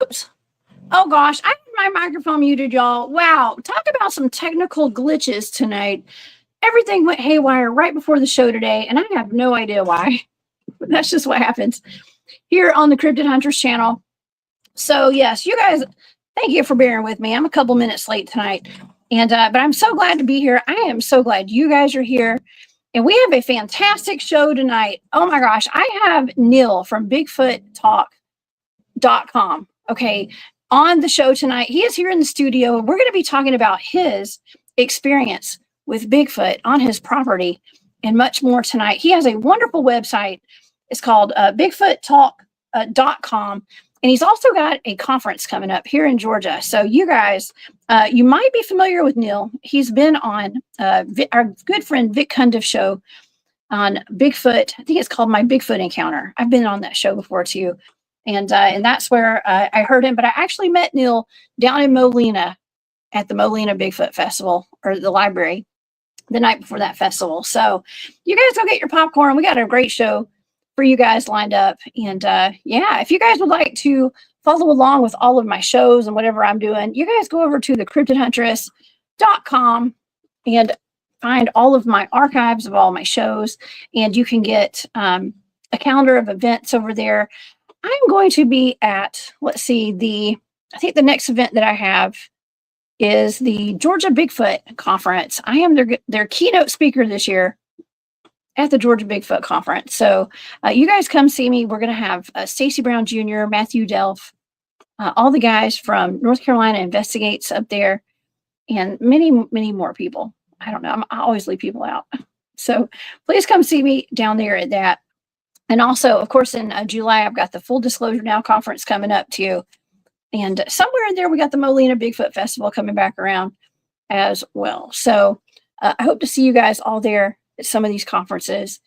Oops. Oh gosh, I had my microphone muted, y'all. Wow, talk about some technical glitches tonight. Everything went haywire right before the show today, and I have no idea why. That's just what happens here on the Cryptid Huntress channel. So yes, you guys, thank you for bearing with me. I'm a couple minutes late tonight, and but I'm so glad to be here. I am so glad you guys are here, and we have a fantastic show tonight. Oh my gosh, I have Neal from BigfootTalk.com. Okay, on the show tonight. He is here in the studio. We're going to be talking about his experience with Bigfoot on his property and much more tonight. He has a wonderful website. It's called BigfootTalk.com. And he's also got a conference coming up here in Georgia. So you guys, you might be familiar with Neal. He's been on our good friend Vic Cundiff's show on Bigfoot. I think it's called My Bigfoot Encounter. I've been on that show before too. And that's where I heard him. But I actually met Neal down in Molina at the Molina Bigfoot Festival, or the library, the night before that festival. So you guys go get your popcorn. We got a great show for you guys lined up. And yeah, if you guys would like to follow along with all of my shows and whatever I'm doing, you guys go over to the cryptidhuntress.com and find all of my archives of all my shows. And you can get a calendar of events over there. I'm going to be at, let's see, I think the next event that I have is the Georgia Bigfoot Conference. I am their keynote speaker this year at the Georgia Bigfoot Conference. So you guys come see me. We're going to have Stacy Brown Jr., Matthew Delph, all the guys from North Carolina Investigates up there, and many, many more people. I don't know. I always leave people out. So please come see me down there at that. And also, of course, in July, I've got the Full Disclosure Now conference coming up too. And somewhere in there, we got the Molina Bigfoot Festival coming back around as well. So I hope to see you guys all there at some of these conferences.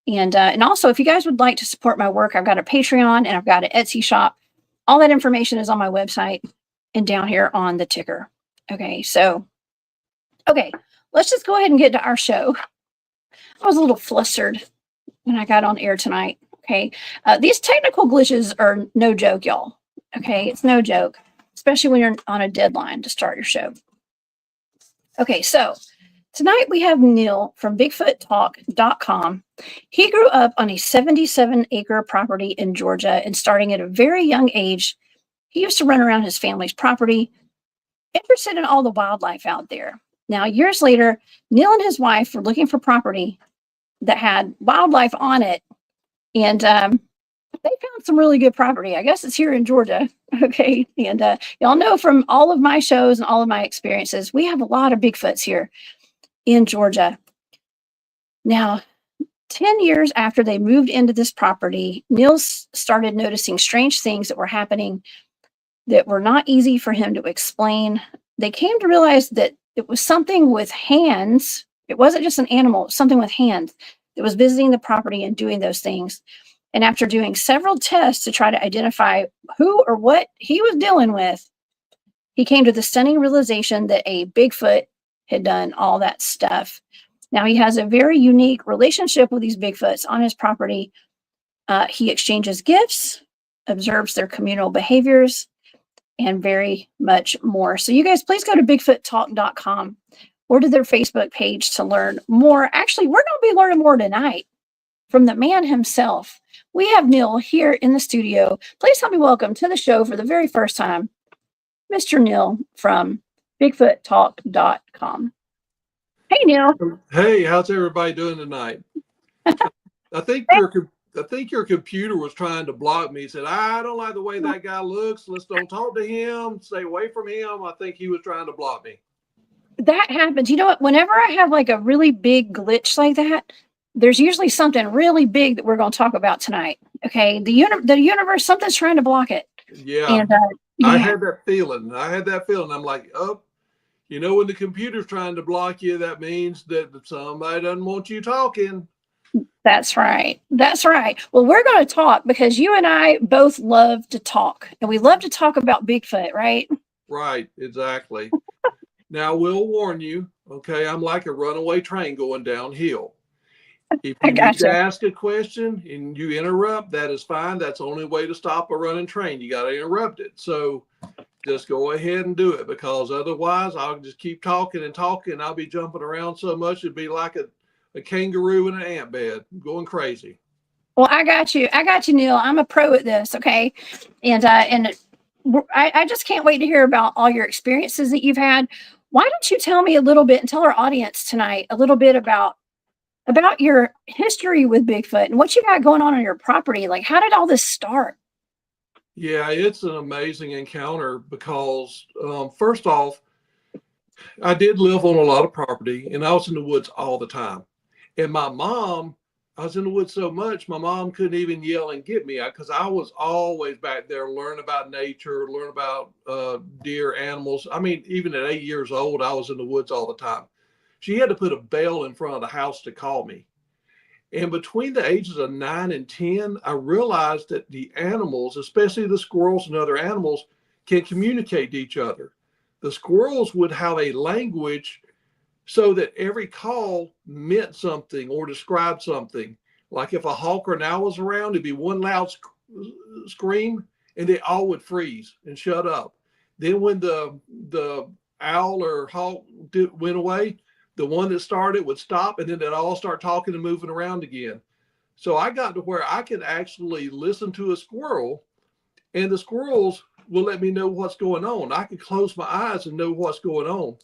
And also, if you guys would like to support my work, I've got a Patreon and I've got an Etsy shop. All that information is on my website and down here on the ticker. Okay, so, okay, let's just go ahead and get to our show. I was a little flustered when I got on air tonight. Okay, these technical glitches are no joke, y'all. Okay, it's no joke, especially when you're on a deadline to start your show. Okay, so tonight we have Neal from BigfootTalk.com. He grew up on a 77-acre property in Georgia, and starting at a very young age, he used to run around his family's property, interested in all the wildlife out there. Now, years later, Neal and his wife were looking for property that had wildlife on it, and they found some really good property. I guess it's here in Georgia. Okay, and y'all know from all of my shows and all of my experiences, we have a lot of Bigfoots here in Georgia. Now, 10 years after they moved into this property, Neal started noticing strange things that were happening that were not easy for him to explain. They came to realize that it was something with hands. It wasn't just an animal, it was something with hands that was visiting the property and doing those things. And after doing several tests to try to identify who or what he was dealing with, he came to the stunning realization that a Bigfoot had done all that stuff. Now, he has a very unique relationship with these Bigfoots on his property. He exchanges gifts, observes their communal behaviors, and very much more. So you guys, please go to BigfootTalk.com or to their Facebook page to learn more. Actually, we're going to be learning more tonight from the man himself. We have Neal here in the studio. Please help me welcome to the show for the very first time, Mr. Neal from bigfoottalk.com. Hey, Neal. Hey, how's everybody doing tonight? I think your computer was trying to block me. He said, I don't like the way that guy looks. Let's don't talk to him. Stay away from him. I think he was trying to block me. That happens. You know what? Whenever I have like a really big glitch like that, there's usually something really big that we're going to talk about tonight. Okay, the universe, something's trying to block it. Yeah, And I yeah, had that feeling. I'm like, oh, you know, when the computer's trying to block you, that means that somebody doesn't want you talking. that's right. That's right. Well, we're going to talk because you and I both love to talk, and we love to talk about Bigfoot, right? Right, exactly. Now, we'll warn you, okay, I'm like a runaway train going downhill. If I you need to gotcha. ask a question and you interrupt, that is fine. That's the only way to stop a running train. You got to interrupt it. So just go ahead and do it, because otherwise I'll just keep talking and talking. I'll be jumping around so much it'd be like a kangaroo in an ant bed going crazy. Well, I got you. I got you, Neal. I'm a pro at this. Okay, and I just can't wait to hear about all your experiences that you've had. Why don't you tell me a little bit and tell our audience tonight a little bit about your history with Bigfoot and what you got going on your property? Like, how did all this start? Yeah, it's an amazing encounter because first off, I did live on a lot of property and I was in the woods all the time. And my mom, I was in the woods so much, my mom couldn't even yell and get me because I was always back there learning about nature, learn about deer, animals. I mean, even at 8 years old, I was in the woods all the time. She had to put a bell in front of the house to call me. And between the ages of 9 and 10, I realized that the animals, especially the squirrels and other animals, can communicate to each other. The squirrels would have a language so that every call meant something or described something. Like if a hawk or an owl was around, it'd be one loud scream, and they all would freeze and shut up. Then when the owl or hawk went away, the one that started would stop, and then they'd all start talking and moving around again. So I got to where I could actually listen to a squirrel, and the squirrels will let me know what's going on. I could close my eyes and know what's going on.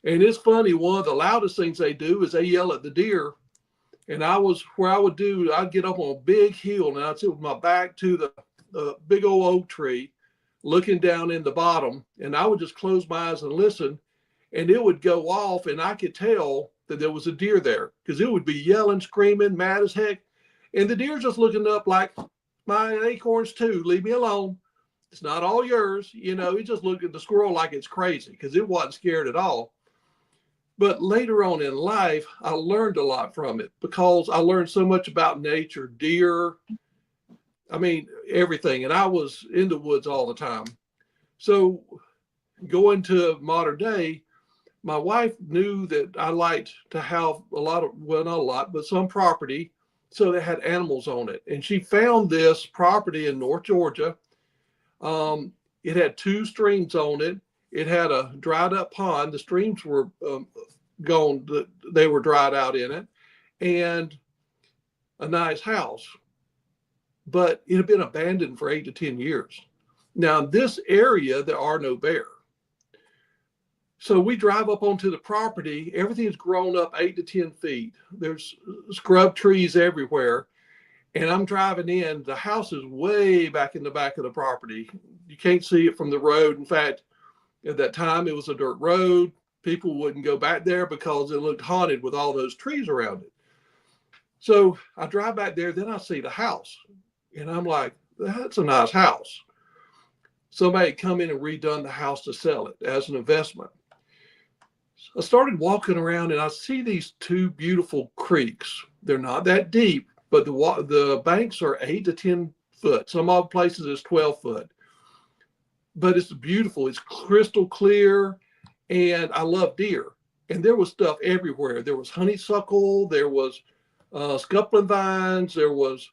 And it's funny, one of the loudest things they do is they yell at the deer. And I'd get up on a big hill and I'd sit with my back to the big old oak tree, looking down in the bottom. And I would just close my eyes and listen. And it would go off, and I could tell that there was a deer there because it would be yelling, screaming, mad as heck. And the deer's just looking up like, my acorns too, leave me alone. It's not all yours. You know, he just looked at the squirrel like it's crazy because it wasn't scared at all. But later on in life, I learned a lot from it because I learned so much about nature, deer, I mean, everything. And I was in the woods all the time. So going to modern day, my wife knew that I liked to have a lot of, well, not a lot, but some property so that had animals on it. And she found this property in North Georgia. It had two streams on it. It had a dried up pond. The streams were gone. They were dried out in it, and a nice house. But it had been abandoned for 8 to 10 years. Now, in this area, there are no bears. So we drive up onto the property. Everything's grown up 8 to 10 feet. There's scrub trees everywhere. And I'm driving in. The house is way back in the back of the property. You can't see it from the road. In fact, at that time, it was a dirt road. People wouldn't go back there because it looked haunted with all those trees around it. So I drive back there. Then I see the house. And I'm like, that's a nice house. Somebody had come in and redone the house to sell it as an investment. I started walking around and I see these two beautiful creeks. They're not that deep, but the banks are 8 to 10 foot. Some other places it's 12 foot. But it's beautiful. It's crystal clear, and I love deer. And there was stuff everywhere. There was honeysuckle. There was scuppling vines. There was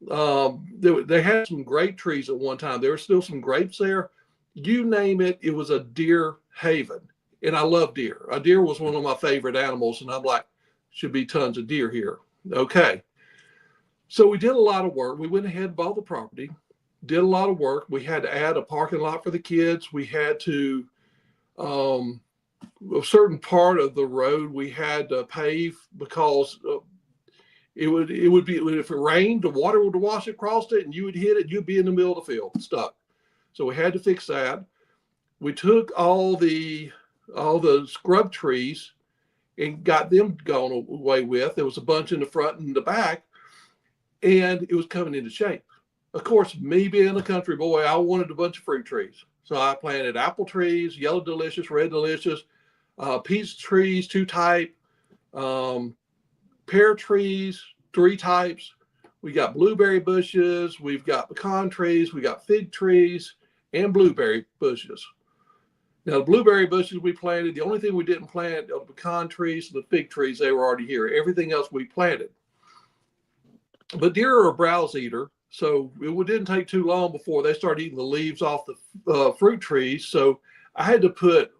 they had some grape trees at one time. There were still some grapes there. You name it, it was a deer haven. And I love deer. A deer was one of my favorite animals. And I'm like, should be tons of deer here. Okay. So we did a lot of work. We went ahead and bought the property, did a lot of work. We had to add a parking lot for the kids. We had to A certain part of the road we had to pave because it would be, if it rained, the water would wash across it and you would hit it, you'd be in the middle of the field stuck. So we had to fix that. We took all the scrub trees and got them gone away with. There was a bunch in the front and the back, and it was coming into shape. Of course, me being a country boy, I wanted a bunch of fruit trees. So I planted apple trees, yellow delicious, red delicious, peach trees, 2 type, pear trees, 3 types. We got blueberry bushes, we've got pecan trees, we got fig trees, and blueberry bushes. Now, the blueberry bushes we planted, the only thing we didn't plant are the pecan trees and the fig trees. They were already here. Everything else we planted. But deer are a browse eater, so it didn't take too long before they started eating the leaves off the fruit trees. So I had to put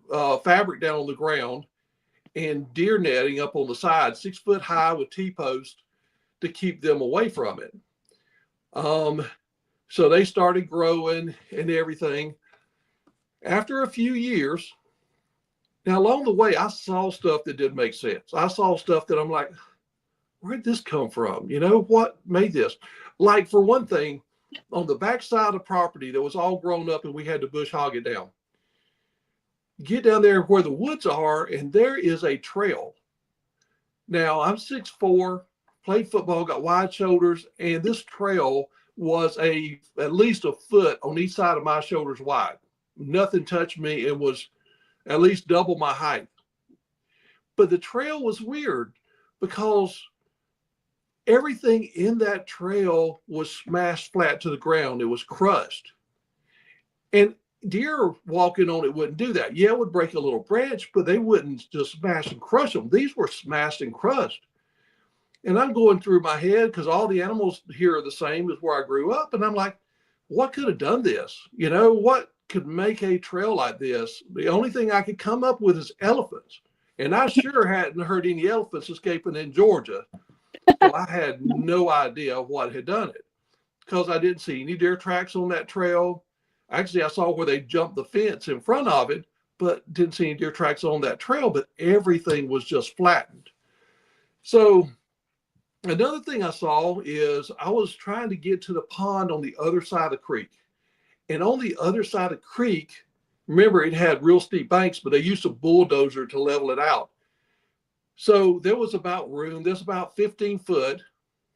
fabric down on the ground and deer netting up on the side, 6 foot high with T-posts to keep them away from it. So they started growing and everything. After a few years, now along the way, I saw stuff that didn't make sense. I saw stuff that I'm like, where'd this come from? You know, what made this? Like, for one thing, on the back side of the property that was all grown up and we had to bush hog it down. Get down there where the woods are, and there is a trail. Now, I'm 6'4", played football, got wide shoulders, and this trail was at least a foot on each side of my shoulders wide. Nothing touched me. It was at least double my height. But the trail was weird because everything in that trail was smashed flat to the ground. It was crushed. And deer walking on it wouldn't do that. Yeah, it would break a little branch, but they wouldn't just smash and crush them. These were smashed and crushed. And I'm going through my head because all the animals here are the same as where I grew up. And I'm like, what could have done this? You know, what could make a trail like this? The only thing I could come up with is elephants. And I sure hadn't heard any elephants escaping in Georgia. So I had no idea what had done it because I didn't see any deer tracks on that trail. Actually, I saw where they jumped the fence in front of it, but didn't see any deer tracks on that trail, but everything was just flattened. So another thing I saw is I was trying to get to the pond on the other side of the creek. And on the other side of the creek, remember, it had real steep banks, but they used a bulldozer to level it out. So there was about room, there's about 15 foot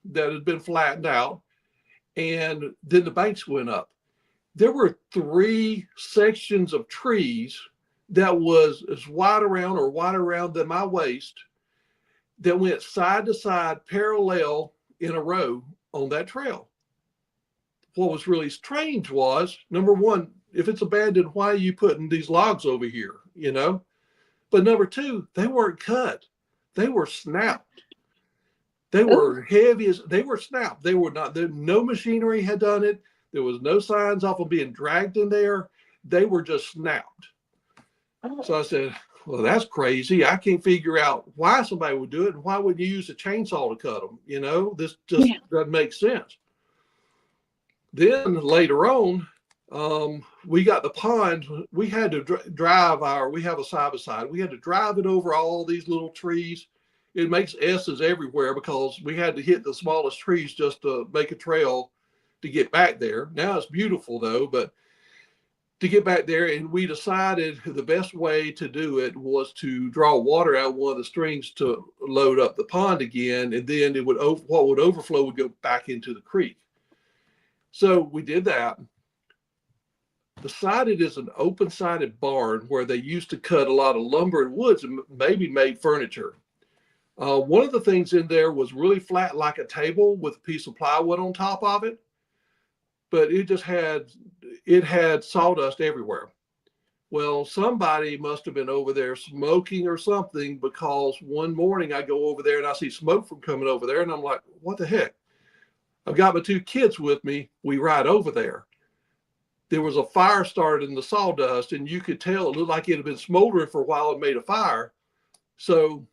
that had been flattened out. And then the banks went up. There were 3 sections of trees that was as wide around than my waist that went side to side parallel in a row on that trail. What was really strange was, number one, if it's abandoned, why are you putting these logs over here, you know? But number 2, they weren't cut. They were snapped. They were heavy they were snapped. They were not, no machinery had done it. There was no signs of them being dragged in there. They were just snapped. So I said, well, that's crazy. I can't figure out why somebody would do it. And why would you use a chainsaw to cut them? You know, this just doesn't make sense. Then later on, we got the pond. We had to drive we have a side-by-side. We had to drive it over all these little trees. It makes S's everywhere because we had to hit the smallest trees just to make a trail to get back there. Now it's beautiful though, but to get back there, and we decided the best way to do it was to draw water out of one of the streams to load up the pond again, and then it would what would overflow would go back into the creek. So we did that. The sided is an open-sided barn where they used to cut a lot of lumber and woods and maybe made furniture. One of the things in there was really flat like a table with a piece of plywood on top of it, but it had sawdust everywhere. Well, somebody must have been over there smoking or something, because one morning I go over there and I see smoke from coming over there, and I'm like, what the heck? I've got my 2 kids with me. We ride over there. There was a fire started in the sawdust, and you could tell it looked like it had been smoldering for a while and made a fire. So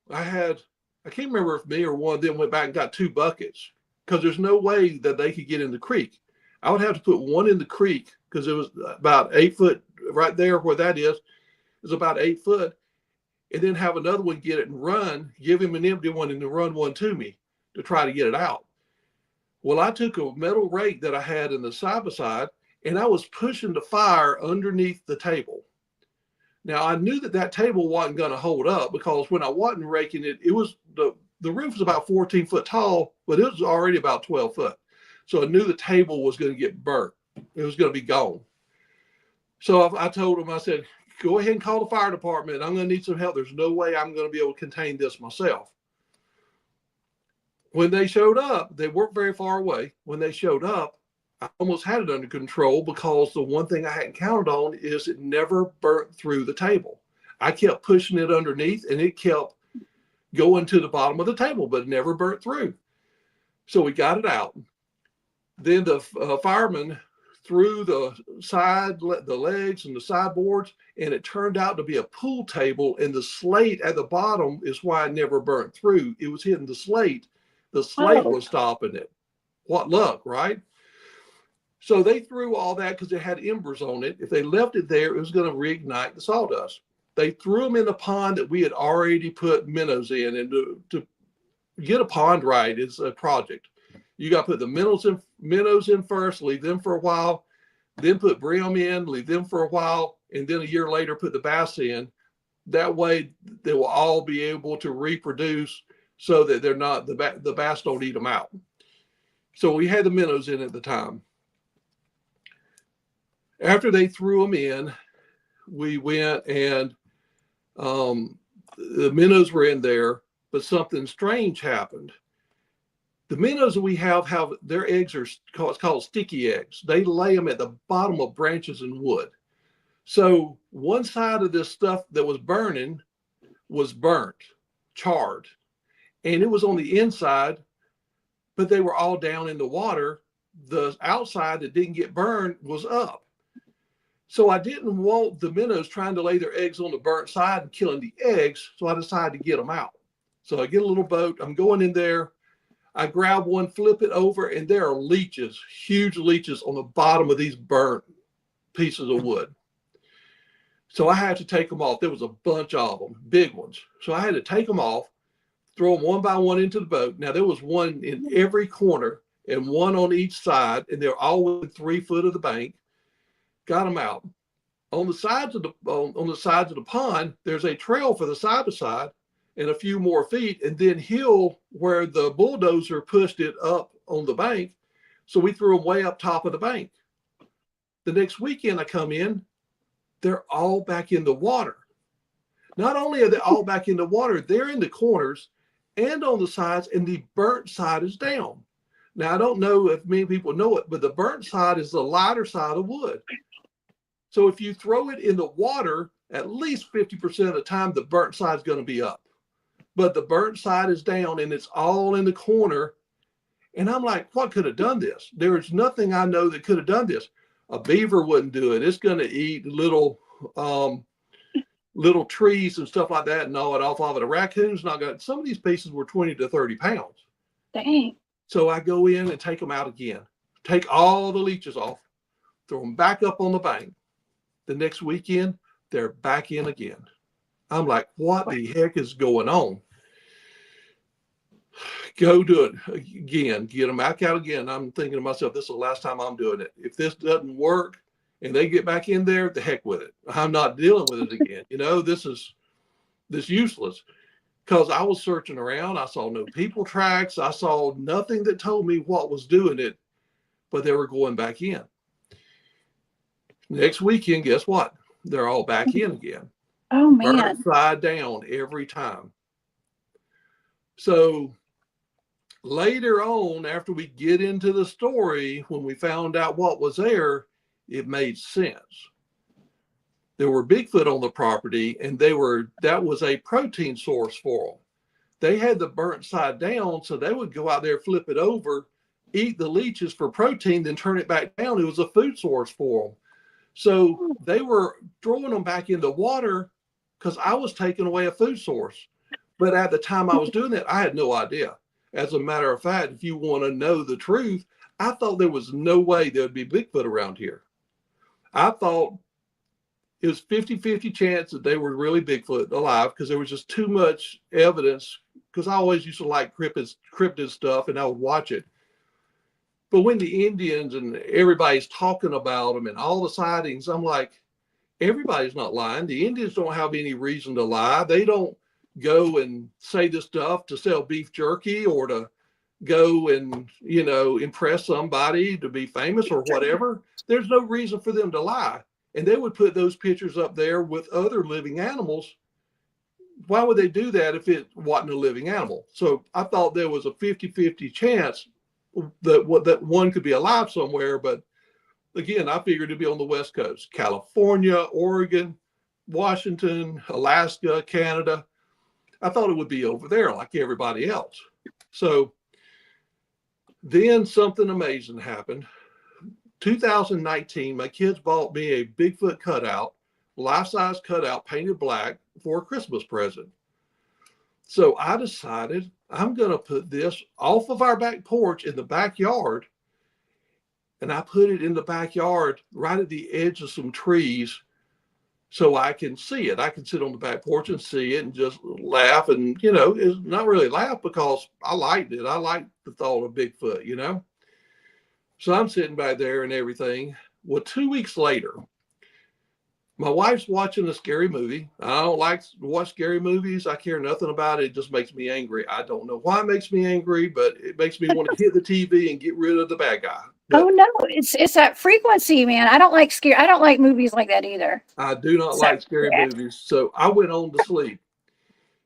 I can't remember if me or one of them went back and got 2 buckets, because there's no way that they could get in the creek. I would have to put one in the creek because it was about 8 foot right there where that is. is about 8 foot, and then have another one get it and run, give him an empty one and then run one to me to try to get it out. Well, I took a metal rake that I had in the side by side, and I was pushing the fire underneath the table. Now, I knew that that table wasn't going to hold up, because when I wasn't raking it, it was the roof was about 14 foot tall, but it was already about 12 foot. So I knew the table was going to get burnt. It was going to be gone. So I told him, I said, go ahead and call the fire department. I'm going to need some help. There's no way I'm going to be able to contain this myself. When they showed up, they weren't very far away. When they showed up, I almost had it under control, because the one thing I hadn't counted on is it never burnt through the table. I kept pushing it underneath, and it kept going to the bottom of the table, but it never burnt through. So we got it out. Then the fireman threw the legs and the sideboards, and it turned out to be a pool table, and the slate at the bottom is why it never burnt through. It was hitting the slate. The slate was stopping it. What luck, right? So they threw all that because it had embers on it. If they left it there, it was going to reignite the sawdust. They threw them in the pond that we had already put minnows in. And to get a pond right is a project. You got to put the minnows in first, leave them for a while, then put brim in, leave them for a while, and then a year later put the bass in. That way they will all be able to reproduce, so that they're not, the bass don't eat them out. So we had the minnows in at the time. After they threw them in, we went and the minnows were in there, but something strange happened. The minnows that we have their eggs are it's called sticky eggs. They lay them at the bottom of branches and wood. So one side of this stuff that was burning was burnt, charred, and it was on the inside, but they were all down in the water. The outside that didn't get burned was up. So I didn't want the minnows trying to lay their eggs on the burnt side and killing the eggs. So I decided to get them out. So I get a little boat. I'm going in there. I grab one, flip it over, and there are leeches, huge leeches on the bottom of these burnt pieces of wood. So I had to take them off. There was a bunch of them, big ones. So I had to take them off, throw them one by one into the boat. Now there was one in every corner and one on each side, and they're all within 3 foot of the bank. Got them out. On the sides of the pond, there's a trail for the side by side and a few more feet, and then hill where the bulldozer pushed it up on the bank. So we threw them way up top of the bank. The next weekend I come in, they're all back in the water. Not only are they all back in the water, they're in the corners and on the sides, and the burnt side is down. Now, I don't know if many people know it, but the burnt side is the lighter side of wood. So if you throw it in the water, at least 50% of the time, the burnt side is going to be up. But the burnt side is down, and it's all in the corner. And I'm like, what could have done this? There is nothing I know that could have done this. A beaver wouldn't do it. It's going to eat little trees and stuff like that and gnaw it off of it. A raccoon's not going to. Some of these pieces were 20 to 30 pounds. Dang. So I go in and take them out again. Take all the leeches off, throw them back up on the bank. The next weekend, they're back in again. I'm like, what the heck is going on? Go do it again. Get them back out again. I'm thinking to myself, this is the last time I'm doing it. If this doesn't work and they get back in there, the heck with it. I'm not dealing with it again. You know, this is useless. Because I was searching around. I saw no people tracks. I saw nothing that told me what was doing it, but they were going back in. Next weekend, guess what? They're all back in again. Oh, man. Burnt side down every time. So later on, after we get into the story, when we found out what was there, it made sense. There were Bigfoot on the property, and that was a protein source for them. They had the burnt side down, so they would go out there, flip it over, eat the leeches for protein, then turn it back down. It was a food source for them. So they were throwing them back in the water because I was taking away a food source. But at the time I was doing that, I had no idea. As a matter of fact, if you want to know the truth, I thought there was no way there would be Bigfoot around here. I thought it was 50-50 chance that they were really Bigfoot alive because there was just too much evidence. Because I always used to like cryptid stuff, and I would watch it. But when the Indians and everybody's talking about them and all the sightings, I'm like, everybody's not lying. The Indians don't have any reason to lie. They don't go and say this stuff to sell beef jerky or to go and, impress somebody to be famous or whatever. There's no reason for them to lie. And they would put those pictures up there with other living animals. Why would they do that if it wasn't a living animal? So I thought there was a 50-50 chance that one could be alive somewhere. But again, I figured it'd be on the West Coast, California, Oregon, Washington, Alaska, Canada. I thought it would be over there like everybody else. So then something amazing happened. 2019, my kids bought me a Bigfoot cutout, life-size cutout, painted black for a Christmas present. So I decided I'm going to put this off of our back porch in the backyard. And I put it in the backyard right at the edge of some trees so I can see it. I can sit on the back porch and see it and just laugh. And, it's not really laugh because I liked it. I liked the thought of Bigfoot, So I'm sitting back there and everything. Well, 2 weeks later, my wife's watching a scary movie. I don't like to watch scary movies. I care nothing about it. It just makes me angry. I don't know why it makes me angry, but it makes me want to hit the TV and get rid of the bad guy. But oh no, it's that frequency, man. I don't like movies like that either. I do not like scary movies. So I went on to sleep.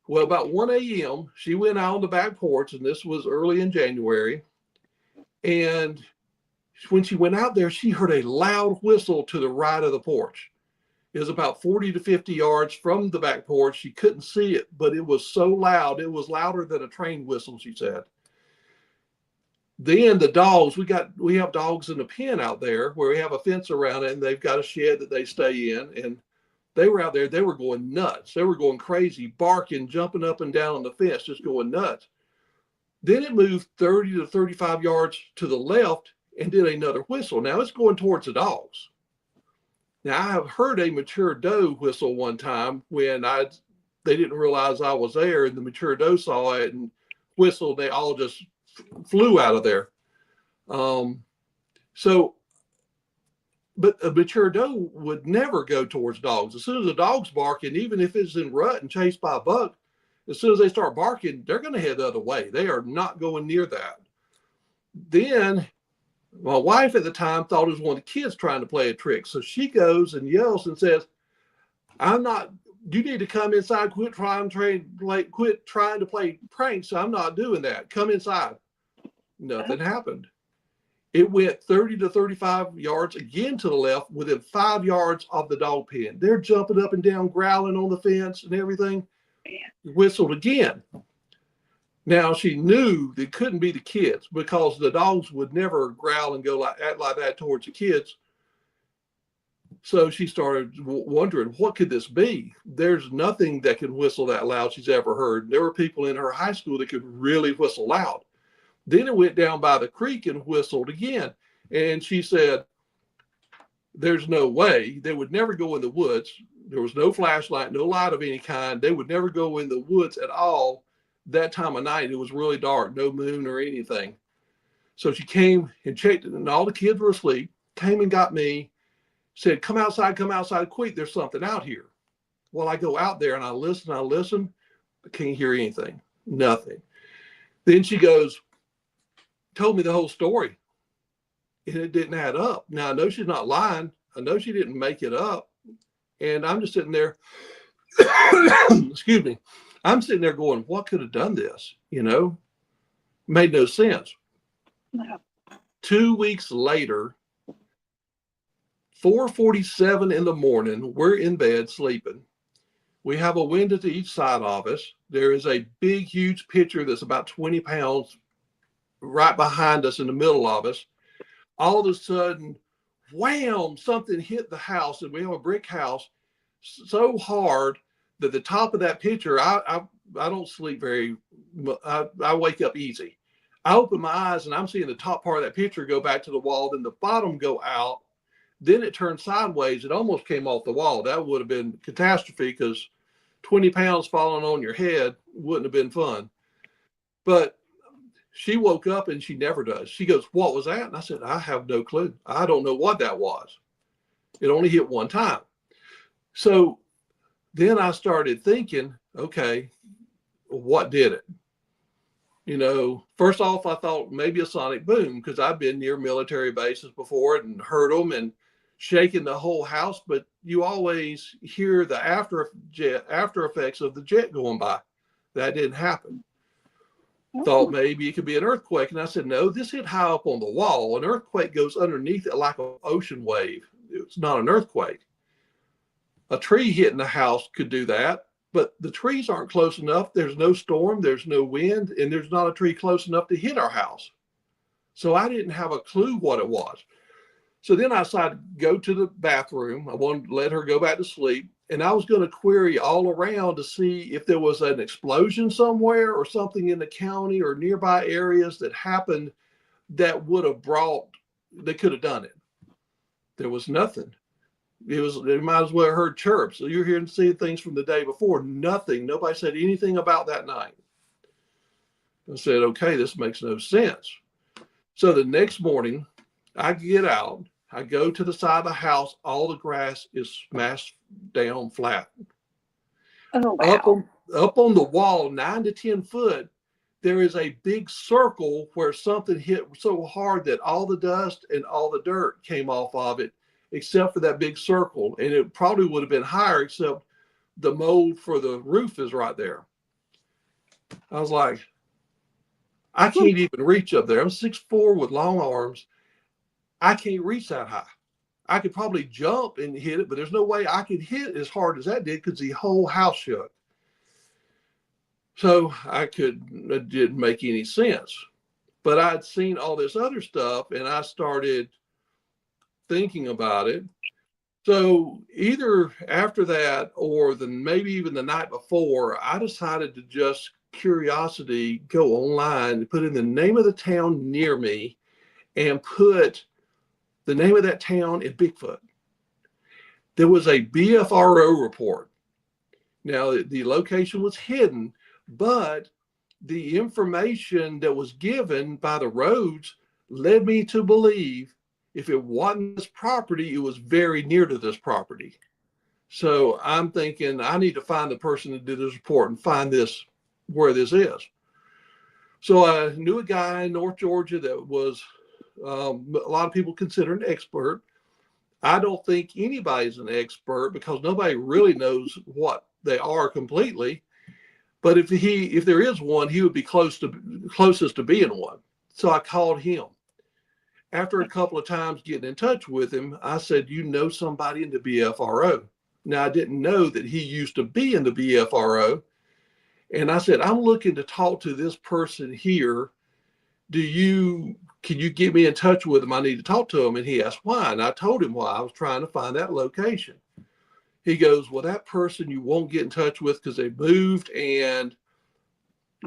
Well, about 1 a.m., she went out on the back porch, and this was early in January. And when she went out there, she heard a loud whistle to the right of the porch. It was about 40 to 50 yards from the back porch. She couldn't see it, but it was so loud. It was louder than a train whistle, she said. Then the dogs, we have dogs in the pen out there where we have a fence around it, and they've got a shed that they stay in. And they were out there, they were going nuts. They were going crazy, barking, jumping up and down on the fence, just going nuts. Then it moved 30 to 35 yards to the left and did another whistle. Now it's going towards the dogs. Now I have heard a mature doe whistle one time when they didn't realize I was there, and the mature doe saw it and whistled. They all just flew out of there. But a mature doe would never go towards dogs. As soon as the dog's barking, even if it's in rut and chased by a buck, as soon as they start barking, they're going to head the other way. They are not going near that. Then my wife at the time thought it was one of the kids trying to play a trick. So she goes and yells and says, you need to come inside, quit trying to play pranks. I'm not doing that. Come inside. Nothing happened. It went 30 to 35 yards again to the left, within 5 yards of the dog pen. They're jumping up and down, growling on the fence and everything. Whistled again. Now she knew it couldn't be the kids because the dogs would never growl and go act like that towards the kids. So she started wondering, what could this be? There's nothing that can whistle that loud she's ever heard. There were people in her high school that could really whistle loud. Then it went down by the creek and whistled again. And she said, there's no way. They would never go in the woods. There was no flashlight, no light of any kind. They would never go in the woods at all that time of night. It was really dark, no moon or anything. So she came and checked it, and all the kids were asleep, came and got me, said, come outside quick. There's something out here. Well, I go out there and I listen. I can't hear anything, nothing. Then she told me the whole story, and it didn't add up. Now, I know she's not lying. I know she didn't make it up. And I'm just sitting there, excuse me. I'm sitting there going, what could have done this? Made no sense. No. 2 weeks later, 4:47 in the morning, we're in bed sleeping. We have a window to each side of us. There is a big, huge picture that's about 20 pounds right behind us in the middle of us. All of a sudden, wham, something hit the house, and we have a brick house so hard that the top of that picture, I don't sleep very, I wake up easy. I open my eyes and I'm seeing the top part of that picture go back to the wall, then the bottom go out. Then it turned sideways. It almost came off the wall. That would have been catastrophe because 20 pounds falling on your head wouldn't have been fun. But she woke up and she never does. She goes, "What was that?" And I said, "I have no clue. I don't know what that was. It only hit one time." So then I started thinking, okay, what did it? You know, first off, I thought maybe a sonic boom because I've been near military bases before and heard them and shaking the whole house. But you always hear the after effects of the jet going by. That didn't happen. Thought maybe it could be an earthquake. And I said, no, this hit high up on the wall. An earthquake goes underneath it like an ocean wave. It's not an earthquake. A tree hitting the house could do that, but the trees aren't close enough. There's no storm, there's no wind, and there's not a tree close enough to hit our house. So I didn't have a clue what it was. So then I decided to go to the bathroom. I wanted to let her go back to sleep. And I was going to query all around to see if there was an explosion somewhere or something in the county or nearby areas that happened that would have they could have done it. There was nothing. They might as well have heard chirps. So you're hearing, seeing things from the day before. Nothing. Nobody said anything about that night. I said, okay, this makes no sense. So the next morning, I get out. I go to the side of the house. All the grass is smashed down flat. Oh, wow. Up on the wall, 9 to 10 foot, there is a big circle where something hit so hard that all the dust and all the dirt came off of it, except for that big circle. And it probably would have been higher, except the mold for the roof is right there. I was like, I can't even reach up there. I'm 6'4" with long arms. I can't reach that high. I could probably jump and hit it, but there's no way I could hit as hard as that did because the whole house shook. So it didn't make any sense. But I'd seen all this other stuff and I started thinking about it. So either after that or maybe even the night before, I decided to just curiosity go online and put in the name of the town near me and put the name of that town in Bigfoot. There was a BFRO report. Now, the location was hidden, but the information that was given by the roads led me to believe if it wasn't this property, it was very near to this property. So I'm thinking I need to find the person that did this report and find this where this is. So I knew a guy in North Georgia that was a lot of people consider an expert. I don't think anybody's an expert because nobody really knows what they are completely. But if there is one, he would be closest to being one. So I called him. After a couple of times getting in touch with him, I said, you know somebody in the BFRO. Now, I didn't know that he used to be in the BFRO. And I said, I'm looking to talk to this person here. Can you get me in touch with him? I need to talk to him. And he asked why. And I told him why. I was trying to find that location. He goes, well, that person you won't get in touch with because they moved and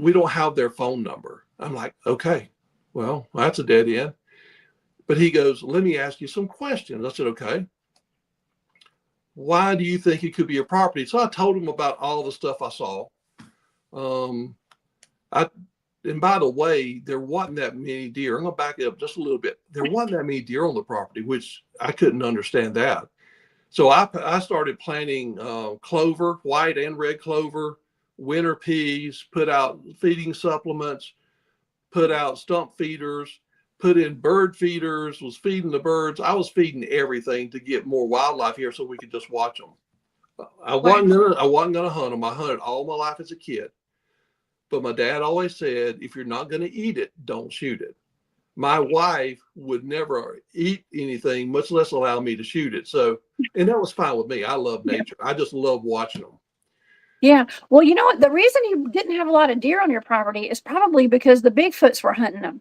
we don't have their phone number. I'm like, okay, well, that's a dead end. But he goes, let me ask you some questions. I said, okay. Why do you think it could be a property? So I told him about all the stuff I saw. And by the way, there wasn't that many deer. I'm going to back it up just a little bit. There wasn't that many deer on the property, which I couldn't understand that. So I started planting clover, white and red clover, winter peas, put out feeding supplements, put out stump feeders, put in bird feeders, was feeding the birds. I was feeding everything to get more wildlife here so we could just watch them. I wasn't gonna hunt them. I hunted all my life as a kid. But my dad always said, if you're not going to eat it, don't shoot it. My wife would never eat anything, much less allow me to shoot it. So, and that was fine with me. I love nature. I just love watching them. Yeah. Well, you know what? The reason you didn't have a lot of deer on your property is probably because the Bigfoots were hunting them.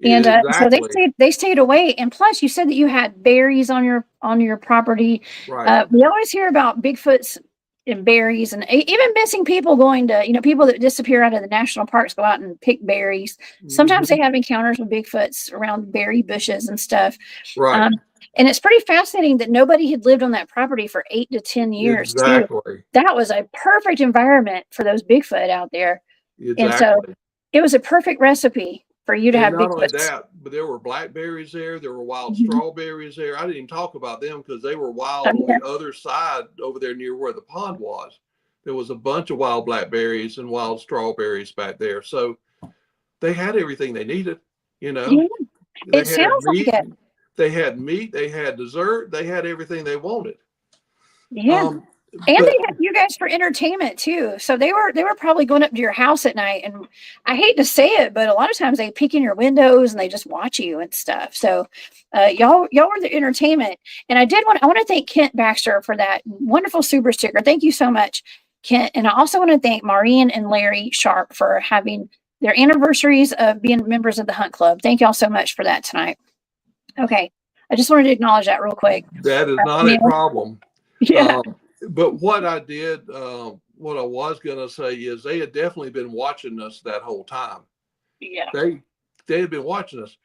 And Exactly. so they stayed away. And plus, you said that you had berries on your property. Right. We always hear about Bigfoots and berries, and even missing people going to, people that disappear out of the national parks go out and pick berries. Sometimes they have encounters with Bigfoots around berry bushes and stuff. Right. And it's pretty fascinating that nobody had lived on that property for 8 to 10 years too. Exactly. That was a perfect environment for those Bigfoot out there. And so Exactly. it was a perfect recipe for you to And have not only Bigfoots. that, but there were blackberries there. There were wild Mhm. strawberries there. I didn't even talk about them because they were wild Oh, on yeah. the other side over there near where the pond was. There was a bunch of wild blackberries and wild strawberries back there. So they had everything they needed, you know. Yeah, They it had sounds like meat, it. they had dessert, they had everything they wanted. Yeah. And But they had you guys for entertainment too. So they were probably going up to your house at night. And I hate to say it, but a lot of times they peek in your windows and they just watch you and stuff. So y'all were the entertainment. And I want to thank Kent Baxter for that wonderful super sticker. Thank you so much, Kent. And I also want to thank Maureen and Larry Sharp for having their anniversaries of being members of the Hunt Club. Thank y'all so much for that tonight. Okay. I just wanted to acknowledge that real quick. that is not a Neal. problem. Yeah. But what I did, what I was going to say is they had definitely been watching us that whole time. Yeah. They had been watching us.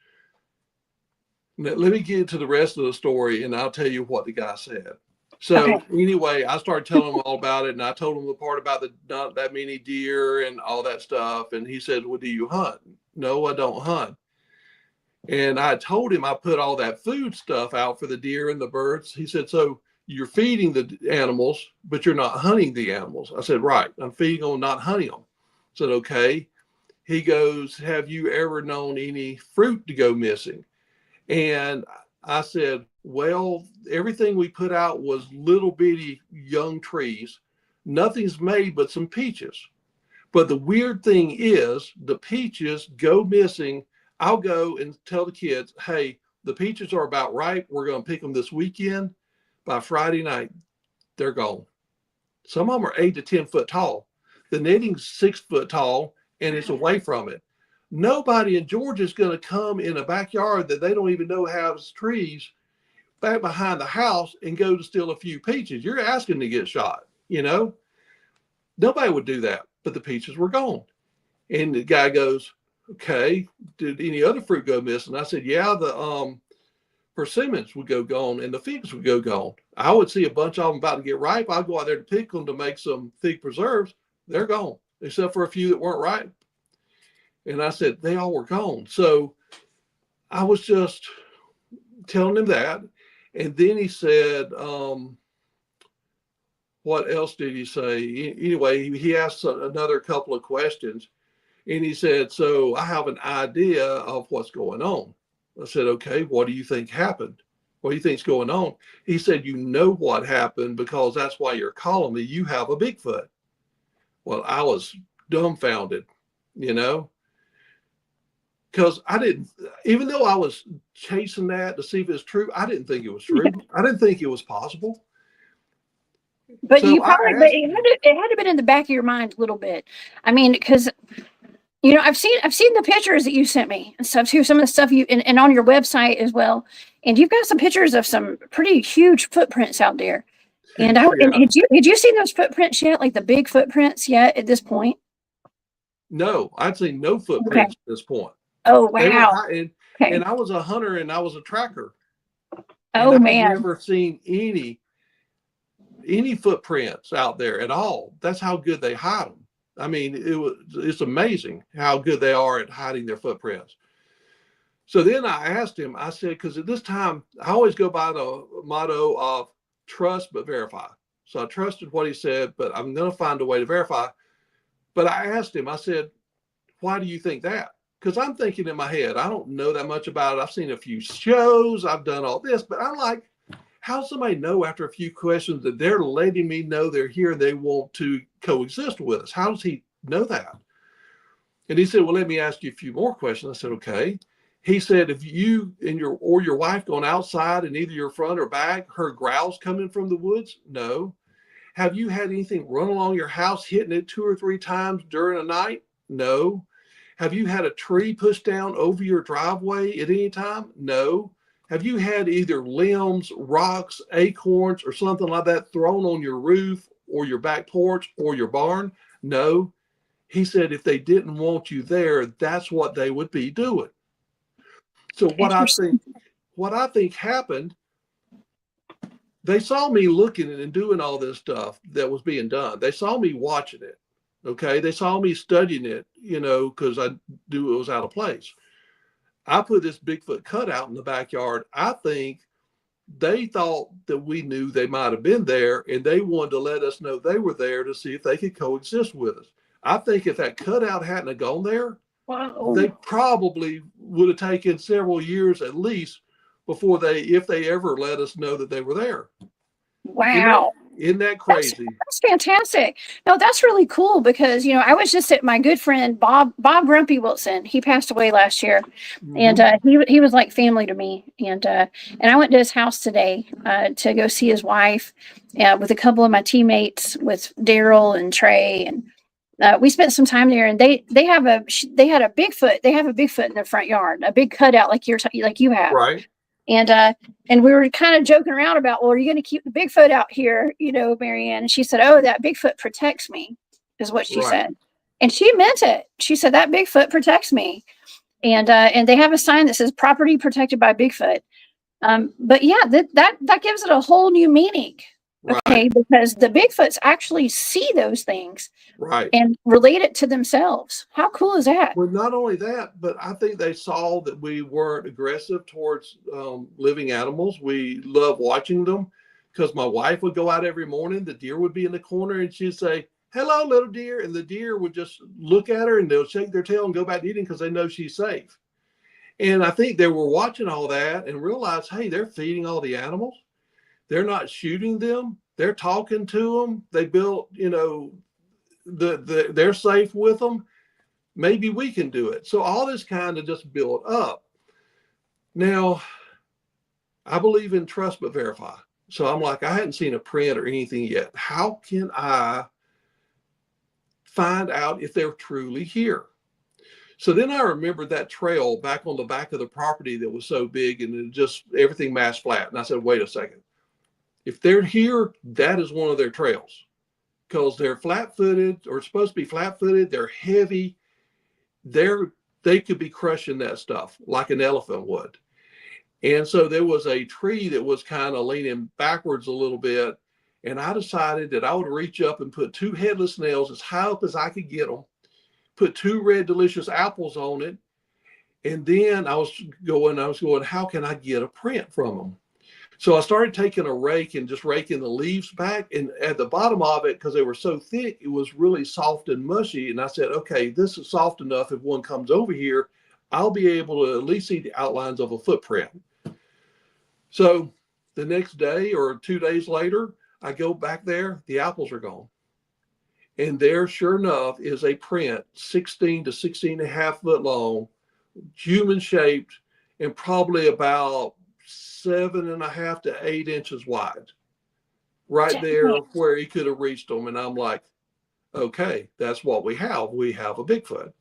Now, let me get to the rest of the story, and I'll tell you what the guy said. So Okay. anyway, I started telling him all about it, and I told him the part about the not that many deer and all that stuff. And he said, "Well, do you hunt?" No, I don't hunt. And I told him I put all that food stuff out for the deer and the birds. He said, "So you're feeding the animals, but you're not hunting the animals." I said, "Right. I'm feeding them, not hunting them." I said, "Okay." He goes, "Have you ever known any fruit to go missing?" And I said, "Well, everything we put out was little bitty young trees. Nothing's made but some peaches. But the weird thing is, the peaches go missing. I'll go and tell the kids, hey, the peaches are about ripe. We're going to pick them this weekend. By Friday night, they're gone. Some of them are 8 to 10 foot tall. The netting's 6 foot tall, and it's away from it. Nobody in Georgia is going to come in a backyard that they don't even know has trees back behind the house and go to steal a few peaches. You're asking to get shot, you know? Nobody would do that, but the peaches were gone." And the guy goes, "Okay, did any other fruit go missing?" I said, "Yeah, the persimmons would go gone and the figs would go gone. I would see a bunch of them about to get ripe. I'd go out there to pick them to make some fig preserves. They're gone, except for a few that weren't ripe." And I said, they all were gone. So I was just telling him that. And then he said, what else did he say? Anyway, he asked another couple of questions. And he said, "So I have an idea of what's going on." I said, "Okay, what do you think happened? What do you think's going on?" He said, "You know what happened because that's why you're calling me. You have a Bigfoot." Well, I was dumbfounded, you know, because I didn't, even though I was chasing that to see if it's true, I didn't think it was true. I didn't think it was possible. But So you I probably, but asked him, it had to been in the back of your mind a little bit. I mean, because I've seen the pictures that you sent me and stuff too. Some of the stuff and on your website as well. And you've got some pictures of some pretty huge footprints out there. And yeah, had you seen those footprints yet? Like the big footprints yet at this point? no, I'd seen no Okay. footprints at this point. Oh They were wow. high, Okay. and I was a hunter and I was a tracker. And Oh I've man. never seen any footprints out there at all. That's how good they hide them. I mean, it's amazing how good they are at hiding their footprints. So then I asked him, I said, because at this time I always go by the motto of trust but verify. So I trusted what he said, but I'm going to find a way to verify. But I asked him, I said, "Why do you think that?" Because I'm thinking in my head, I don't know that much about it. I've seen a few shows, I've done all this, but I'm like, how somebody know after a few questions that they're letting me know they're here and they want to coexist with us? How does he know that? And he said, "Well, let me ask you a few more questions." I said, "Okay." He said, "If you and your wife gone outside and either your front or back heard growls coming from the woods?" No. "Have you had anything run along your house hitting it 2 or 3 times during a night?" No. "Have you had a tree pushed down over your driveway at any time?" No. "Have you had either limbs, rocks, acorns, or something like that thrown on your roof or your back porch or your barn?" No. He said, if they didn't want you there, that's what they would be doing. So Interesting. what I think happened they saw me looking and doing all this stuff that was being done. They saw me watching it. Okay. They saw me studying it, you know, because I knew it was out of place. I put this Bigfoot cutout in the backyard. I think they thought that we knew they might have been there, and they wanted to let us know they were there to see if they could coexist with us. I think if that cutout hadn't have gone there, they Wow. probably would have taken several years at least before if they ever let us know that they were there. Wow. Isn't that That's crazy? that's fantastic. No, that's really cool because I was just at my good friend Bob Grumpy Wilson. He passed away last year, and Mm-hmm. he was like family to me. And I went to his house today to go see his wife, with a couple of my teammates, with Daryl and Trey, and we spent some time there. And they had a Bigfoot. They have a Bigfoot in their front yard, a big cutout like you have. Right. And we were kind of joking around about, well, are you going to keep the Bigfoot out here, Marianne? And she said, oh, that Bigfoot protects me, is what she Right. said. And she meant it. She said, that Bigfoot protects me. And they have a sign that says property protected by Bigfoot. But yeah, that gives it a whole new meaning. Right. Okay, because the Bigfoots actually see those things Right. and relate it to themselves. How cool is that? Well, not only that, but I think they saw that we weren't aggressive towards living animals. We love watching them because my wife would go out every morning. The deer would be in the corner and she'd say, hello, little deer. And the deer would just look at her and they'll shake their tail and go back to eating because they know she's safe. And I think they were watching all that and realized, hey, they're feeding all the animals. They're not shooting them. They're talking to them. They built, they're safe with them. Maybe we can do it. So all this kind of just built up. Now, I believe in trust but verify. So I'm like, I hadn't seen a print or anything yet. How can I find out if they're truly here? So then I remembered that trail back on the back of the property that was so big and it just everything massed flat. And I said, wait a second. If they're here, that is one of their trails because they're flat-footed or supposed to be flat-footed. They're heavy. They could be crushing that stuff like an elephant would. And so there was a tree that was kind of leaning backwards a little bit. And I decided that I would reach up and put 2 headless nails as high up as I could get them, put 2 red delicious apples on it. And then I was going, how can I get a print from them? So I started taking a rake and just raking the leaves back. And at the bottom of it, because they were so thick, it was really soft and mushy. And I said, okay, this is soft enough. If one comes over here, I'll be able to at least see the outlines of a footprint. So the next day or 2 days later, I go back there, the apples are gone. And there, sure enough, is a print 16 to 16 and a half foot long, human shaped, and probably about 7.5 to 8 inches wide, right there where he could have reached them. And I'm like, okay, that's what we have. We have a Bigfoot.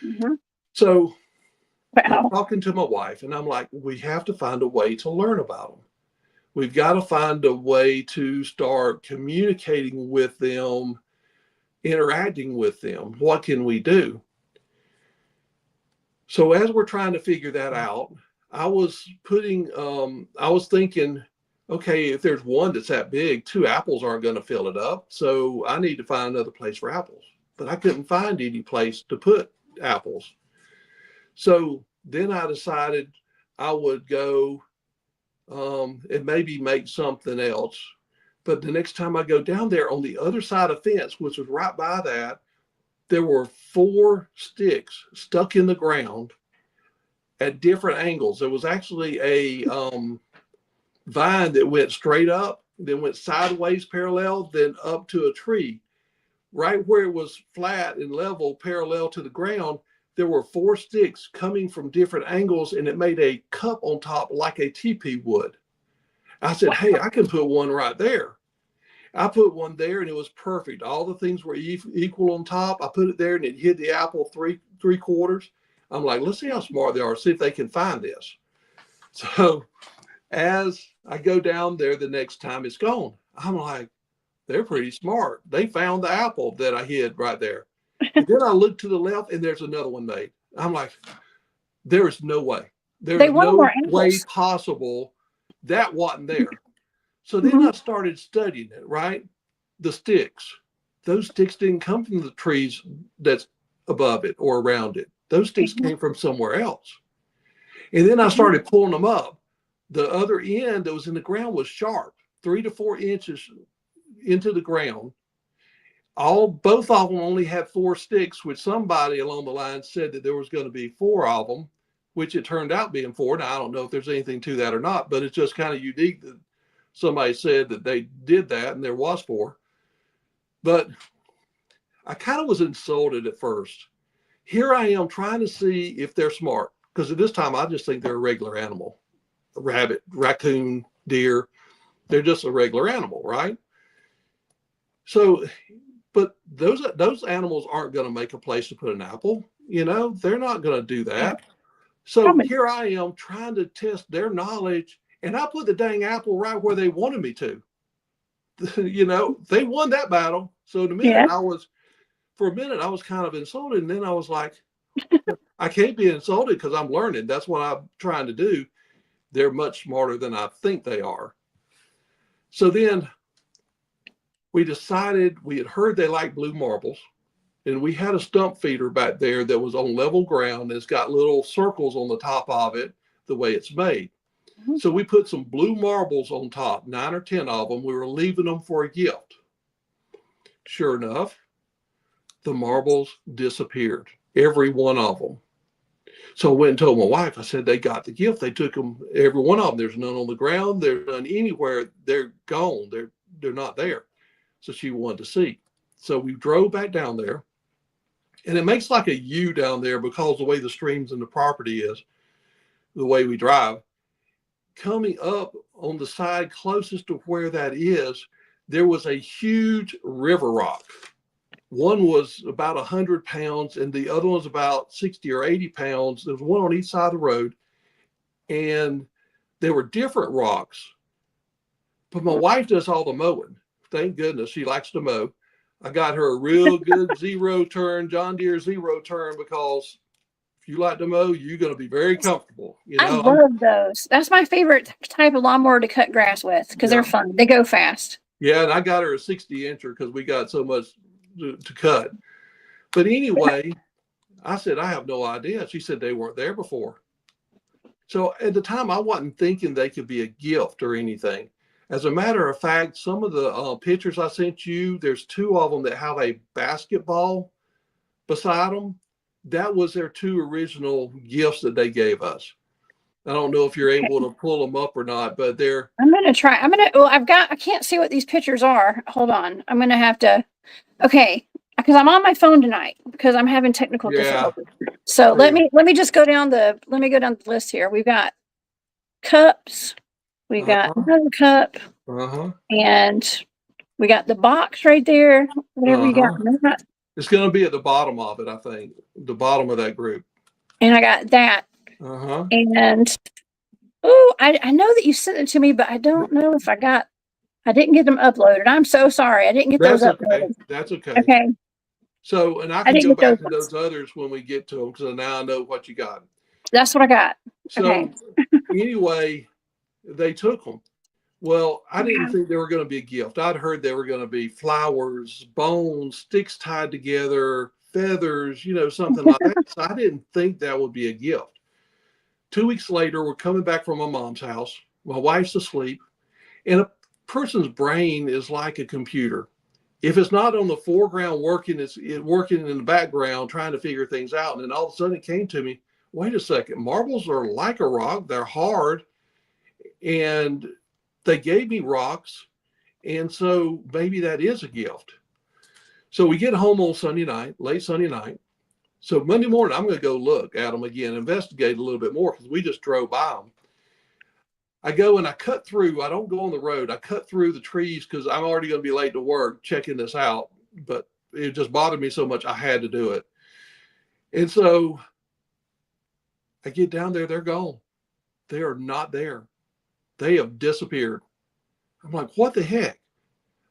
Mm-hmm. So wow. I'm talking to my wife and I'm like, we have to find a way to learn about them. We've got to find a way to start communicating with them, interacting with them. What can we do? So as we're trying to figure that out, I was thinking, okay, if there's one that's that big, 2 apples aren't going to fill it up. So I need to find another place for apples. But I couldn't find any place to put apples. So then I decided I would go and maybe make something else. But the next time I go down there on the other side of the fence, which was right by that, there were 4 sticks stuck in the ground at different angles. There was actually a vine that went straight up, then went sideways parallel, then up to a tree. Right where it was flat and level parallel to the ground, there were 4 sticks coming from different angles, and it made a cup on top like a teepee would. I said, hey, I can put one right there. I put one there and it was perfect. All the things were equal on top. I put it there and it hit the apple three quarters. I'm like, let's see how smart they are, see if they can find this. So as I go down there the next time, it's gone. I'm like, they're pretty smart. They found the apple that I hid right there. And then I look to the left and there's another one made. I'm like, there's no way. There's no way possible that wasn't there. So then I started studying it, right? The sticks. Those sticks didn't come from the trees that's above it or around it. Those sticks came from somewhere else. And then I started pulling them up. The other end that was in the ground was sharp, 3 to 4 inches into the ground. Both of them only had 4 sticks, which somebody along the line said that there was going to be 4 of them, which it turned out being 4. Now, I don't know if there's anything to that or not, but it's just kind of unique that somebody said that they did that and there was 4. But I kind of was insulted at first. Here I am trying to see if they're smart, because at this time I just think they're a regular animal. A rabbit, raccoon, deer, they're just a regular animal, right? So, but those animals aren't going to make a place to put an apple. You know, they're not going to do that. So here I am trying to test their knowledge, and I put the dang apple right where they wanted me to. You know, they won that battle. So in a minute, for a minute, I was kind of insulted, and then I was like, I can't be insulted because I'm learning. That's what I'm trying to do. They're much smarter than I think they are. So then we decided, we had heard they like blue marbles, and we had a stump feeder back there that was on level ground. It's got little circles on the top of it, the way it's made. So we put some blue marbles on top, 9 or 10 of them. We were leaving them for a gift. Sure enough, the marbles disappeared, every one of them. So I went and told my wife, I said, they got the gift. They took them, every one of them. There's none on the ground. There's none anywhere. They're gone. They're not there. So she wanted to see. So we drove back down there, and it makes like a U down there because the way the streams and the property is, the way we drive. Coming up on the side closest to where that is, there was a huge river rock. One was about 100 pounds and the other one was about 60 or 80 pounds. There was one on each side of the road, and there were different rocks. But my wife does all the mowing. Thank goodness, she likes to mow. I got her a real good zero turn, John Deere zero turn, because if you like to mow, you're going to be very comfortable. You know, I love those. That's my favorite type of lawnmower to cut grass with, because they're fun. They go fast. Yeah, and I got her a 60-incher because we got so much to cut. But anyway, I said, I have no idea. She said they weren't there before. So at the time, I wasn't thinking they could be a gift or anything. As a matter of fact, some of the pictures I sent you, there's 2 of them that have a basketball beside them. That was their 2 original gifts that they gave us. I don't know if you're able to pull them up or not, but they're. I'm going to try. Well, I can't see what these pictures are. Hold on. I'm going to have to. Okay. Because I'm on my phone tonight because I'm having technical difficulties. So let me just go down the list here. We've got cups. We've got another cup. And we got the box right there. Whatever you got. It's going to be at the bottom of it, I think. The bottom of that group. And I got that. And I know that you sent it to me, but I don't know if I didn't get them uploaded. I'm so sorry. I didn't get those uploaded. That's okay. Okay. So, and I can go back to those others when we get to them, because now I know what you got. That's what I got. So anyway, they took them. Well, I didn't think they were going to be a gift. I'd heard they were going to be flowers, bones, sticks tied together, feathers, you know, something like that. So I didn't think that would be a gift. 2 weeks later, we're coming back from my mom's house. My wife's asleep, and a person's brain is like a computer. If it's not on the foreground working, it's working in the background trying to figure things out. And then all of a sudden it came to me, wait a second, marbles are like a rock. They're hard. And they gave me rocks. And so maybe that is a gift. So we get home on Sunday night, late Sunday night. So Monday morning, I'm going to go look at them again, investigate a little bit more, because we just drove by them. I go and I cut through. I don't go on the road. I cut through the trees because I'm already going to be late to work checking this out. But it just bothered me so much, I had to do it. And so I get down there. They're gone. They are not there. They have disappeared. I'm like, what the heck?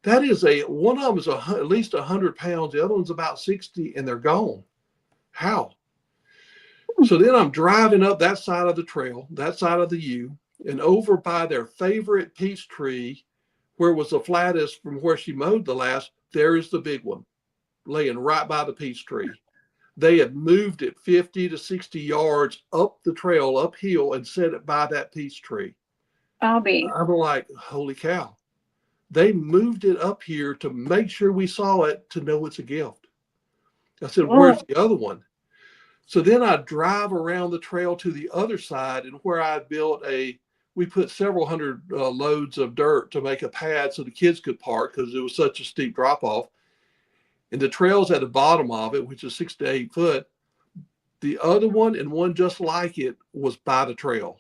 That is one of them is at least 100 pounds. The other one's about 60, and they're gone. How? So then I'm driving up that side of the trail, that side of the U, and over by their favorite peach tree where was the flattest from where she mowed the last, there is the big one laying right by the peach tree. They had moved it 50 to 60 yards up the trail, uphill, and set it by that peach tree. I'm like, holy cow. They moved it up here to make sure we saw it, to know it's a gift. I said, where's the other one? So then I drive around the trail to the other side, and where I built we put several hundred loads of dirt to make a pad so the kids could park because it was such a steep drop off. And the trail's at the bottom of it, which is 6 to 8 foot. The other one and one just like it was by the trail.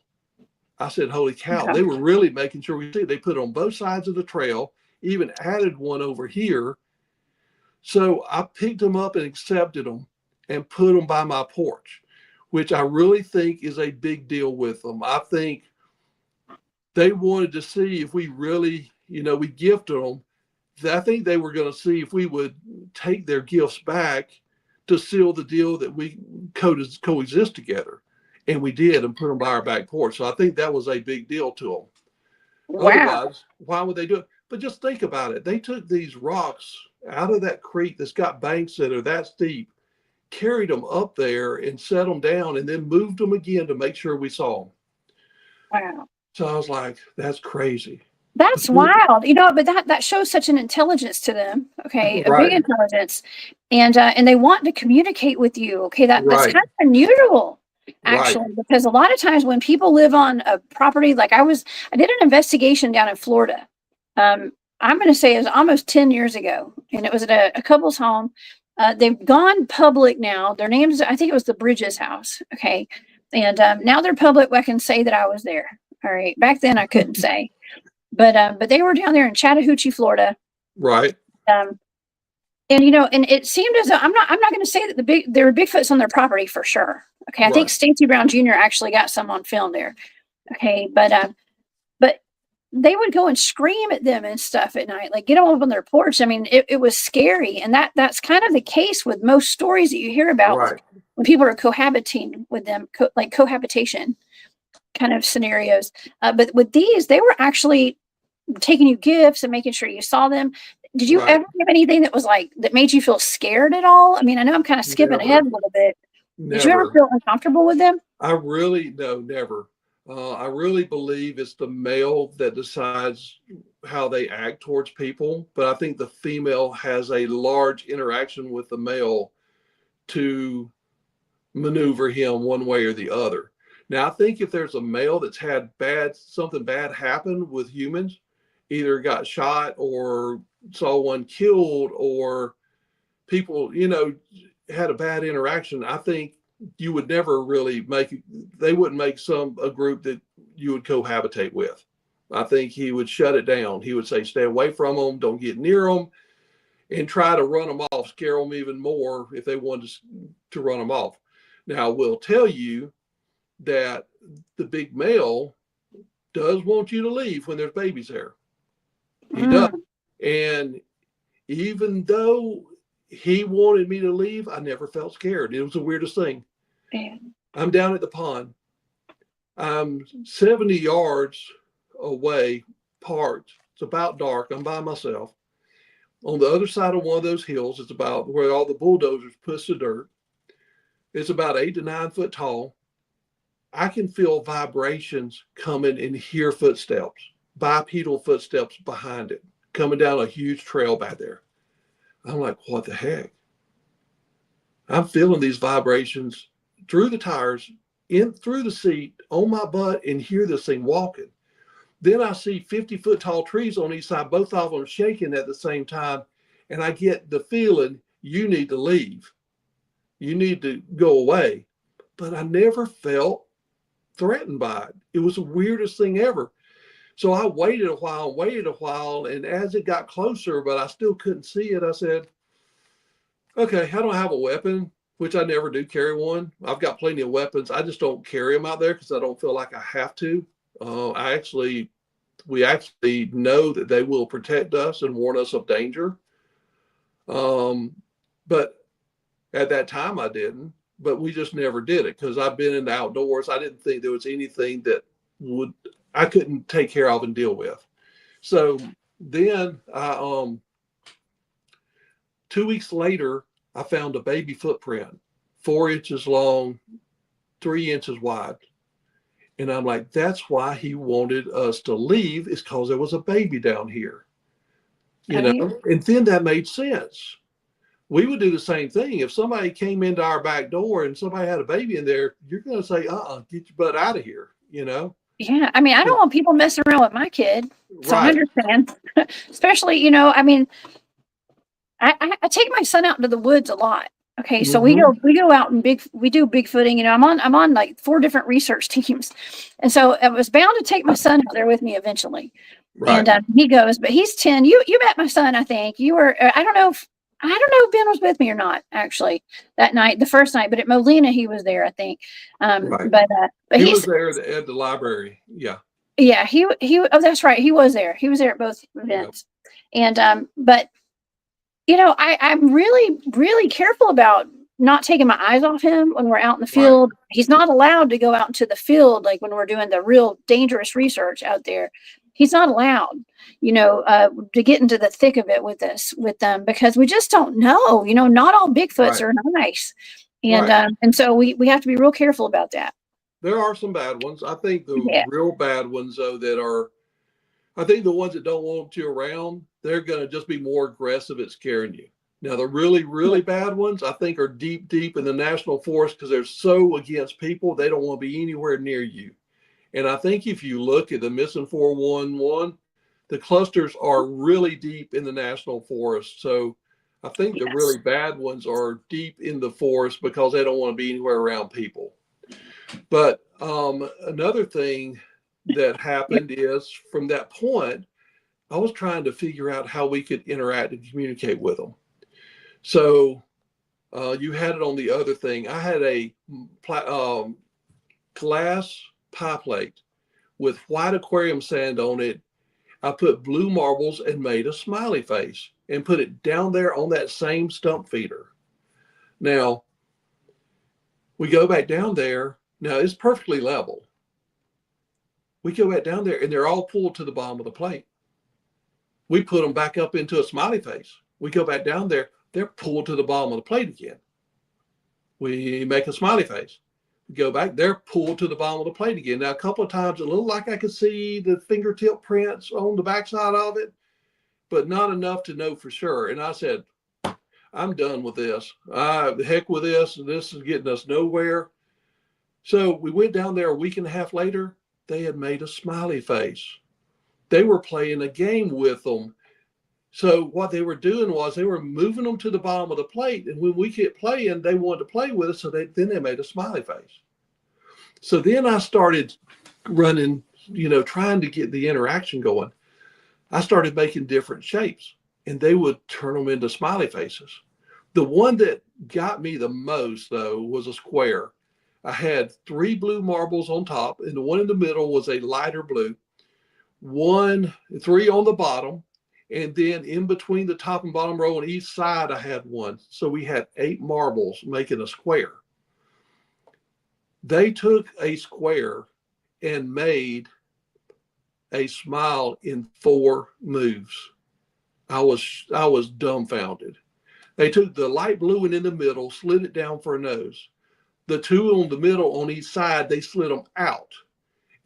I said, holy cow, they were really making sure we see it. They put it on both sides of the trail, even added one over here. So I picked them up and accepted them and put them by my porch, which I really think is a big deal with them. I think they wanted to see if we really, we gifted them. I think they were going to see if we would take their gifts back to seal the deal that we coexist together. And we did, and put them by our back porch. So I think that was a big deal to them. Wow. Otherwise, why would they do it? But just think about it. They took these rocks out of that creek that's got banks that are that steep, carried them up there and set them down, and then moved them again to make sure we saw them. Wow. So I was like, that's crazy. That's wild, but that shows such an intelligence to them. Okay. A big intelligence. And they want to communicate with you. Okay. That's kind of unusual, actually, because a lot of times when people live on a property, like I did an investigation down in Florida. I'm going to say it was almost 10 years ago, and it was at a couple's home. They've gone public now. Their names, I think it was the Bridges house. Okay. And now they're public. I can say that I was there. All right. Back then I couldn't say. But they were down there in Chattahoochee, Florida. Right. And and it seemed as though I'm not going to say that there were Bigfoots on their property for sure. Okay. I think Stacy Brown Jr. actually got some on film there. Okay. But they would go and scream at them and stuff at night, like get them up on their porch. I mean, it was scary. And that's kind of the case with most stories that you hear about when people are cohabiting with them, like cohabitation kind of scenarios. But with these, they were actually taking you gifts and making sure you saw them. Did you ever have anything that made you feel scared at all? I mean, I know I'm kind of skipping ahead a little bit. Did you ever feel uncomfortable with them? Never. I really believe it's the male that decides how they act towards people. But I think the female has a large interaction with the male to maneuver him one way or the other. Now, I think if there's a male that's had something bad happen with humans, either got shot or saw one killed or people, had a bad interaction, I think you would never really they wouldn't make a group that you would cohabitate with. I think he would shut it down. He would say, stay away from them, don't get near them, and try to run them off, scare them even more if they wanted to run them off. Now, I will tell you that the big male does want you to leave when there's babies there. He does. And even though he wanted me to leave, I never felt scared. It was the weirdest thing. Man. I'm down at the pond. I'm 70 yards away, parked. It's about dark. I'm by myself. On the other side of one of those hills, it's about where all the bulldozers push the dirt. It's about 8 to 9 foot tall. I can feel vibrations coming and hear footsteps, bipedal footsteps behind it, coming down a huge trail back there. I'm like, what the heck? I'm feeling these vibrations through the tires, through the seat, on my butt, and hear this thing walking. Then I see 50-foot tall trees on each side, both of them shaking at the same time. And I get the feeling, you need to leave. You need to go away. But I never felt threatened by it. It was the weirdest thing ever. So I waited a while, and as it got closer, but I still couldn't see it, I said, okay, I don't have a weapon, which I never do carry one. I've got plenty of weapons. I just don't carry them out there because I don't feel like I have to. We actually know that they will protect us and warn us of danger. But at that time I didn't, but we just never did it because I've been in the outdoors. I didn't think there was anything that I couldn't take care of and deal with. So then 2 weeks later, I found a baby footprint, 4 inches long, 3 inches wide. And I'm like, that's why he wanted us to leave, is because there was a baby down here. And then that made sense. We would do the same thing. If somebody came into our back door and somebody had a baby in there, you're going to say, get your butt out of here, Yeah. I mean, I don't want people messing around with my kid. So I Right. understand. Especially, I mean, I take my son out into the woods a lot. Okay, so we go out and we do bigfooting. I'm on like 4 different research teams, and so I was bound to take my son out there with me eventually. Right. And he goes, but he's 10. You met my son, I think. You were. I don't know if Ben was with me or not actually that night, the first night. But at Molina, he was there, I think. Right. But he was there at the library. Yeah. Yeah, he. Oh, that's right. He was there. He was there at both events, and but. I'm really, really careful about not taking my eyes off him when we're out in the field. Right. He's not allowed to go out into the field, like when we're doing the real dangerous research out there. He's not allowed, to get into the thick of it with them, because we just don't know. Not all Bigfoots are nice, and so we have to be real careful about that. There are some bad ones. I think the real bad ones, though, I think the ones that don't want you around, they're going to just be more aggressive at scaring you. Now, the really, really bad ones, I think, are deep, deep in the national forest because they're so against people, they don't want to be anywhere near you. And I think if you look at the missing 411, the clusters are really deep in the national forest. So I think the really bad ones are deep in the forest because they don't want to be anywhere around people. But another thing that happened is, from that point, I was trying to figure out how we could interact and communicate with them. So you had it on the other thing. I had a glass pie plate with white aquarium sand on it. I put blue marbles and made a smiley face and put it down there on that same stump feeder. Now, we go back down there. Now, it's perfectly level. We go back down there and they're all pulled to the bottom of the plate. We put them back up into a smiley face. We go back down there, they're pulled to the bottom of the plate again. We make a smiley face. We go back, they're pulled to the bottom of the plate again. Now, a couple of times, it looked like I could see the fingertip prints on the backside of it, but not enough to know for sure. And I said, I'm done with this. The heck with this. This is getting us nowhere. So we went down there a week and a half later. They had made a smiley face. They were playing a game with them. So what they were doing was they were moving them to the bottom of the plate. And when we kept playing, they wanted to play with us. So then they made a smiley face. So then I started running, trying to get the interaction going. I started making different shapes and they would turn them into smiley faces. The one that got me the most, though, was a square. I had 3 blue marbles on top, and the one in the middle was a lighter blue. 3 on the bottom, and then in between the top and bottom row on each side, I had 1. So we had 8 marbles making a square. They took a square and made a smile in 4 moves. I was dumbfounded. They took the light blue one in the middle, slid it down for a nose. The 2 on the middle on each side, they slid them out.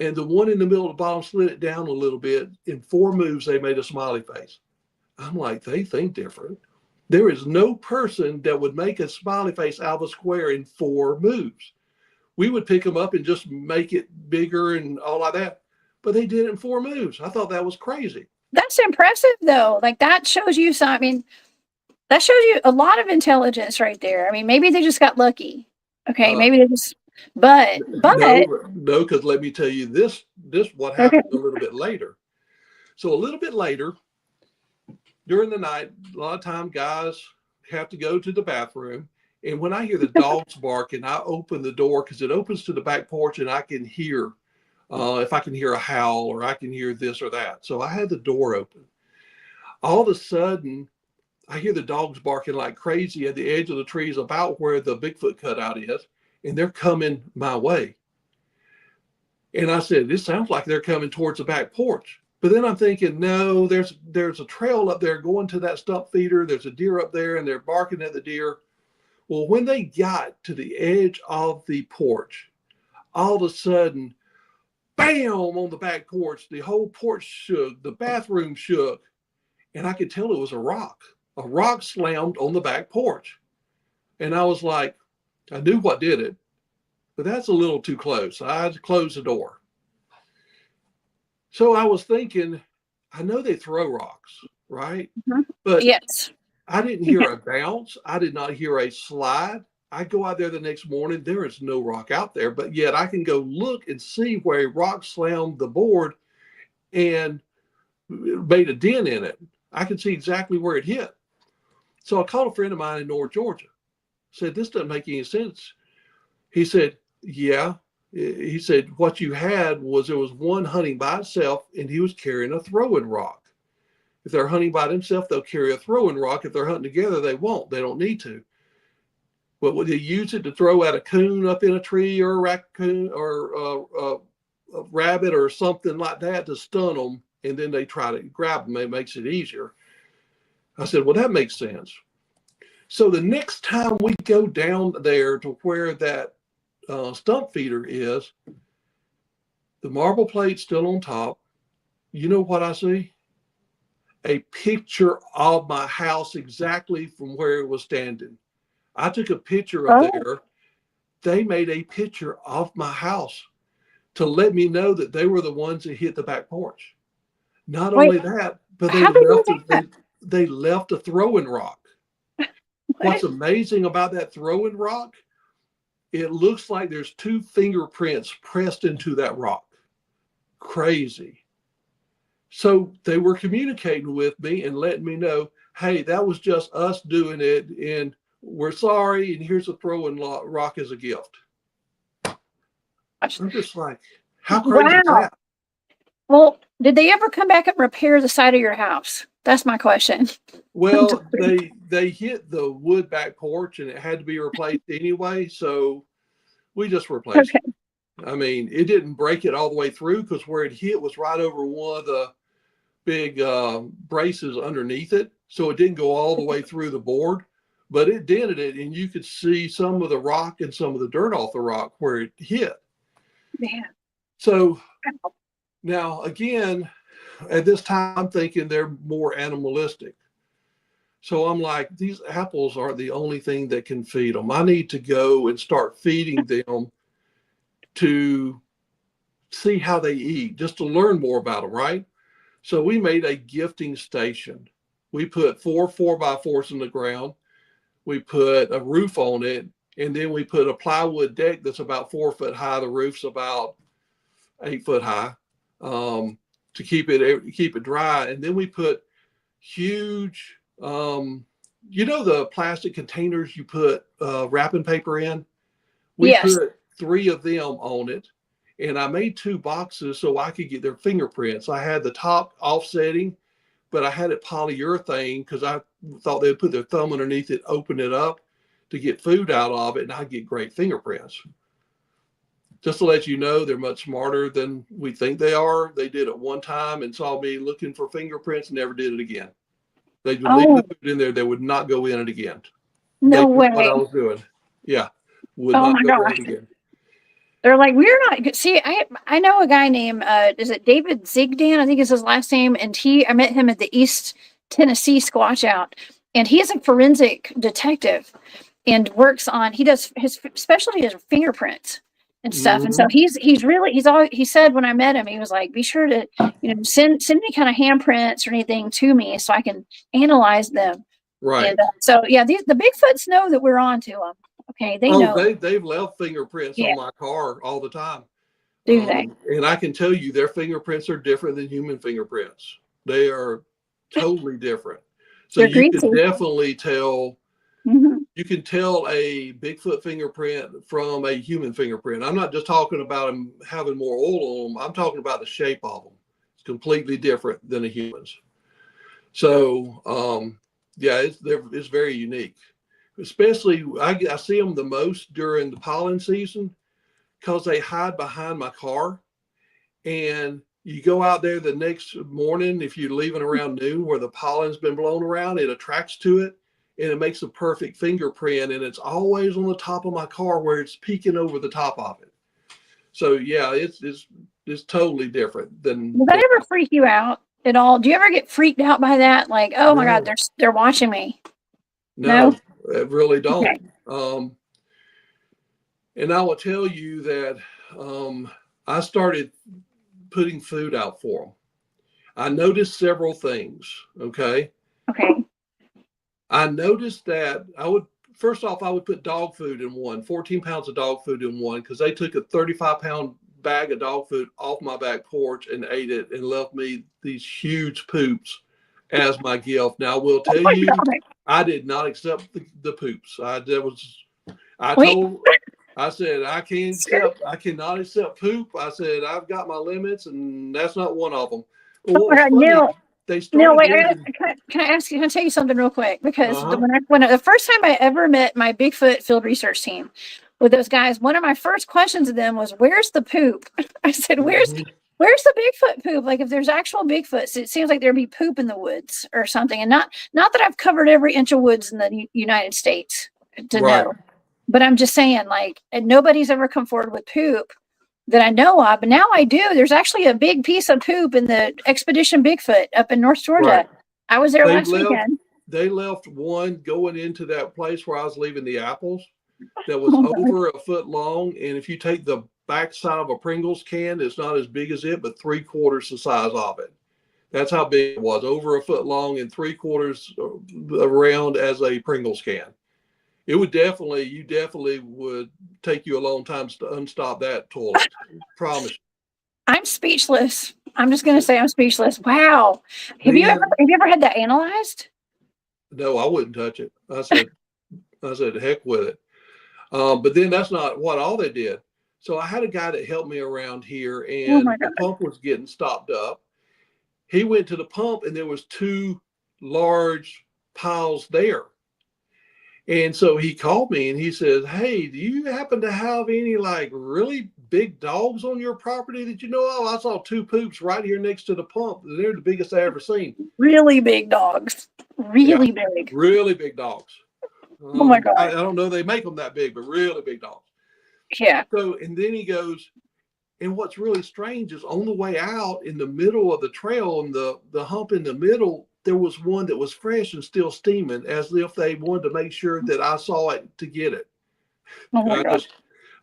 And the one in the middle of the bottom slid it down a little bit. In 4 moves, they made a smiley face. I'm like, they think different. There is no person that would make a smiley face out of a square in 4 moves. We would pick them up and just make it bigger and all like that. But they did it in 4 moves. I thought that was crazy. That's impressive, though. Like, that shows you that shows you a lot of intelligence right there. I mean, maybe they just got lucky. Okay, maybe they just, but no, because let me tell you this what happened a little bit later. So a little bit later, during the night, a lot of time guys have to go to the bathroom. And when I hear the dogs barking, I open the door because it opens to the back porch and I can hear, if I can hear a howl or I can hear this or that. So I had the door open. All of a sudden, I hear the dogs barking like crazy at the edge of the trees about where the Bigfoot cutout is, and they're coming my way. And I said, this sounds like they're coming towards the back porch. But then I'm thinking, no, there's a trail up there going to that stump feeder. There's a deer up there and they're barking at the deer. Well, when they got to the edge of the porch, all of a sudden, bam, on the back porch, the whole porch shook, the bathroom shook, and I could tell it was a rock. A rock slammed on the back porch. And I was like, I knew what did it, but that's a little too close. I had to close the door. So I was thinking, I know they throw rocks, right? Mhm. But Yes. I didn't hear a bounce. I did not hear a slide. I go out there the next morning, there is no rock out there, but yet I can go look and see where a rock slammed the board and made a dent in it. I can see exactly where it hit. So I called a friend of mine in North Georgia, said, this doesn't make any sense. He said, yeah. He said, what you had was there was one hunting by itself and he was carrying a throwing rock. If they're hunting by themselves, they'll carry a throwing rock. If they're hunting together, they won't. They don't need to. But would they use it to throw at a coon up in a tree or a raccoon or a rabbit or something like that to stun them, and then they try to grab them? It makes it easier. I said, well, that makes sense. So the next time we go down there to where that stump feeder is, the marble plate's still on top. You know what I see? A picture of my house exactly from where it was standing. I took a picture of there. They made a picture of my house to let me know that they were the ones that hit the back porch. Not only that, but they left a throwing rock. What's amazing about that throwing rock, it looks like there's 2 fingerprints pressed into that rock. Crazy. So they were communicating with me and letting me know, hey, that was just us doing it, and we're sorry, and here's a throwing rock as a gift. I'm just like, how crazy is that? Well, did they ever come back and repair the side of your house? That's my question. Well, they hit the wood back porch and it had to be replaced anyway, so we just replaced it. I mean, it didn't break it all the way through because where it hit was right over one of the big braces underneath it, so it didn't go all the way through the board, but it dented it, and you could see some of the rock and some of the dirt off the rock where it hit. Man. So now again, at this time, I'm thinking they're more animalistic. So I'm like, these apples aren't the only thing that can feed them. I need to go and start feeding them to see how they eat, just to learn more about them, right? So we made a gifting station. We put 4 4x4s in the ground. We put a roof on it, and then we put a plywood deck that's about 4 foot high. The roof's about 8 foot high, to keep it dry. And then we put huge, the plastic containers you put wrapping paper in. We put 3 of them on it, and I made 2 boxes so I could get their fingerprints. I had the top offsetting, but I had it polyurethane because I thought they'd put their thumb underneath it, open it up to get food out of it, and I'd get great fingerprints. Just to let you know, they're much smarter than we think they are. They did it one time and saw me looking for fingerprints and never did it again. They would leave the food in there. They would not go in it again. No way. What I was doing. Yeah. Would not go in it again. They're like, we're not. See, I know a guy named, is it David Zigdan? I think is his last name. And I met him at the East Tennessee Squatch Out. And he is a forensic detective and works on, his specialty is fingerprints and stuff. Mm-hmm. And so he said when I met him, he was like, be sure to, send any kind of handprints or anything to me so I can analyze them. Right. And so, yeah, the Bigfoots know that we're on to them. Okay, they know. They've left fingerprints on my car all the time. Do they? And I can tell you their fingerprints are different than human fingerprints. They are totally different. So you can definitely tell. Mm-hmm. You can tell a Bigfoot fingerprint from a human fingerprint. I'm not just talking about them having more oil on them. I'm talking about the shape of them. It's completely different than a human's. So, it's very unique. Especially, I see them the most during the pollen season because they hide behind my car. And You go out there the next morning, if you're leaving around noon where the pollen's been blown around, it attracts to it and it makes a perfect fingerprint. And it's always on the top of my car where it's peeking over the top of it. So yeah, it's totally different than. Will that ever freak you out at all? Do you ever get freaked out by that? Like, oh my God, they're watching me. No, I really don't. Okay. And I will tell you that I started putting food out for them. I noticed several things. Okay. I noticed that I would put dog food in one, 14 pounds of dog food in one, because they took a 35-pound bag of dog food off my back porch and ate it and left me these huge poops as my gift. Now I will tell you, I did not accept the poops. I said, I cannot accept poop. I said, I've got my limits, and that's not one of them. But what was funny, they started can I tell you something real quick? Because when the first time I ever met my Bigfoot field research team with those guys, one of my first questions to them was, "Where's the poop?" I said, "Where's the Bigfoot poop? Like, if there's actual Bigfoots, it seems like there'd be poop in the woods or something." And not that I've covered every inch of woods in the United States to know. But I'm just saying, like, and nobody's ever come forward with poop that I know of. But now I do. There's actually a big piece of poop in the Expedition Bigfoot up in North Georgia. Right. I was there last weekend. They left one going into that place where I was leaving the apples that was over a foot long. And if you take the backside of a Pringles can, it's not as big as it, but 3/4 the size of it. That's how big it was, over a foot long and 3/4 around as a Pringles can. You definitely would take you a long time to unstop that toilet. Promise. I'm speechless. I'm just going to say I'm speechless. Wow. Have you ever had that analyzed? No, I wouldn't touch it. I said, heck with it. But then that's not all they did. So I had a guy that helped me around here, and the pump was getting stopped up. He went to the pump, and there was 2 large piles there. And so he called me and he says, "Hey, do you happen to have any like really big dogs on your property that you know of? I saw 2 poops right here next to the pump. They're the biggest I ever seen." Really big dogs. Really big. Really big dogs. Oh my God. I don't know they make them that big, but really big dogs. Yeah. So, and then he goes, and what's really strange is on the way out in the middle of the trail, and the hump in the middle, there was one that was fresh and still steaming, as if they wanted to make sure that I saw it to get it. Oh my gosh.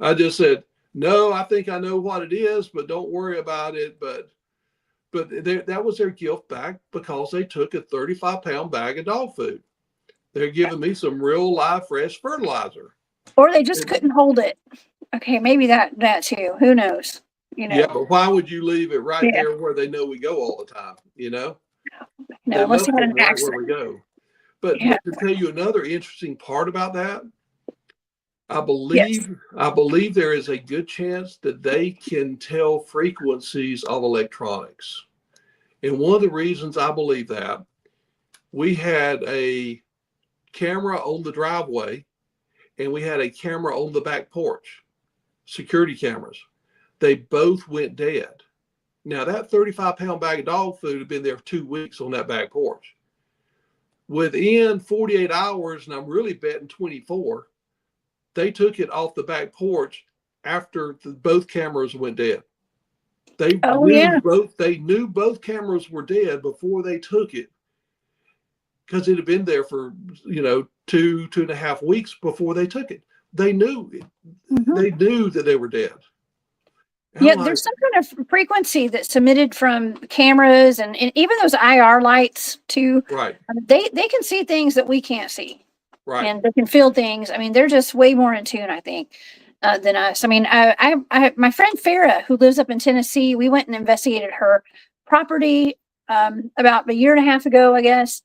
I just said, "No, I think I know what it is, but don't worry about it." But that was their gift back, because they took a 35-pound bag of dog food. They're giving me some real live fresh fertilizer. Or they just couldn't hold it. Okay, maybe that too. Who knows? Yeah, but why would you leave it right there where they know we go all the time? No, unless you had an accident. Where we go. But to tell you another interesting part about that, I believe there is a good chance that they can tell frequencies of electronics. And one of the reasons I believe that, we had a camera on the driveway and we had a camera on the back porch, security cameras. They both went dead. Now, that 35-pound bag of dog food had been there for 2 weeks on that back porch. Within 48 hours, and I'm really betting 24, they took it off the back porch after both cameras went dead. They knew both cameras were dead before they took it, because it had been there for 2.5 weeks before they took it. They knew it. Mm-hmm. They knew that they were dead. There's some kind of frequency that's emitted from cameras and even those IR lights too. Right. They can see things that we can't see. Right. And they can feel things. I mean, they're just way more in tune, I think, than us. I mean, I my friend Farah, who lives up in Tennessee, we went and investigated her property about a year and a half ago, I guess.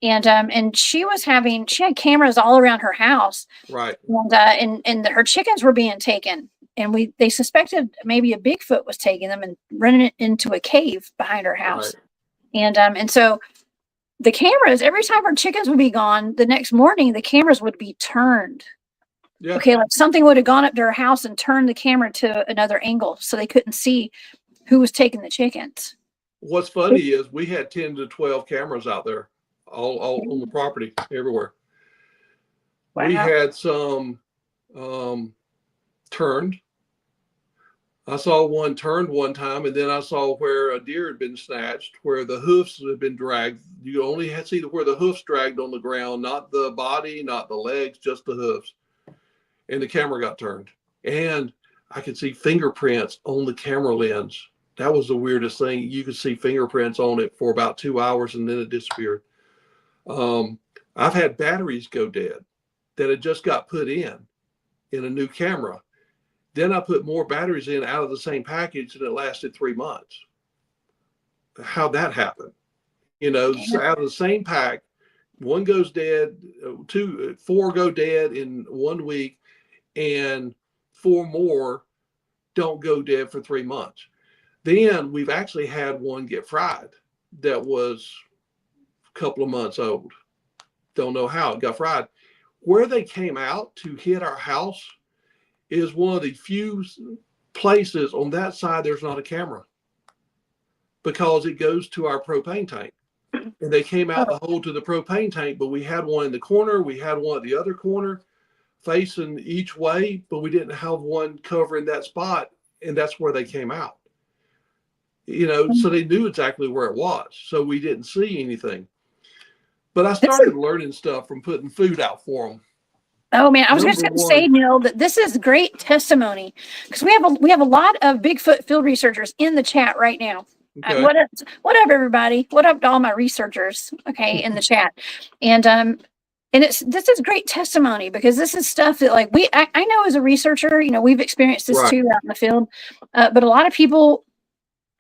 And she had cameras all around her house. Right. And her chickens were being taken. And they suspected maybe a Bigfoot was taking them and running it into a cave behind her house. Right. And so the cameras, every time her chickens would be gone, the next morning the cameras would be turned. Yeah. Okay, like something would have gone up to her house and turned the camera to another angle so they couldn't see who was taking the chickens. What's funny is we had 10 to 12 cameras out there, all on the property, everywhere. Wow. We had some turned. I saw one turned one time, and then I saw where a deer had been snatched, where the hoofs had been dragged. You only had to see where the hoofs dragged on the ground, not the body, not the legs, just the hoofs. And the camera got turned. And I could see fingerprints on the camera lens. That was the weirdest thing. You could see fingerprints on it for about 2 hours, and then it disappeared. I've had batteries go dead that had just got put in a new camera. Then I put more batteries in out of the same package, and it lasted 3 months. How'd that happen? You know, so out of the same pack, one goes dead, 4 go dead in 1 week, and 4 more don't go dead for 3 months. Then we've actually had one get fried that was a couple of months old. Don't know how it got fried. Where they came out to hit our house is one of the few places on that side there's not a camera, because it goes to our propane tank. And they came out the hole to the propane tank, but we had one in the corner, we had one at the other corner, facing each way, but we didn't have one covering that spot, and that's where they came out. You know, so they knew exactly where it was, so we didn't see anything. But I started learning stuff from putting food out for them. Oh man, I was just going to say, Neal, that this is great testimony, because we have a lot of Bigfoot field researchers in the chat right now. Okay. What up, everybody? What up to all my researchers? Okay, in the chat, and this is great testimony, because this is stuff that like I know as a researcher, you know, we've experienced this too out in the field, but a lot of people,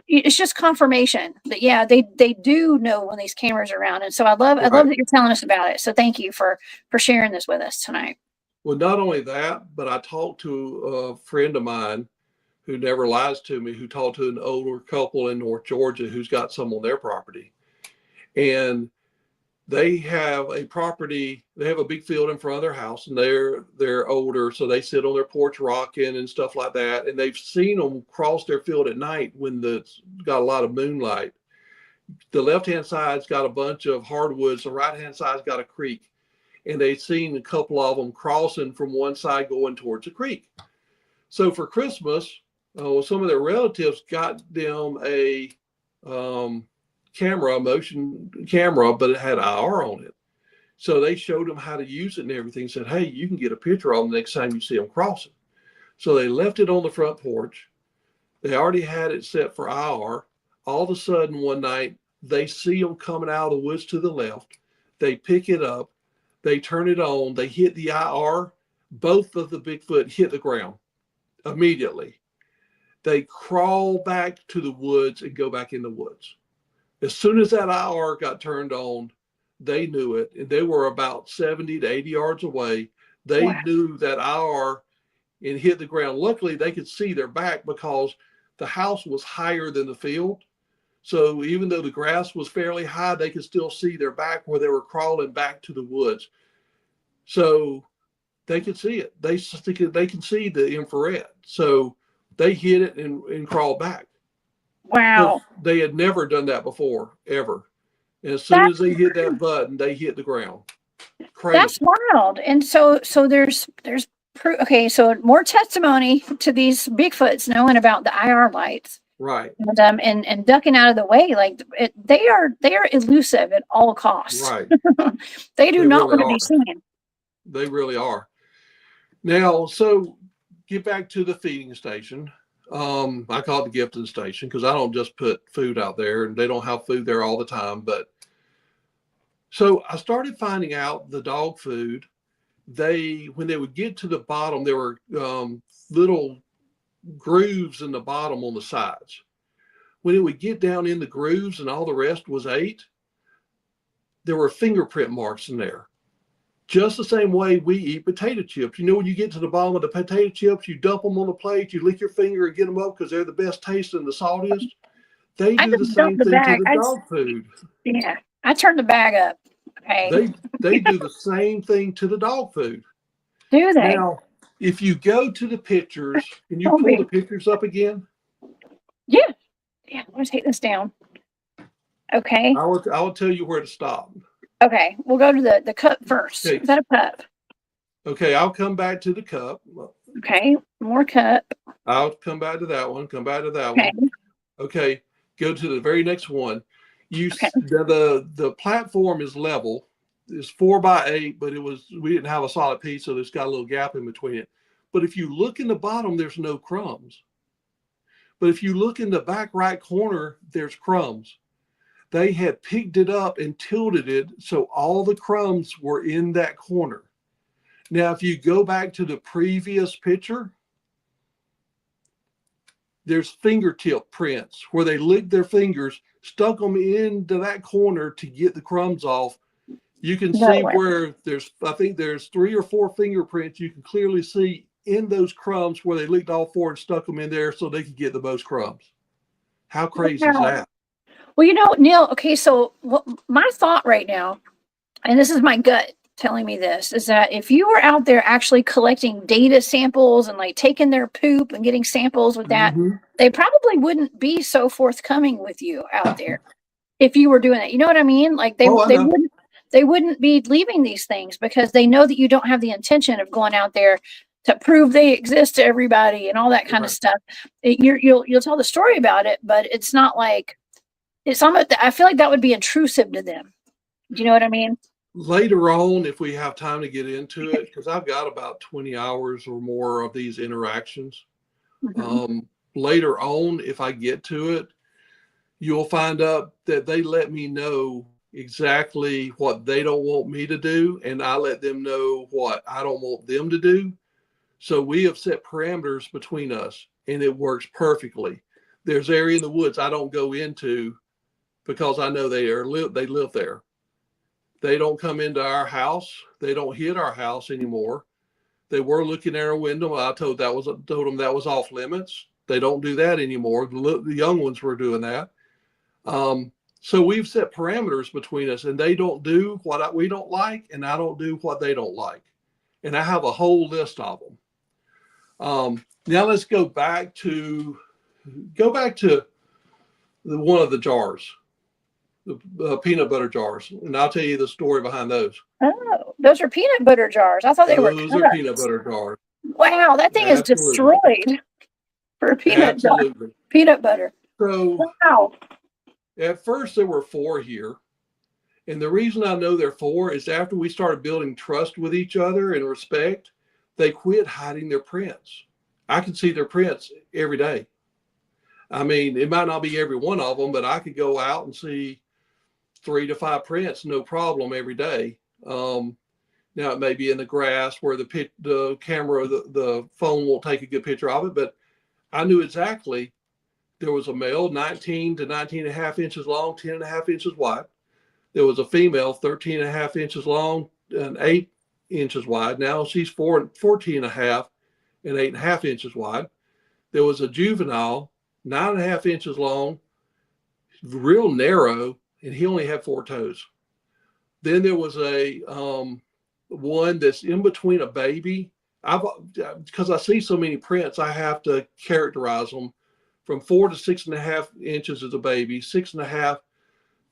it's just confirmation that yeah, they do know when these cameras are around. And so I love that you're telling us about it. So thank you for sharing this with us tonight. Well, not only that, but I talked to a friend of mine who never lies to me, who talked to an older couple in North Georgia who's got some on their property. And they have a property, they have a big field in front of their house, and they're older, so they sit on their porch rocking and stuff like that. And they've seen them cross their field at night when it's got a lot of moonlight. The left-hand side's got a bunch of hardwoods, the right-hand side's got a creek. And they've seen a couple of them crossing from one side going towards the creek. So for Christmas, some of their relatives got them a motion camera, but it had IR on it. So they showed them how to use it and everything, said, hey, you can get a picture of them next time you see them crossing. So they left it on the front porch. They already had it set for IR. All of a sudden one night, they see them coming out of the woods to the left. They pick it up. They turn it on. They hit the IR. Both of the Bigfoot hit the ground immediately. They crawl back to the woods and go back in the woods. As soon as that IR got turned on, they knew it. And they were about 70 to 80 yards away. They knew that IR and hit the ground. Luckily, they could see their back because the house was higher than the field. So even though the grass was fairly high, they could still see their back where they were crawling back to the woods. So they could see it. They can see the infrared. So they hit it and crawled back. Wow. They had never done that before, ever. And as soon as they hit that button, they hit the ground. Crazy. That's wild. And so there's okay, so more testimony to these Bigfoots knowing about the IR lights. Right. And ducking out of the way, like they are elusive at all costs. Right. They not want to be seen. They really are. Now, so get back to the feeding station. I call it the gifting station because I don't just put food out there, and they don't have food there all the time. But so I started finding out the dog food. When they would get to the bottom, there were little grooves in the bottom on the sides. When it would get down in the grooves and all the rest was ate, there were fingerprint marks in there. Just the same way we eat potato chips. You know, when you get to the bottom of the potato chips, you dump them on the plate, you lick your finger and get them up because they're the best taste and the saltiest. They do the same thing to the dog food. Yeah, I turned the bag up. Okay. They do the same thing to the dog food. Do they? Now, if you go to the pictures, can you pull the pictures up again? Yeah. Yeah, I'm gonna take this down. Okay. I will tell you where to stop. Okay, we'll go to the cup first. Okay. Is that a cup? Okay, I'll come back to the cup. Okay, more cup. I'll come back to that one. Come back to that Okay. one. Okay, go to the very next one. Okay. The platform is level. It's 4x8, but we didn't have a solid piece, so there's got a little gap in between it. But if you look in the bottom, there's no crumbs. But if you look in the back right corner, there's crumbs. They had picked it up and tilted it so all the crumbs were in that corner. Now, if you go back to the previous picture, there's fingertip prints where they licked their fingers, stuck them into that corner to get the crumbs off. You can see where I think there's 3 or 4 fingerprints you can clearly see in those crumbs where they licked all 4 and stuck them in there so they could get the most crumbs. How crazy is that? Well, Neal, okay, so my thought right now, and this is my gut telling me this, is that if you were out there actually collecting data samples and like taking their poop and getting samples with that, they probably wouldn't be so forthcoming with you out there if you were doing that. You know what I mean? Like they wouldn't be leaving these things because they know that you don't have the intention of going out there to prove they exist to everybody and all that kind of stuff. You'll tell the story about it, but it's not like it's almost. I feel like that would be intrusive to them. Do you know what I mean? Later on, if we have time to get into it, because I've got about 20 hours or more of these interactions. Later on, if I get to it, you'll find out that they let me know exactly what they don't want me to do, and I let them know what I don't want them to do. So we have set parameters between us, and it works perfectly. There's area in the woods I don't go into because I know they live there. They don't come into our house. They don't hit our house anymore. They were looking at our window. I told them that was off limits. They don't do that anymore. The young ones were doing that. So we've set parameters between us, and they don't do what we don't like, and I don't do what they don't like. And I have a whole list of them. Now let's go back to one of the jars, the peanut butter jars, and I'll tell you the story behind those. Oh, those are peanut butter jars. I thought they were. Those are peanut butter jars. Wow, that thing is destroyed for peanut butter. So wow. At first there were 4 here. And the reason I know they're 4 is after we started building trust with each other and respect, they quit hiding their prints. I can see their prints every day. I mean, it might not be every one of them, but I could go out and see 3 to 5 prints, no problem, every day. Now it may be in the grass where the camera, the phone won't take a good picture of it, but I knew exactly there was a male 19 to 19 and a half inches long, 10 and a half inches wide. There was a female 13 and a half inches long and 8 inches wide. Now she's 14 and a half and 8 and a half inches wide. There was a juvenile 9 and a half inches long, real narrow, and he only had 4 toes. Then there was a one that's in between a baby. Because I see so many prints, I have to characterize them. From 4 to 6.5 inches is a baby, 6.5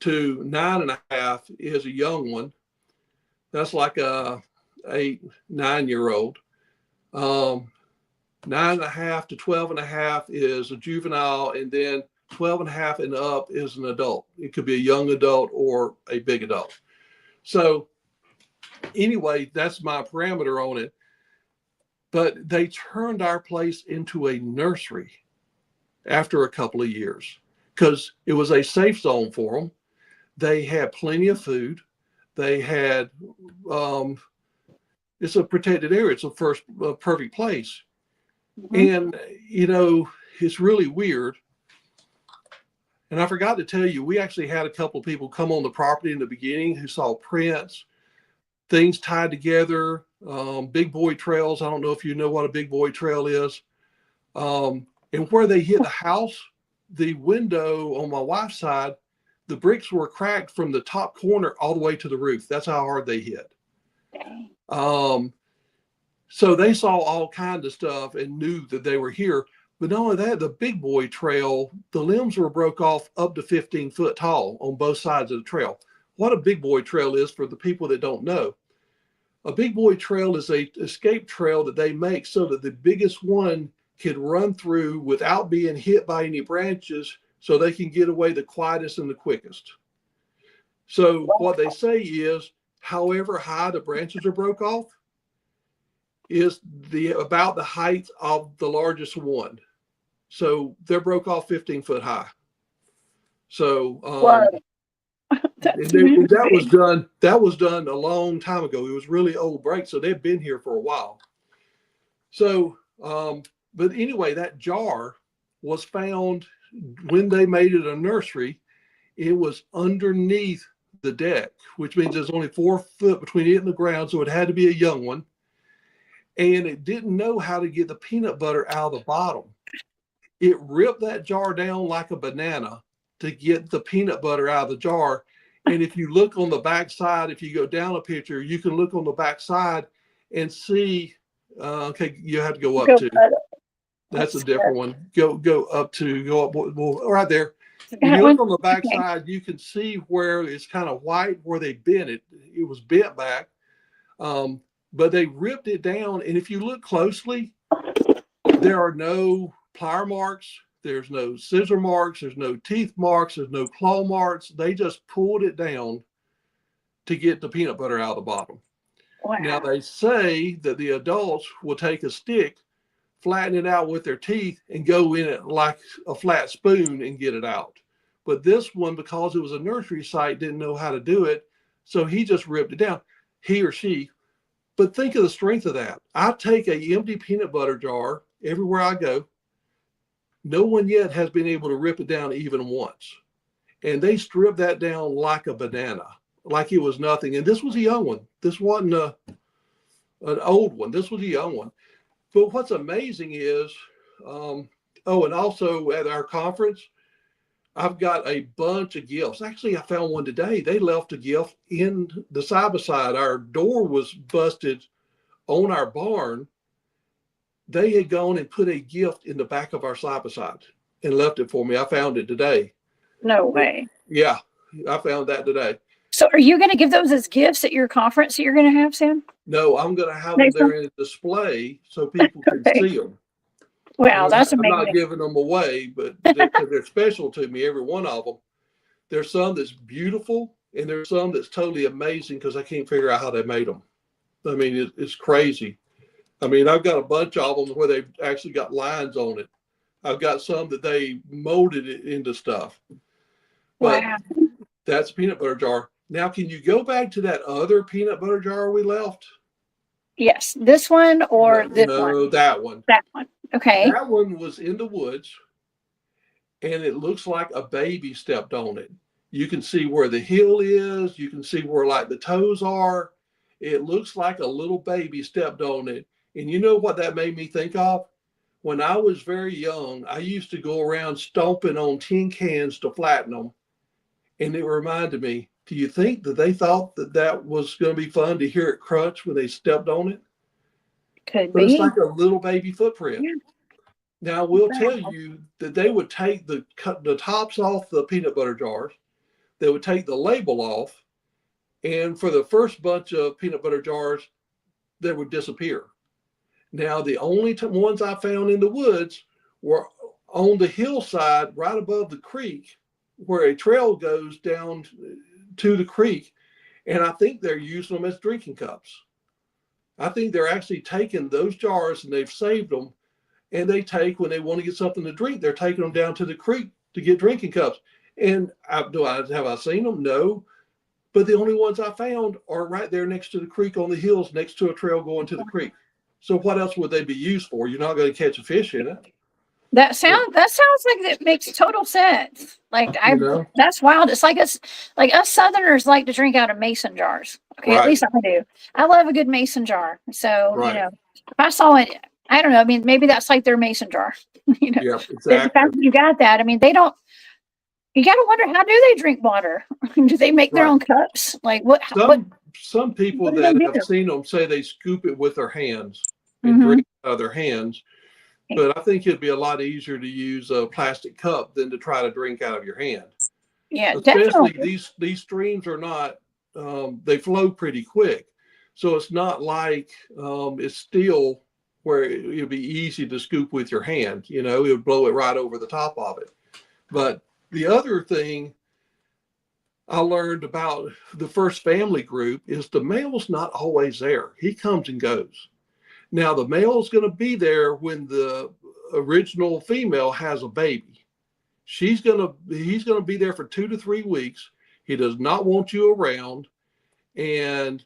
to 9.5 is a young one. That's like a 8-9-year-old. 9.5 to 12.5 is a juvenile, and then 12.5 and up is an adult. It could be a young adult or a big adult. So anyway, that's my parameter on it. But they turned our place into a nursery after a couple of years because it was a safe zone for them. They had plenty of food. They had, it's a protected area. It's a perfect place. And, it's really weird. And I forgot to tell you, we actually had a couple of people come on the property in the beginning who saw prints, things tied together, big boy trails. I don't know if you know what a big boy trail is. And where they hit the house, the window on my wife's side, the bricks were cracked from the top corner all the way to the roof. That's how hard they hit. So they saw all kinds of stuff and knew that they were here. But not only that, the big boy trail, the limbs were broke off up to 15 foot tall on both sides of the trail. What a big boy trail is, for the people that don't know, a big boy trail is a escape trail that they make so that the biggest one can run through without being hit by any branches, so they can get away the quietest and the quickest. So what they say is, however high the branches are broke off is about the height of the largest one. So they're broke off 15 foot high. So that was done a long time ago. It was really old break, so they've been here for a while. So but anyway, that jar was found when they made it a nursery. It was underneath the deck, which means there's only 4 foot between it and the ground, so it had to be a young one. And it didn't know how to get the peanut butter out of the bottom. It ripped that jar down like a banana to get the peanut butter out of the jar. And if you look on the back side, if you go down a picture, you can look on the back side and see. Okay, you have to go up to. That's a different one. Go up right there. If you look on the back side, you can see where it's kind of white, where they bent it. It was bent back, but they ripped it down. And if you look closely, there are no plier marks. There's no scissor marks. There's no teeth marks. There's no claw marks. They just pulled it down to get the peanut butter out of the bottom. Wow. Now, they say that the adults will take a stick, flatten it out with their teeth, and go in it like a flat spoon and get it out. But this one, because it was a nursery site, didn't know how to do it. So he just ripped it down, he or she. But think of the strength of that. I take a empty peanut butter jar everywhere I go. No one yet has been able to rip it down even once. And they stripped that down like a banana, like it was nothing. And this was a young one. This wasn't an old one. This was a young one. But what's amazing is, and also at our conference, I've got a bunch of gifts. Actually, I found one today. They left a gift in the side-by-side. Our door was busted on our barn. They had gone and put a gift in the back of our side-by-side and left it for me. I found it today. No way. Yeah, I found that today. So are you going to give those as gifts at your conference that you're going to have, Sam? No, I'm going to have them there in a display so people can see them. Wow, that's amazing. I'm not giving them away, but they're special to me, every one of them. There's some that's beautiful, and there's some that's totally amazing because I can't figure out how they made them. I mean, it's crazy. I mean, I've got a bunch of them where they've actually got lines on it. I've got some that they molded it into stuff. But wow. That's a peanut butter jar. Now, can you go back to that other peanut butter jar we left? Yes. This one or this one? No, that one. That one. Okay. That one was in the woods, and it looks like a baby stepped on it. You can see where the heel is. You can see where like the toes are. It looks like a little baby stepped on it. And you know what that made me think of? When I was very young, I used to go around stomping on tin cans to flatten them. And it reminded me, do you think that they thought that that was going to be fun to hear it crunch when they stepped on it? Could but be. It's like a little baby footprint. Yeah. Now, we'll tell you that they would take the tops off the peanut butter jars. They would take the label off. And for the first bunch of peanut butter jars, they would disappear. Now, the only ones I found in the woods were on the hillside right above the creek where a trail goes down to the creek. And I think they're using them as drinking cups. I think they're actually taking those jars and they've saved them. And they take, when they want to get something to drink, they're taking them down to the creek to get drinking cups. And have I seen them? No. But the only ones I found are right there next to the creek on the hills, next to a trail going to the creek. So what else would they be used for? You're not going to catch a fish in it. That sounds like that makes total sense. Like that's wild. It's like us Southerners like to drink out of mason jars. Okay, right. At least I do. I love a good mason jar. So right. If I saw it, I don't know. I mean, maybe that's like their mason jar. Yeah, exactly. The fact that you got that. I mean, they don't. You got to wonder, how do they drink water? Do they make their own cups? Like what? Some people that have seen them say they scoop it with their hands and drink out of their hands. but I think it'd be a lot easier to use a plastic cup than to try to drink out of your hand. Yeah, Especially definitely. these streams are not, they flow pretty quick. So it's not like it's still where it would be easy to scoop with your hand. You know, it would blow it right over the top of it. But the other thing I learned about the first family group is the male's not always there. He comes and goes. Now the male's going to be there when the original female has a baby. He's going to be there for 2 to 3 weeks. He does not want you around, and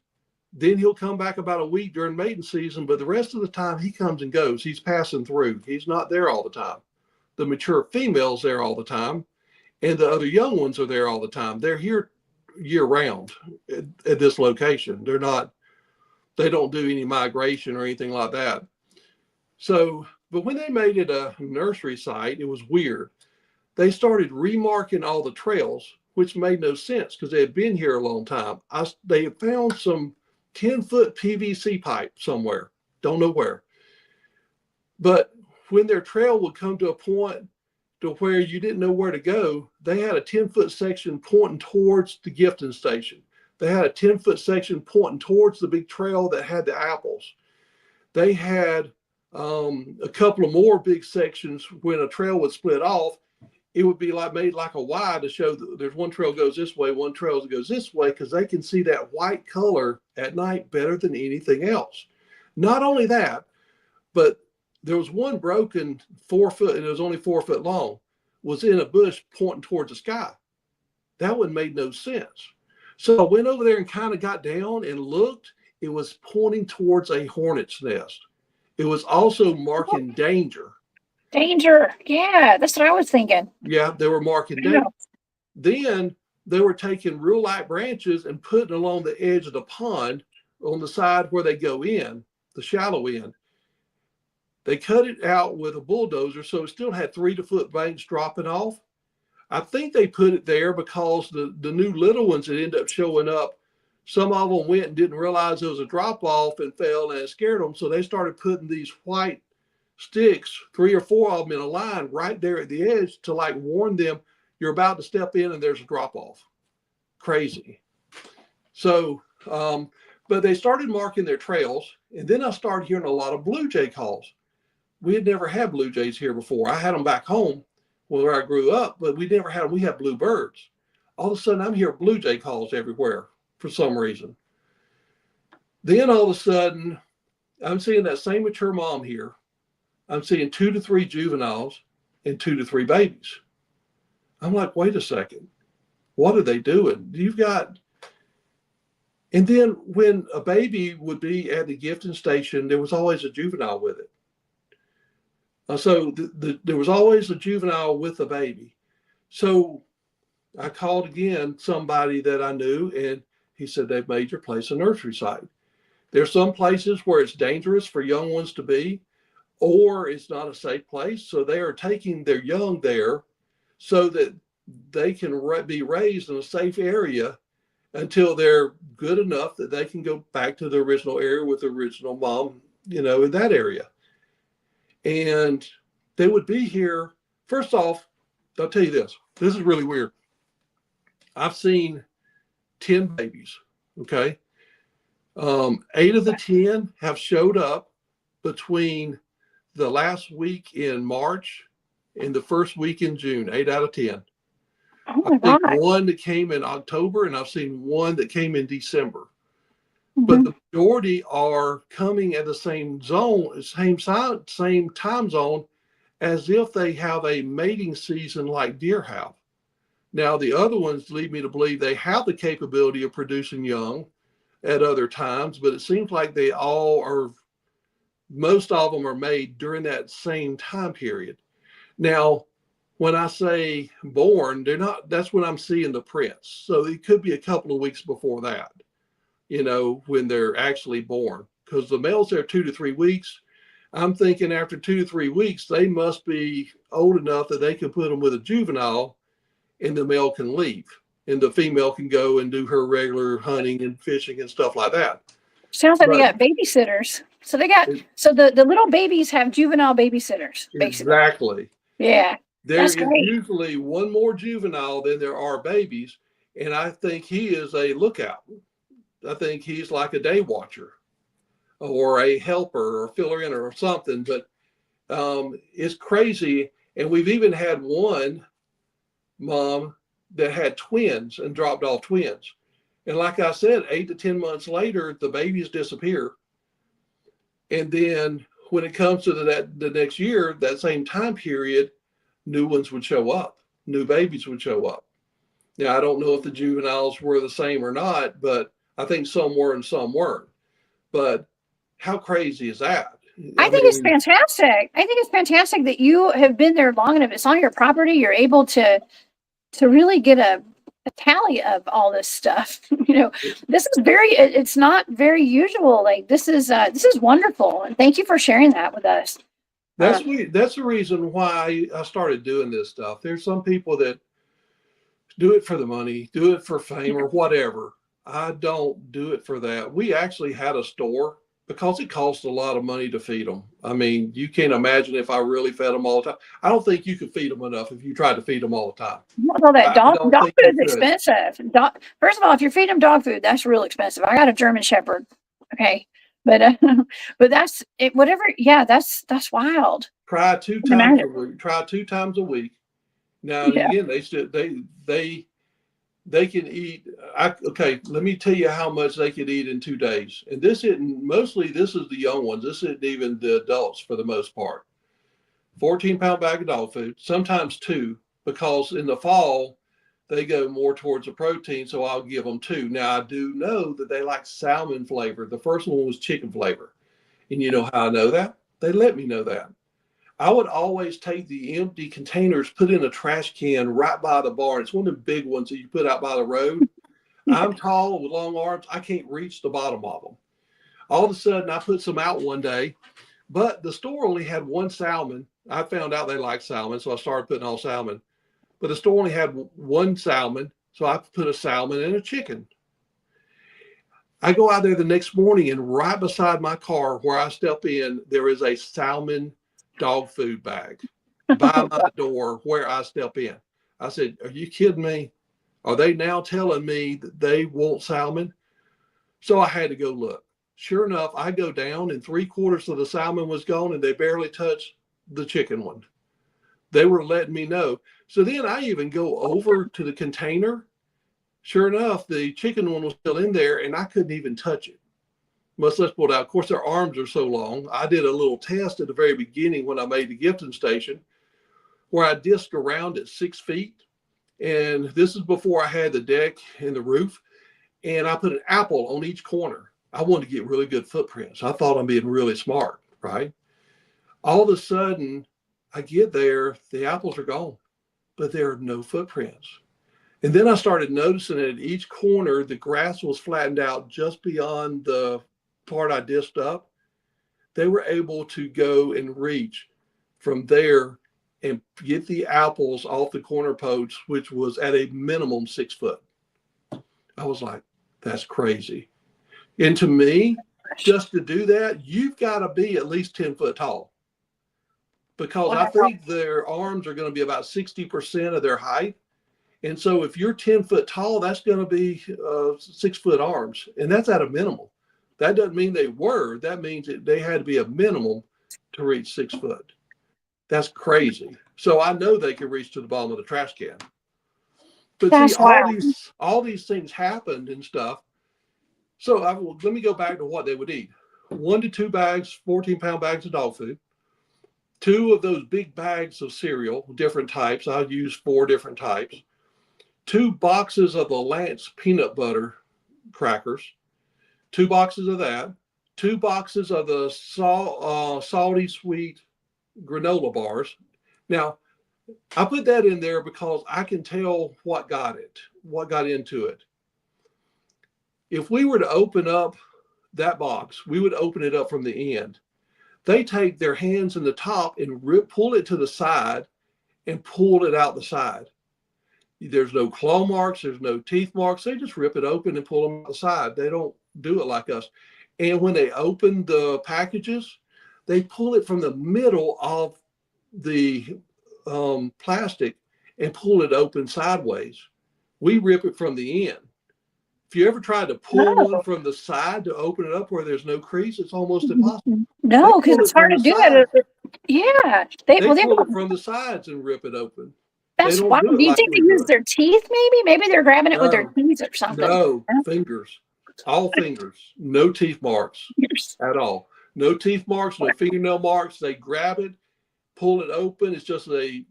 then he'll come back about a week during mating season, but the rest of the time he comes and goes. He's passing through. He's not there all the time. The mature female's there all the time, and the other young ones are there all the time. They're here year round at this location. They don't do any migration or anything like that. So, but when they made it a nursery site, it was weird. They started remarking all the trails, which made no sense because they had been here a long time. They had found some 10-foot PVC pipe somewhere, don't know where. But when their trail would come to a point to where you didn't know where to go, they had a 10-foot section pointing towards the gifting station. They had a 10-foot section pointing towards the big trail that had the apples. They had a couple of more big sections when a trail would split off. It would be like made like a Y to show that there's one trail goes this way, one trail goes this way, because they can see that white color at night better than anything else. Not only that, but there was one broken 4 foot, and it was only 4 foot long, was in a bush pointing towards the sky. That one made no sense. So I went over there and kind of got down and looked. It was pointing towards a hornet's nest. It was also marking danger. Danger. Yeah, that's what I was thinking. Yeah, they were marking danger. Then they were taking real light branches and putting along the edge of the pond on the side where they go in, the shallow end. They cut it out with a bulldozer, so it still had 3 foot banks dropping off. I think they put it there because the new little ones that ended up showing up, some of them went and didn't realize there was a drop off and fell, and it scared them. So they started putting these white sticks, 3 or 4 of them in a line right there at the edge to like warn them you're about to step in and there's a drop off. Crazy. So, but they started marking their trails, and then I started hearing a lot of blue jay calls. We had never had blue jays here before. I had them back home where I grew up, but we never had them. We had blue birds. All of a sudden, I'm hearing blue jay calls everywhere for some reason. Then all of a sudden, I'm seeing that same mature mom here. I'm seeing 2 to 3 juveniles and 2 to 3 babies. I'm like, wait a second. What are they doing? You've got... And then when a baby would be at the gifting station, there was always a juvenile with it. So there was always a juvenile with a baby. So I called again somebody that I knew, and he said they've made your place a nursery site. There's some places where it's dangerous for young ones to be, or it's not a safe place. So they are taking their young there so that they can be raised in a safe area until they're good enough that they can go back to the original area with the original mom, you know, in that area. And they would be here. First off, I'll tell you this. This is really weird. I've seen 10 babies, okay? 8 of the 10 have showed up between the last week in March and the first week in June, 8 out of 10. Oh I've seen one that came in October, and I've seen one that came in December. But the majority are coming at the same zone, same time zone, as if they have a mating season like deer have. Now, the other ones lead me to believe they have the capability of producing young at other times, but it seems like they all are, most of them are made during that same time period. Now, when I say born, they're not, that's when I'm seeing the prints. So it could be a couple of weeks before that, you know, when they're actually born, because the males are 2 to 3 weeks. I'm thinking after 2 to 3 weeks, they must be old enough that they can put them with a juvenile and the male can leave and the female can go and do her regular hunting and fishing and stuff like that. Sounds like they got babysitters. So they got, It- so the little babies have juvenile babysitters, basically. exactly. Yeah, There that's is great. usually one more juvenile than there are babies, and I think he is a lookout. I think he's like a day watcher or a helper or filler in or something. But it's crazy. And we've even had one mom that had twins and dropped off twins. And like I said, 8 to 10 months later, the babies disappear. And then when it comes to the next year, that same time period, new ones would show up, new babies would show up. Now, I don't know if the juveniles were the same or not, but I think some were and some weren't. But how crazy is that? I I think it's mean, fantastic. I think it's fantastic that you have been there long enough. It's on your property. You're able to really get a tally of all this stuff. You know, this is it's not very usual. Like this is wonderful. And thank you for sharing that with us. that's the reason why I started doing this stuff. There's some people that do it for the money, do it for fame or whatever. I don't do it for that. We actually had a store because it costs a lot of money to feed them. I mean, you can't imagine if I really fed them all the time. I don't think you could feed them enough if you tried to feed them all the time. Well, that I don't dog think you food is could. expensive. First of all, if you're feeding them dog food, that's real expensive. I got a German Shepherd. Okay, but but that's it. Whatever. Yeah, that's wild. Try two I can times a imagine. week. Try 2 times a week. Now and Yeah. again, they can eat. Okay, let me tell you how much they could eat in 2 days. And this isn't mostly. This is the young ones. This isn't even the adults for the most part. 14-pound bag of dog food, sometimes two, because in the fall they go more towards the protein. So I'll give them two. Now I do know that they like salmon flavor. The first one was chicken flavor, and you know how I know that? They let me know that. I would always take the empty containers, put in a trash can right by the barn. It's one of the big ones that you put out by the road. I'm tall with long arms. I can't reach the bottom of them. All of a sudden, I put some out one day, but the store only had one salmon. I found out they like salmon, so I started putting all salmon. But the store only had one salmon, so I put a salmon and a chicken. I go out there the next morning, and right beside my car where I step in, there is a salmon dog food bag by my door where I step in. I said, "Are you kidding me? Are they now telling me that they want salmon?" So I had to go look. Sure enough, I go down and 3/4 of the salmon was gone and they barely touched the chicken one. They were letting me know. So then I even go over to the container. Sure enough, the chicken one was still in there and I couldn't even touch it. Much less pull it out. Of course, their arms are so long. I did a little test at the very beginning when I made the gifting station where I disc around at 6 feet. And this is before I had the deck and the roof. And I put an apple on each corner. I wanted to get really good footprints. I thought I'm being really smart, right? All of a sudden, I get there, the apples are gone, but there are no footprints. And then I started noticing at each corner, the grass was flattened out just beyond the part I disced up. They were able to go and reach from there and get the apples off the corner posts, which was at a minimum 6 foot. I was like, that's crazy. And to me, just to do that, you've got to be at least 10 foot tall because I Wow. think their arms are going to be about 60% of their height. And so if you're 10 foot tall, that's going to be 6 foot arms. And that's at a minimum. That doesn't mean they were. That means that they had to be a minimum to reach 6 foot. That's crazy. So I know they can reach to the bottom of the trash can. But see, That's wild. all these things happened and stuff. So let me go back to what they would eat. 1 to 2 bags, 14-pound bags of dog food. 2 of those big bags of cereal, different types. I'll use 4 different types. 2 boxes of the Lance peanut butter crackers. 2 boxes of that. 2 boxes of the salty sweet granola bars. Now, I put that in there because I can tell what got into it. If we were to open up that box, we would open it up from the end. They take their hands in the top and pull it to the side and pull it out the side. There's no claw marks. There's no teeth marks. They just rip it open and pull them out the side. They don't do it like us. And when they open the packages, they pull it from the middle of the plastic and pull it open sideways. We rip it from the end. If you ever tried to pull one No. from the side to open it up where there's no crease, it's almost impossible. They No, because pull it's it from hard the to do side. it. Yeah. They They pull it don't. from the sides and rip it open. They That's don't why. do Do it you like think they we do use it. their teeth? Maybe they're grabbing it with their No, teeth or something. no, fingers. All fingers. No teeth marks at all. No teeth marks, no fingernail marks. They grab it, pull it open. It's just a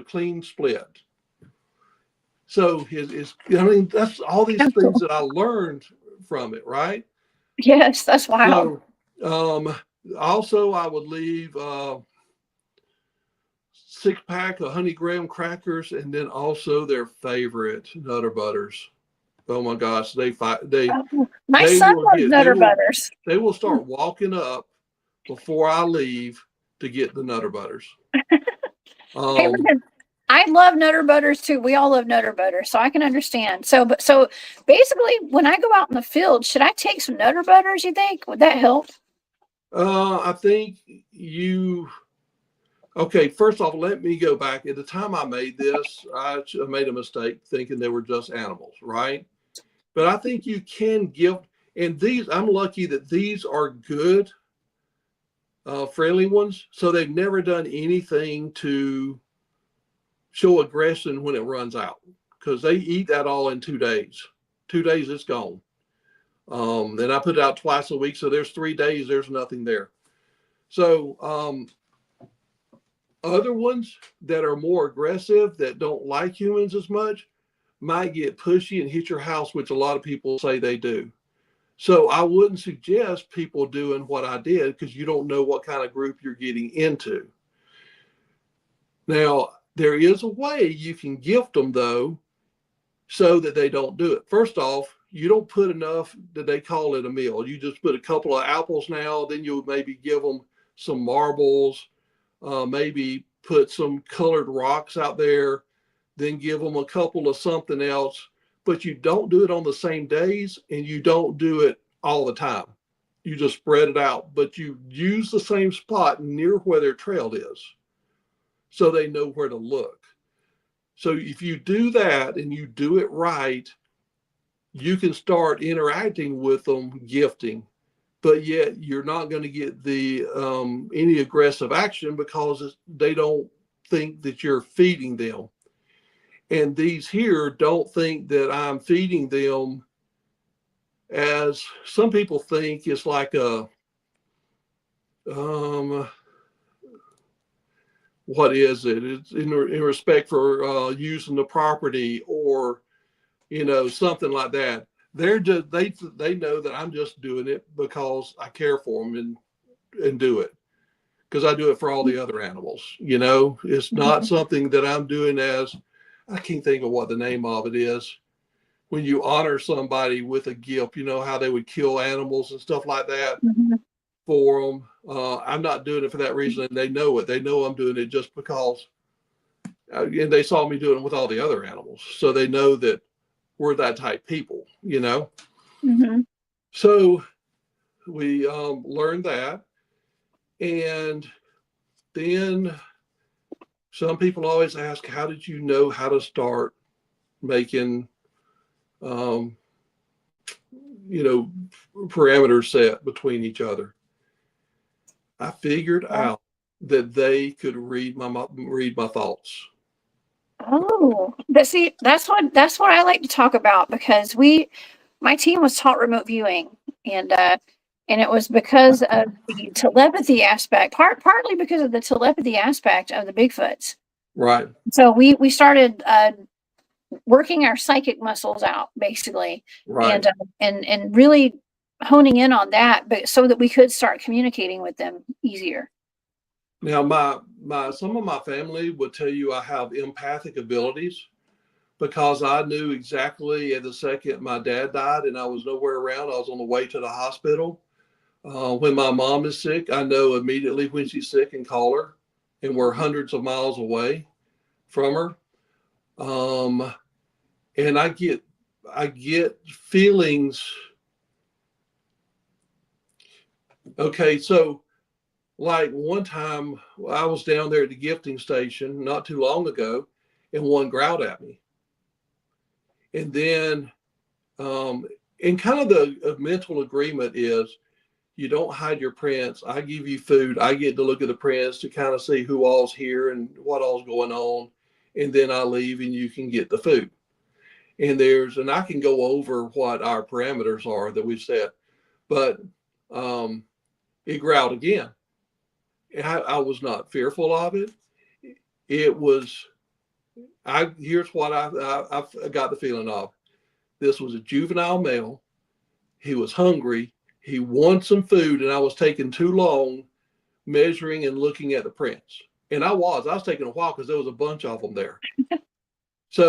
clean split. So I mean, that's all these That's things cool. that I learned from it, right? Yes, that's wild. So also I would leave 6-pack of honey graham crackers, and then also their favorite Nutter Butters. Oh my gosh, Oh, my they son will loves get Nutter Butters. they will start walking up before I leave to get the Nutter Butters. Hey, Um, listen, I love Nutter Butters too. We all love Nutter Butters, so I can understand. So basically, when I go out in the field, should I take some Nutter Butters? You think would that help? I think you. Okay, first off, let me go back. At the time I made this, I made a mistake thinking they were just animals, right? But I think you can give, and these, I'm lucky that these are good, friendly ones. So they've never done anything to show aggression when it runs out, because they eat that all in 2 days. 2 days, it's gone. Then I put it out twice a week. So there's 3 days, there's nothing there. So, other ones that are more aggressive, that don't like humans as much, might get pushy and hit your house, which a lot of people say they do. So I wouldn't suggest people doing what I did, because you don't know what kind of group you're getting into. Now, there is a way you can gift them, though, so that they don't do it. First off, you don't put enough that they call it a meal. You just put a couple of apples now, then you'll maybe give them some marbles, maybe put some colored rocks out there, then give them a couple of something else. But you don't do it on the same days, and you don't do it all the time. You just spread it out, but you use the same spot near where their trail is, so they know where to look. So if you do that and you do it right, you can start interacting with them, gifting, but yet you're not going to get the any aggressive action, because they don't think that you're feeding them. And these here don't think that I'm feeding them, as some people think it's like a what is it? It's in respect for using the property, or something like that. They're just they know that I'm just doing it because I care for them, and do it because I do it for all the other animals. It's not something that I'm doing as, I can't think of what the name of it is. When you honor somebody with a gift, how they would kill animals and stuff like that Mhm. for them. I'm not doing it for that reason, and they know it. They know I'm doing it just because, and they saw me doing it with all the other animals, so they know that we're that type people. Mhm. So we learned that, and then some people always ask, how did you know how to start making, um, you know, parameters set between each other? I figured Yeah. out that they could read my thoughts. Oh, but see, that's what I like to talk about, because my team was taught remote viewing, and it was because of the telepathy aspect, partly because of the telepathy aspect of the Bigfoots. Right, So we started working our psychic muscles out, basically, right. and really honing in on that, but so that we could start communicating with them easier. Now, my some of my family would tell you I have empathic abilities, because I knew exactly at the second my dad died and I was nowhere around. I was on the way to the hospital. When my mom is sick, I know immediately when she's sick and call her, and we're hundreds of miles away from her. Um, and I get feelings Okay, so like one time I was down there at the gifting station not too long ago, and one growled at me. And then, and kind of the mental agreement is you don't hide your prints. I give you food. I get to look at the prints to kind of see who all's here and what all's going on. And then I leave and you can get the food. And I can go over what our parameters are that we've set, but um, it growled again. I was not fearful of it. It was, here's what I got the feeling of. This was a juvenile male. He was hungry. He wanted some food, and I was taking too long measuring and looking at the prints. And I was taking a while because there was a bunch of them there. They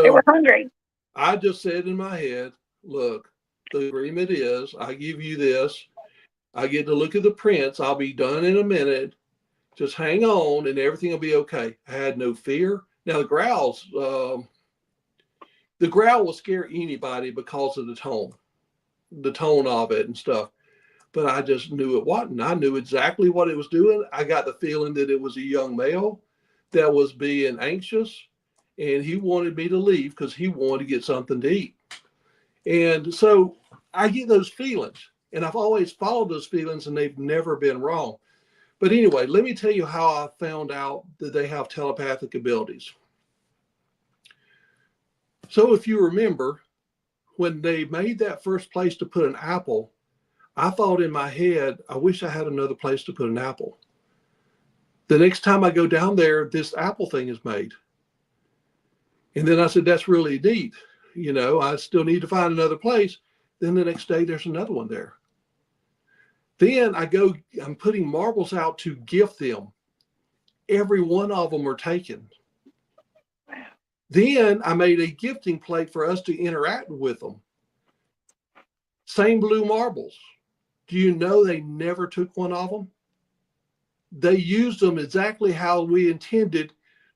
were So hungry. I just said in my head, look, the agreement is I give you this. I get to look at the prints. I'll be done in a minute. Just hang on and everything will be okay. I had no fear. Now the growl will scare anybody because of the tone of it and stuff. But I just knew it wasn't. I knew exactly what it was doing. I got the feeling that it was a young male that was being anxious, and he wanted me to leave because he wanted to get something to eat. And so I get those feelings, and I've always followed those feelings, and they've never been wrong. But anyway, let me tell you how I found out that they have telepathic abilities. So if you remember, when they made that first place to put an apple, I thought in my head, I wish I had another place to put an apple. The next time I go down there, this apple thing is made. And then I said, that's really neat. You know, I still need to find another place. Then the next day, there's another one there. Then I'm putting marbles out to gift them. Every one of them are taken. Then I made a gifting plate for us to interact with them. Same blue marbles. Do you know they never took one of them? They used them exactly how we intended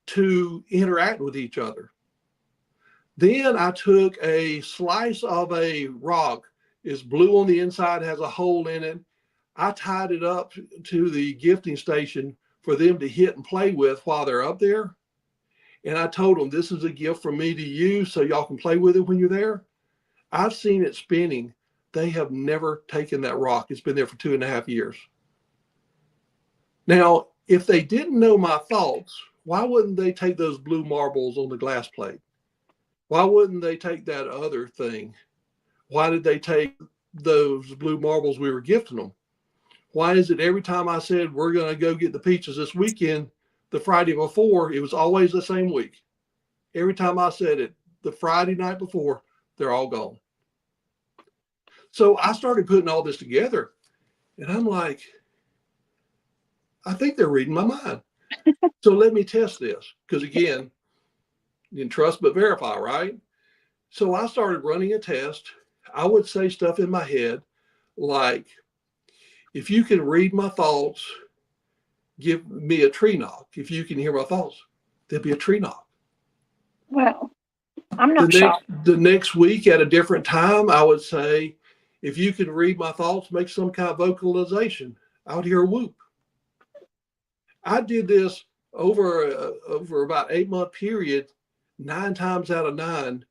to interact with each other. Then I took a slice of a rock. It's blue on the inside, has a hole in it. I tied it up to the gifting station for them to hit and play with while they're up there. And I told them, this is a gift from me to you so y'all can play with it when you're there. I've seen it spinning. They have never taken that rock. It's been there for 2.5 years. Now, if they didn't know my thoughts, why wouldn't they take those blue marbles on the glass plate? Why wouldn't they take that other thing? Why did they take those blue marbles we were gifting them? Why is it every time I said we're going to go get the peaches this weekend, the Friday before, it was always the same week? Every time I said it, the Friday night before, they're all gone. So I started putting all this together, and I'm like, I think they're reading my mind. So let me test this, because again, you can trust but verify, right? So I started running a test. I would say stuff in my head like, if you can read my thoughts, give me a tree knock. If you can hear my thoughts, there'll be a tree knock. Well, I'm not shocked. The next week at a different time, I would say, if you can read my thoughts, make some kind of vocalization. I would hear a whoop. I did this over about 8-month period. 9 times out of 9,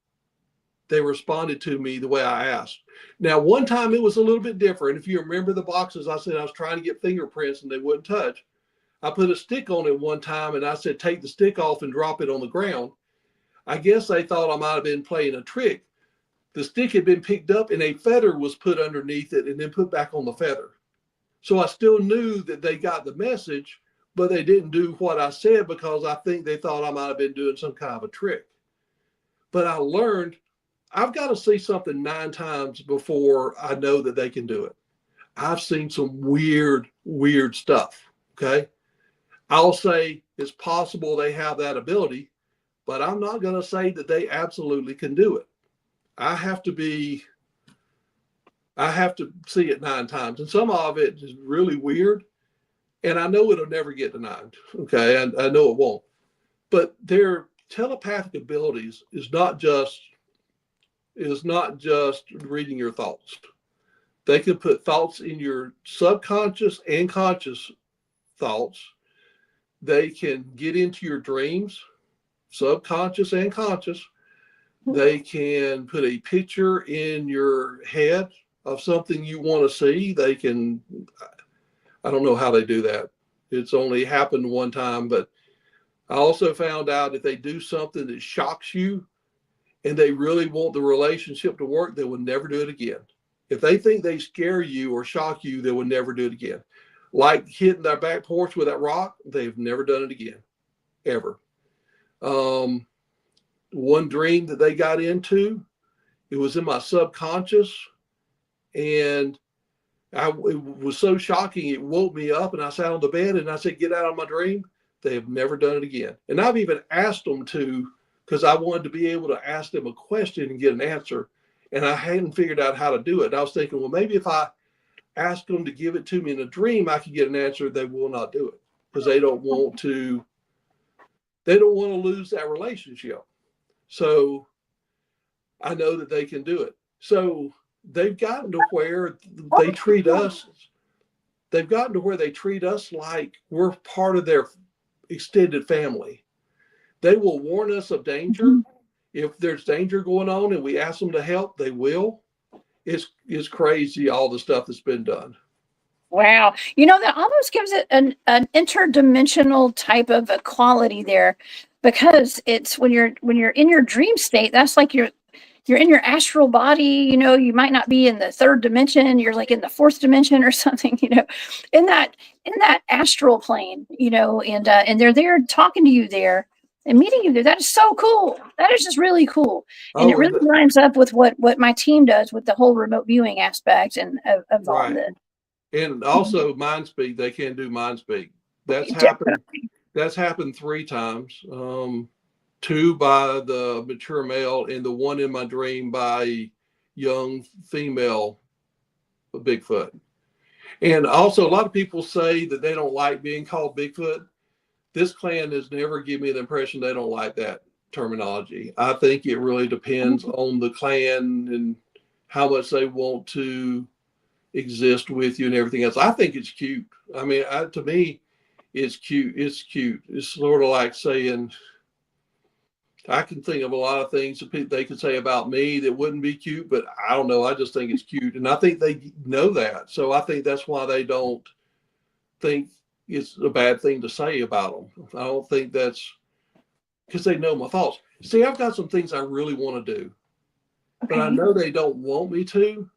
they responded to me the way I asked. Now, one time it was a little bit different. If you remember the boxes, I said I was trying to get fingerprints and they wouldn't touch. I put a stick on it one time and I said, take the stick off and drop it on the ground. I guess they thought I might have been playing a trick. The stick had been picked up and a feather was put underneath it and then put back on the feather. So I still knew that they got the message, but they didn't do what I said because I think they thought I might have been doing some kind of a trick. But I learned I've got to see something 9 times before I know that they can do it. I've seen some weird stuff. Okay. I'll say it's possible they have that ability, but I'm not going to say that they absolutely can do it. I have to see it 9 times. And some of it is really weird. And I know it'll never get denied. Okay. I know it won't. But their telepathic abilities is not just reading your thoughts. They can put thoughts in your subconscious and conscious thoughts. They can get into your dreams, subconscious and conscious. They can put a picture in your head of something you want to see. They can, I don't know how they do that. It's only happened one time, but I also found out if they do something that shocks you and they really want the relationship to work, they will never do it again. If they think they scare you or shock you, they will never do it again. Like hitting their back porch with that rock, they've never done it again, ever. One dream that they got into, it was in my subconscious, and it was so shocking, it woke me up, and I sat on the bed and I said, get out of my dream. They have never done it again. And I've even asked them to, because I wanted to be able to ask them a question and get an answer. And I hadn't figured out how to do it. And I was thinking, well, maybe if I ask them to give it to me in a dream, I could get an answer. They will not do it because they don't want to lose that relationship. So I know that they can do it. So they've gotten to where they treat us like we're part of their extended family. They will warn us of danger. If there's danger going on and we ask them to help, they will. It's crazy, all the stuff that's been done. Wow. That almost gives it an interdimensional type of a quality there, because it's when you're in your dream state, that's like you're in your astral body. You might not be in the third dimension, you're like in the fourth dimension or something, in that astral plane, and they're there talking to you there and meeting you there. That is so cool. That is just really cool. And it really lines up with what my team does with the whole remote viewing aspect and of all this. And also mind speak, they can do mind speak. That's happened 3 times. 2 by the mature male and the one in my dream by a young female Bigfoot. And also a lot of people say that they don't like being called Bigfoot. This clan has never given me the impression they don't like that terminology. I think it really depends on the clan and how much they want to exist with you and everything else. I think it's cute. I mean, to me, it's cute. It's cute. It's sort of like saying, I can think of a lot of things that they could say about me that wouldn't be cute, but I don't know. I just think it's cute. And I think they know that. So I think that's why they don't think it's a bad thing to say about them. I don't think that's because they know my thoughts. See, I've got some things I really want to do, but I know they don't want me to.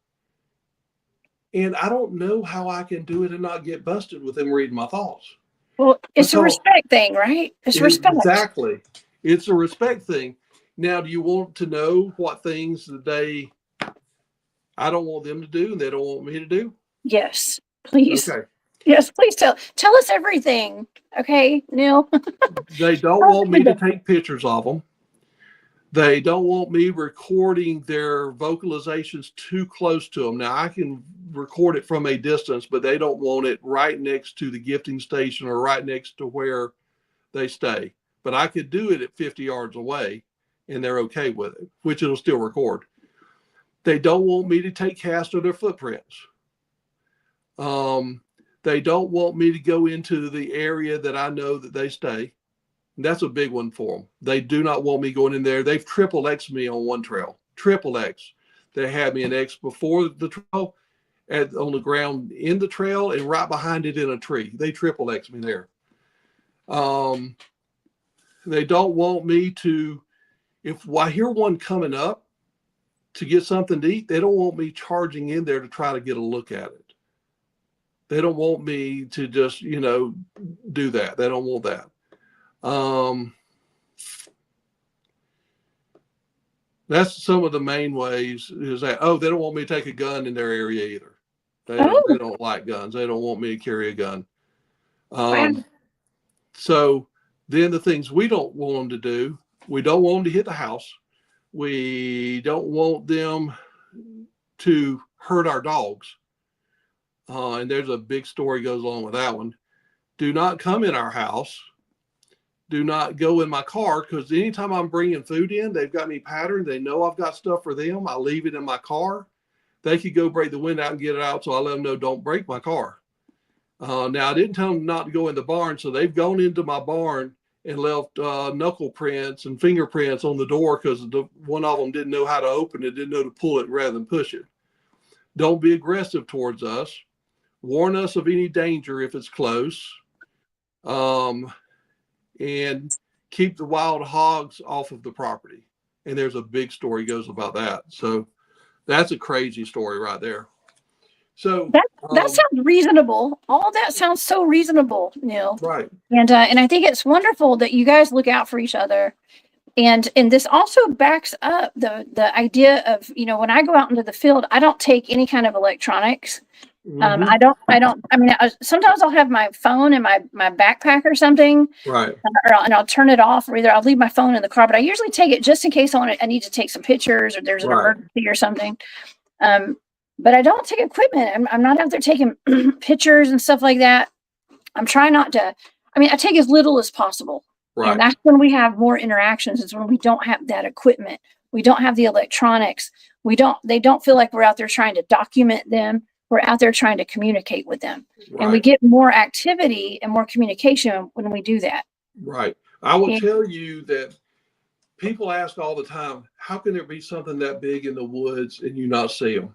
And I don't know how I can do it and not get busted with them reading my thoughts. Well, it's a respect thing, right? It's respect. Exactly. It's a respect thing. Now, do you want to know what things that I don't want them to do and they don't want me to do? Yes, please. Okay. Yes, please tell us everything. Okay, Neal. They don't want me to take pictures of them. They don't want me recording their vocalizations too close to them. Now, I can record it from a distance, but they don't want it right next to the gifting station or right next to where they stay. But I could do it at 50 yards away, and they're okay with it, which it'll still record. They don't want me to take casts of their footprints. They don't want me to go into the area that I know that they stay. That's a big one for them. They do not want me going in there. They've triple X'd me on one trail. Triple X. They had me an X before the trail, on the ground in the trail, and right behind it in a tree. They triple X'd me there. They don't want me to, if I hear one coming up to get something to eat, they don't want me charging in there to try to get a look at it. They don't want me to just, do that. They don't want that. That's some of the main ways is that, they don't want me to take a gun in their area either. They don't like guns. They don't want me to carry a gun. So then the things we don't want them to do, we don't want them to hit the house. We don't want them to hurt our dogs. And there's a big story goes along with that one. Do not come in our house. Do not go in my car, because anytime I'm bringing food in, they've got me patterned. They know I've got stuff for them. I leave it in my car. they could go break the window out and get it out. So I let them know, don't break my car. Now I didn't tell them not to go in the barn. So they've gone into my barn and left knuckle prints and fingerprints on the door because one of them didn't know how to open it, didn't know to pull it rather than push it. Don't be aggressive towards us. Warn us of any danger if it's close. And keep the wild hogs off of the property. And there's a big story goes about that. So that's a crazy story right there. So that sounds reasonable. All that sounds so reasonable, Neal. Right. And I think it's wonderful that you guys look out for each other. And this also backs up the idea of, you know, when I go out into the field, I don't take any kind of electronics. I mean, sometimes I'll have my phone in my backpack or something, right? And I'll turn it off, or either I'll leave my phone in the car, but I usually take it just in case I need to take some pictures or there's an emergency or something. But I don't take equipment. I'm not out there taking pictures and stuff like that. I'm trying not to. I mean, I take as little as possible. Right. And that's when we have more interactions, is when we don't have that equipment. We don't have the electronics. They don't feel like we're out there trying to document them. We're out there trying to communicate with them. Right. And we get more activity and more communication when we do that. Right. I will tell you that people ask all the time, how can there be something that big in the woods and you not see them?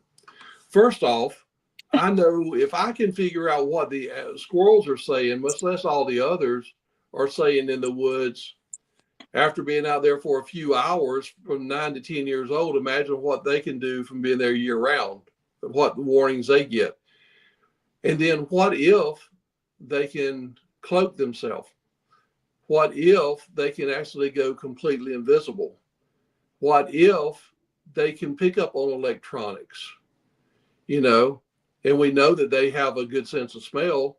First off, I know if I can figure out what the squirrels are saying, much less all the others are saying in the woods, after being out there for a few hours from 9 to 10 years old, imagine what they can do from being there year round, what warnings they get. And then what if they can cloak themselves? What if they can actually go completely invisible? What if they can pick up on electronics? You know, and we know that they have a good sense of smell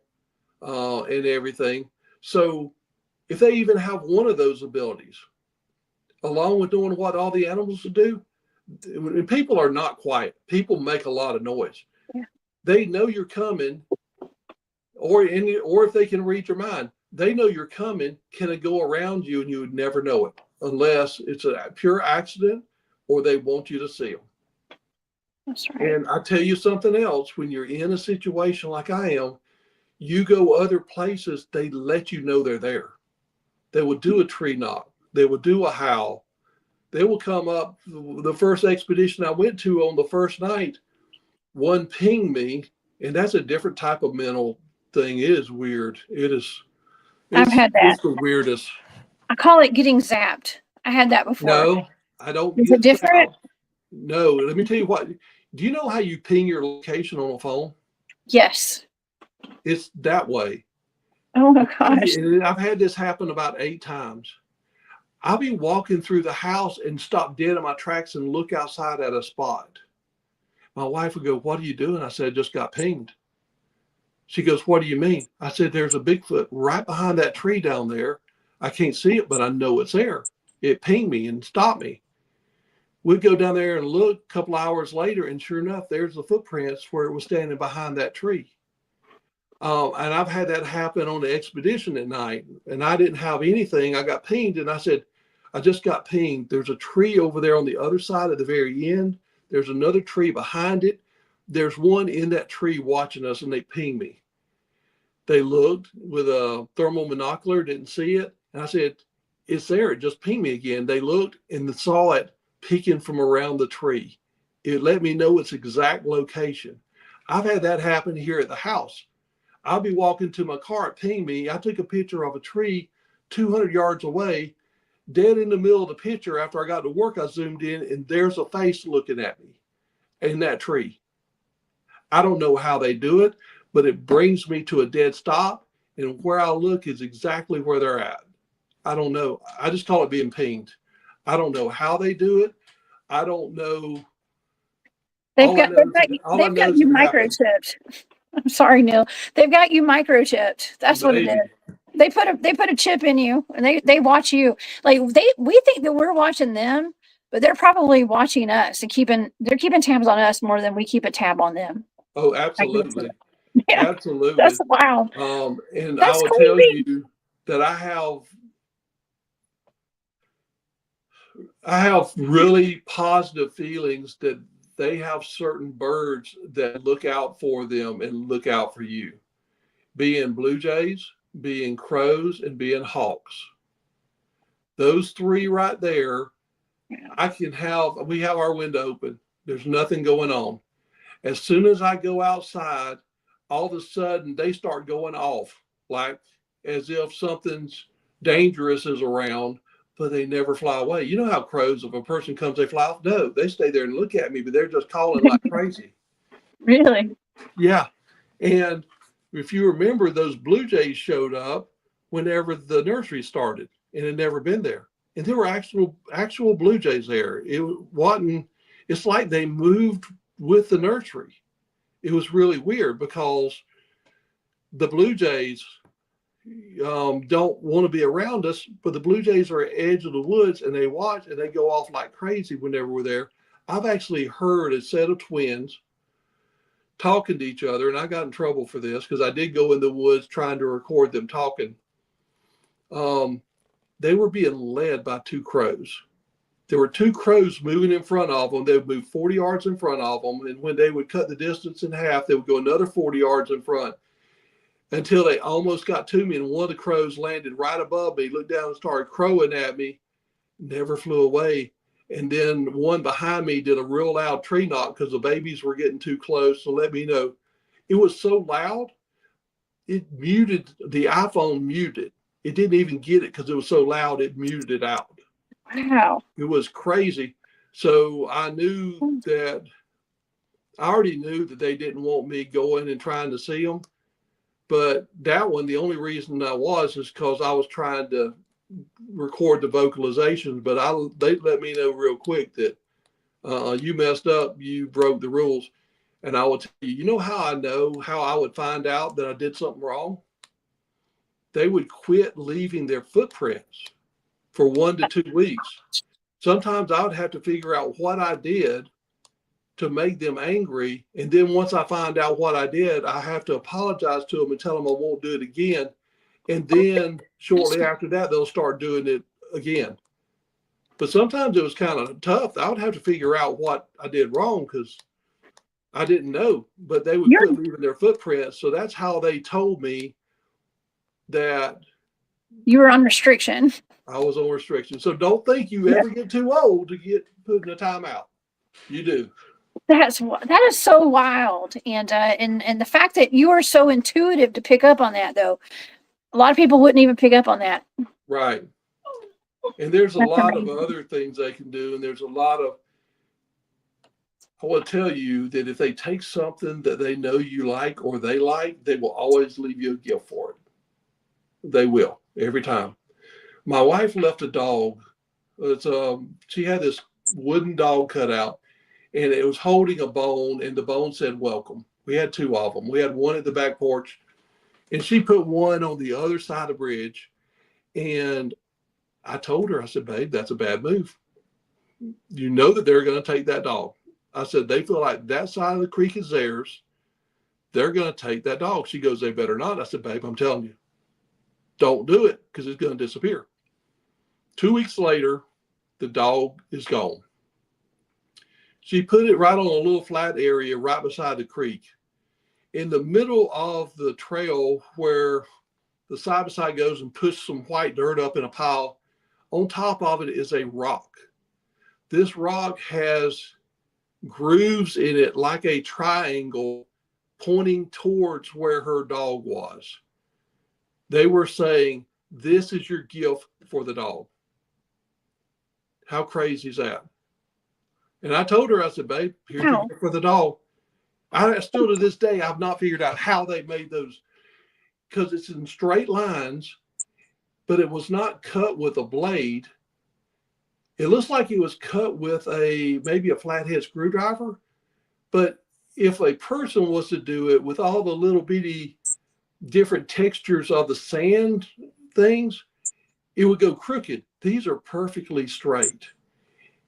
and everything. So if they even have one of those abilities, along with doing what all the animals do, and people are not quiet. People make a lot of noise. Yeah. They know you're coming, or if they can read your mind, they know you're coming. Can it go around you and you would never know it, unless it's a pure accident or they want you to see them. That's right. And I tell you something else, when you're in a situation like I am, you go other places, they let you know they're there. They will do a tree knock. They will do a howl. They will come up. The first expedition I went to on the first night, one pinged me, and that's a different type of mental thing. It is weird. I've had that. It's the weirdest. I call it getting zapped. I had that before. No, I don't. Is it different? No, let me tell you what. Do you know how you ping your location on a phone? Yes. It's that way. Oh my gosh. I've had this happen about 8 times. I'll be walking through the house and stop dead in my tracks and look outside at a spot. My wife would go, "What are you doing?" I said, "Just got pinged." She goes, "What do you mean?" I said, "There's a Bigfoot right behind that tree down there. I can't see it, but I know it's there. It pinged me and stopped me." We'd go down there and look a couple hours later, and sure enough, there's the footprints where it was standing behind that tree. And I've had that happen on the expedition at night, and I didn't have anything. I got pinged, and I said, "I just got pinged. There's a tree over there on the other side at the very end. There's another tree behind it. There's one in that tree watching us," and they pinged me. They looked with a thermal monocular, didn't see it. And I said, "It's there. It just pinged me again." They looked and saw it peeking from around the tree. It let me know its exact location. I've had that happen here at the house. I'll be walking to my car, it pinged me. I took a picture of a tree 200 yards away, dead in the middle of the picture. After I got to work, I zoomed in, and there's a face looking at me in that tree. I don't know how they do it, but it brings me to a dead stop, and where I look is exactly where they're at. I don't know. I just call it being pinged. I don't know how they do it. I don't know. They've got you microchipped. I'm sorry, Neal. They've got you microchipped. That's what it is. They put a chip in you, and they watch you. Like we think that we're watching them, but they're probably watching us and they're keeping tabs on us more than we keep a tab on them. Oh, absolutely. Yeah, absolutely. That's wild. And I will tell you that I have really positive feelings that they have certain birds that look out for them and look out for you, being blue jays, being crows, and being hawks. Those three right there, we have our window open. There's nothing going on. As soon as I go outside, all of a sudden they start going off, like as if something's dangerous is around, but they never fly away. You know how crows, if a person comes, they fly off? No, they stay there and look at me, but they're just calling like crazy. Really? Yeah. And if you remember, those blue jays showed up whenever the nursery started and had never been there. And there were actual blue jays there. It's like they moved with the nursery. It was really weird because the blue jays don't want to be around us, but the blue jays are at the edge of the woods and they watch and they go off like crazy whenever we're there. I've actually heard a set of twins talking to each other, and I got in trouble for this because I did go in the woods trying to record them talking. They were being led by two crows. There were two crows moving in front of them. They would move 40 yards in front of them, and when they would cut the distance in half, they would go another 40 yards in front until they almost got to me, and one of the crows landed right above me, looked down and started crowing at me, never flew away. And then one behind me did a real loud tree knock because the babies were getting too close to let me know. It was so loud, it muted, the iPhone muted. It didn't even get it because it was so loud, it muted it out. Wow. It was crazy. So I already knew that they didn't want me going and trying to see them. But that one, the only reason I was is because I was trying to record the vocalizations, but they let me know real quick that you messed up, you broke the rules. And I will tell you, you know how I know how I would find out that I did something wrong? They would quit leaving their footprints for 1 to 2 weeks. Sometimes I would have to figure out what I did to make them angry. And then once I find out what I did, I have to apologize to them and tell them I won't do it again. And then shortly after that, they'll start doing it again. But sometimes it was kind of tough. I would have to figure out what I did wrong because I didn't know, but they would quit leaving their footprints. So that's how they told me that you were on restriction. I was on restriction. So don't think you ever get too old to get put in a timeout. You do. That is so wild. And the fact that you are so intuitive to pick up on that, though, a lot of people wouldn't even pick up on that. Right. And there's a lot of other things they can do. And there's a lot of, I will tell you that if they take something that they know you like or they like, they will always leave you a gift for it. They will, every time. My wife left a dog. She had this wooden dog cut out, and it was holding a bone, and the bone said, welcome. We had 2 of them. We had one at the back porch, and she put one on the other side of the bridge. And I told her, I said, babe, that's a bad move. You know that they're going to take that dog. I said, they feel like that side of the creek is theirs. They're going to take that dog. She goes, they better not. I said, babe, I'm telling you, don't do it because it's going to disappear. 2 weeks later, the dog is gone. She put it right on a little flat area right beside the creek. In the middle of the trail where the side-by-side goes and puts some white dirt up in a pile, on top of it is a rock. This rock has grooves in it like a triangle pointing towards where her dog was. They were saying, this is your gift for the dog. How crazy is that? And I told her, I said, babe, here's your gift for the dog. I still to this day, I've not figured out how they made those, because it's in straight lines, but it was not cut with a blade. It looks like it was cut with maybe a flathead screwdriver. But if a person was to do it with all the little bitty different textures of the sand things, it would go crooked. These are perfectly straight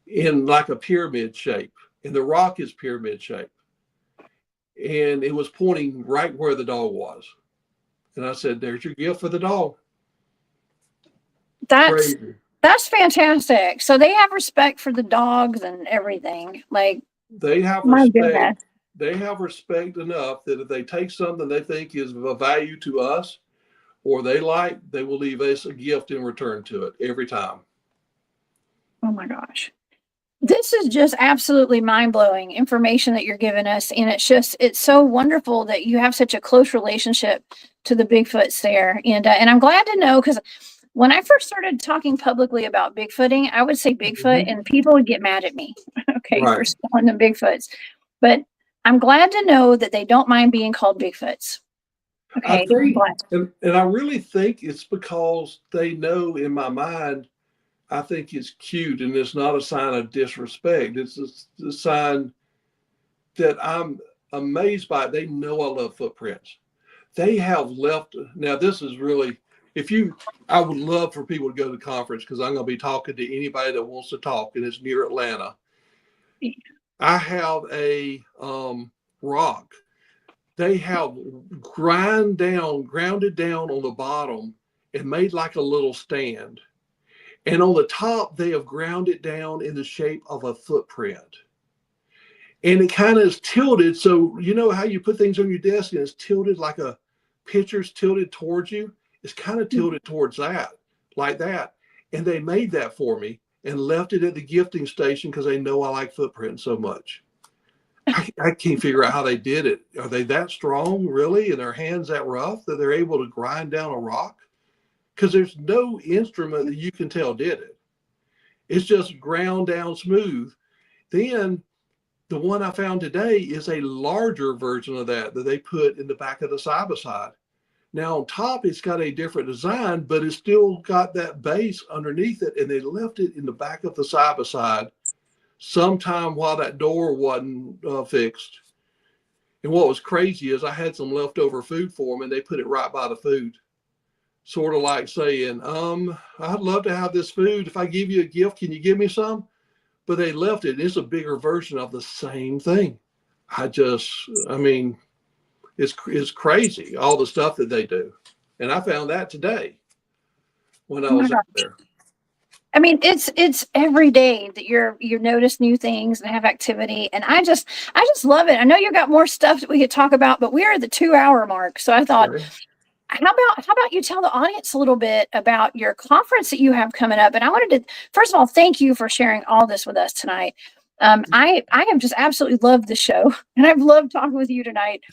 in like a pyramid shape. And the rock is pyramid shape. And it was pointing right where the dog was. And I said, there's your gift for the dog. That's fantastic. So they have respect for the dogs and everything. Like, They have My respect. goodness. They have respect enough that if they take something they think is of value to us or they like, they will leave us a gift in return to it every time. Oh my gosh. This is just absolutely mind-blowing information that you're giving us, and it's so wonderful that you have such a close relationship to the Bigfoots there, and I'm glad to know, because when I first started talking publicly about Bigfooting, I would say Bigfoot, Mhm. and people would get mad at me, okay, for Right. calling them Bigfoots. But I'm glad to know that they don't mind being called Bigfoots. I Okay, I'm think, glad. and I really think it's because they know in my mind, I think it's cute and it's not a sign of disrespect. It's a sign that I'm amazed by. They know I love footprints. They have left. Now, this is really, if you, I would love for people to go to the conference because I'm going to be talking to anybody that wants to talk, and it's near Atlanta. I have a rock. They have grounded down on the bottom and made like a little stand. And on the top, they have ground it down in the shape of a footprint. And it kind of is tilted. So, you know how you put things on your desk and it's tilted like a picture's tilted towards you? It's kind of tilted towards that, like that. And they made that for me and left it at the gifting station because they know I like footprints so much. I can't figure out how they did it. Are they that strong, really? And their hands that rough that they're able to grind down a rock? Because there's no instrument that you can tell did it. It's just ground down smooth. Then the one I found today is a larger version of that they put in the back of the side by side. Now on top, it's got a different design, but it's still got that base underneath it, and they left it in the back of the side by side sometime while that door wasn't fixed. And what was crazy is I had some leftover food for them, and they put it right by the food, sort of like saying, I'd love to have this food. If I give you a gift, can you give me some? But they left it. It's a bigger version of the same thing. I mean, it's crazy, all the stuff that they do. And I found that today when I Oh my was out gosh. there. I mean, it's every day that you notice new things and have activity, and I just love it. I know you got more stuff that we could talk about, but we're at the 2 hour mark. So I thought, Okay. how about you tell the audience a little bit about your conference that you have coming up? And I wanted to first of all thank you for sharing all this with us tonight. I have just absolutely loved the show, and I've loved talking with you tonight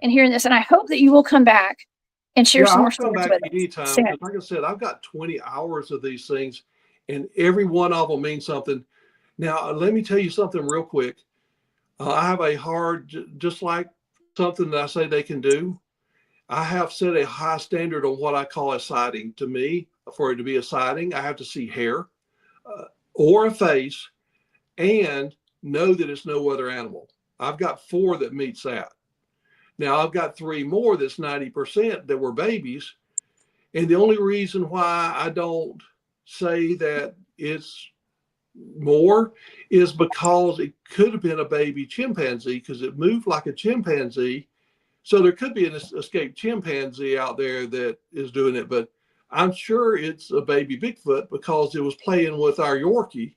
and hearing this. And I hope that you will come back and share Yeah, some more I'll come stories back with us anytime soon. because, like I said, I've got 20 hours of these things, and every one of them means something. Now, let me tell you something real quick. I have a just like something that I say they can do. I have set a high standard on what I call a sighting. To me, for it to be a sighting, I have to see hair uh, or a face and know that it's no other animal. I've got 4 that meets that. Now I've got 3 more that's 90% that were babies. And the only reason why I don't say that it's more is because it could have been a baby chimpanzee because it moved like a chimpanzee. So there could be an escaped chimpanzee out there that is doing it, but I'm sure it's a baby Bigfoot because it was playing with our Yorkie.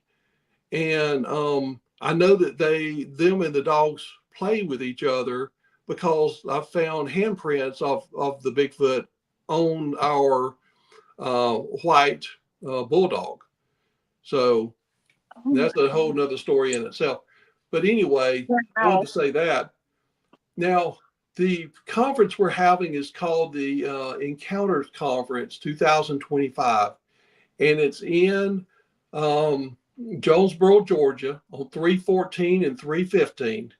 And I know that them and the dogs play with each other because I found handprints of the Bigfoot on our white bulldog. So Oh that's a whole nother story in itself. But anyway, my I wanted wow. to say that. Now, the conference we're having is called the Encounters Conference 2025, and it's in Jonesboro, Georgia on 314 and 315.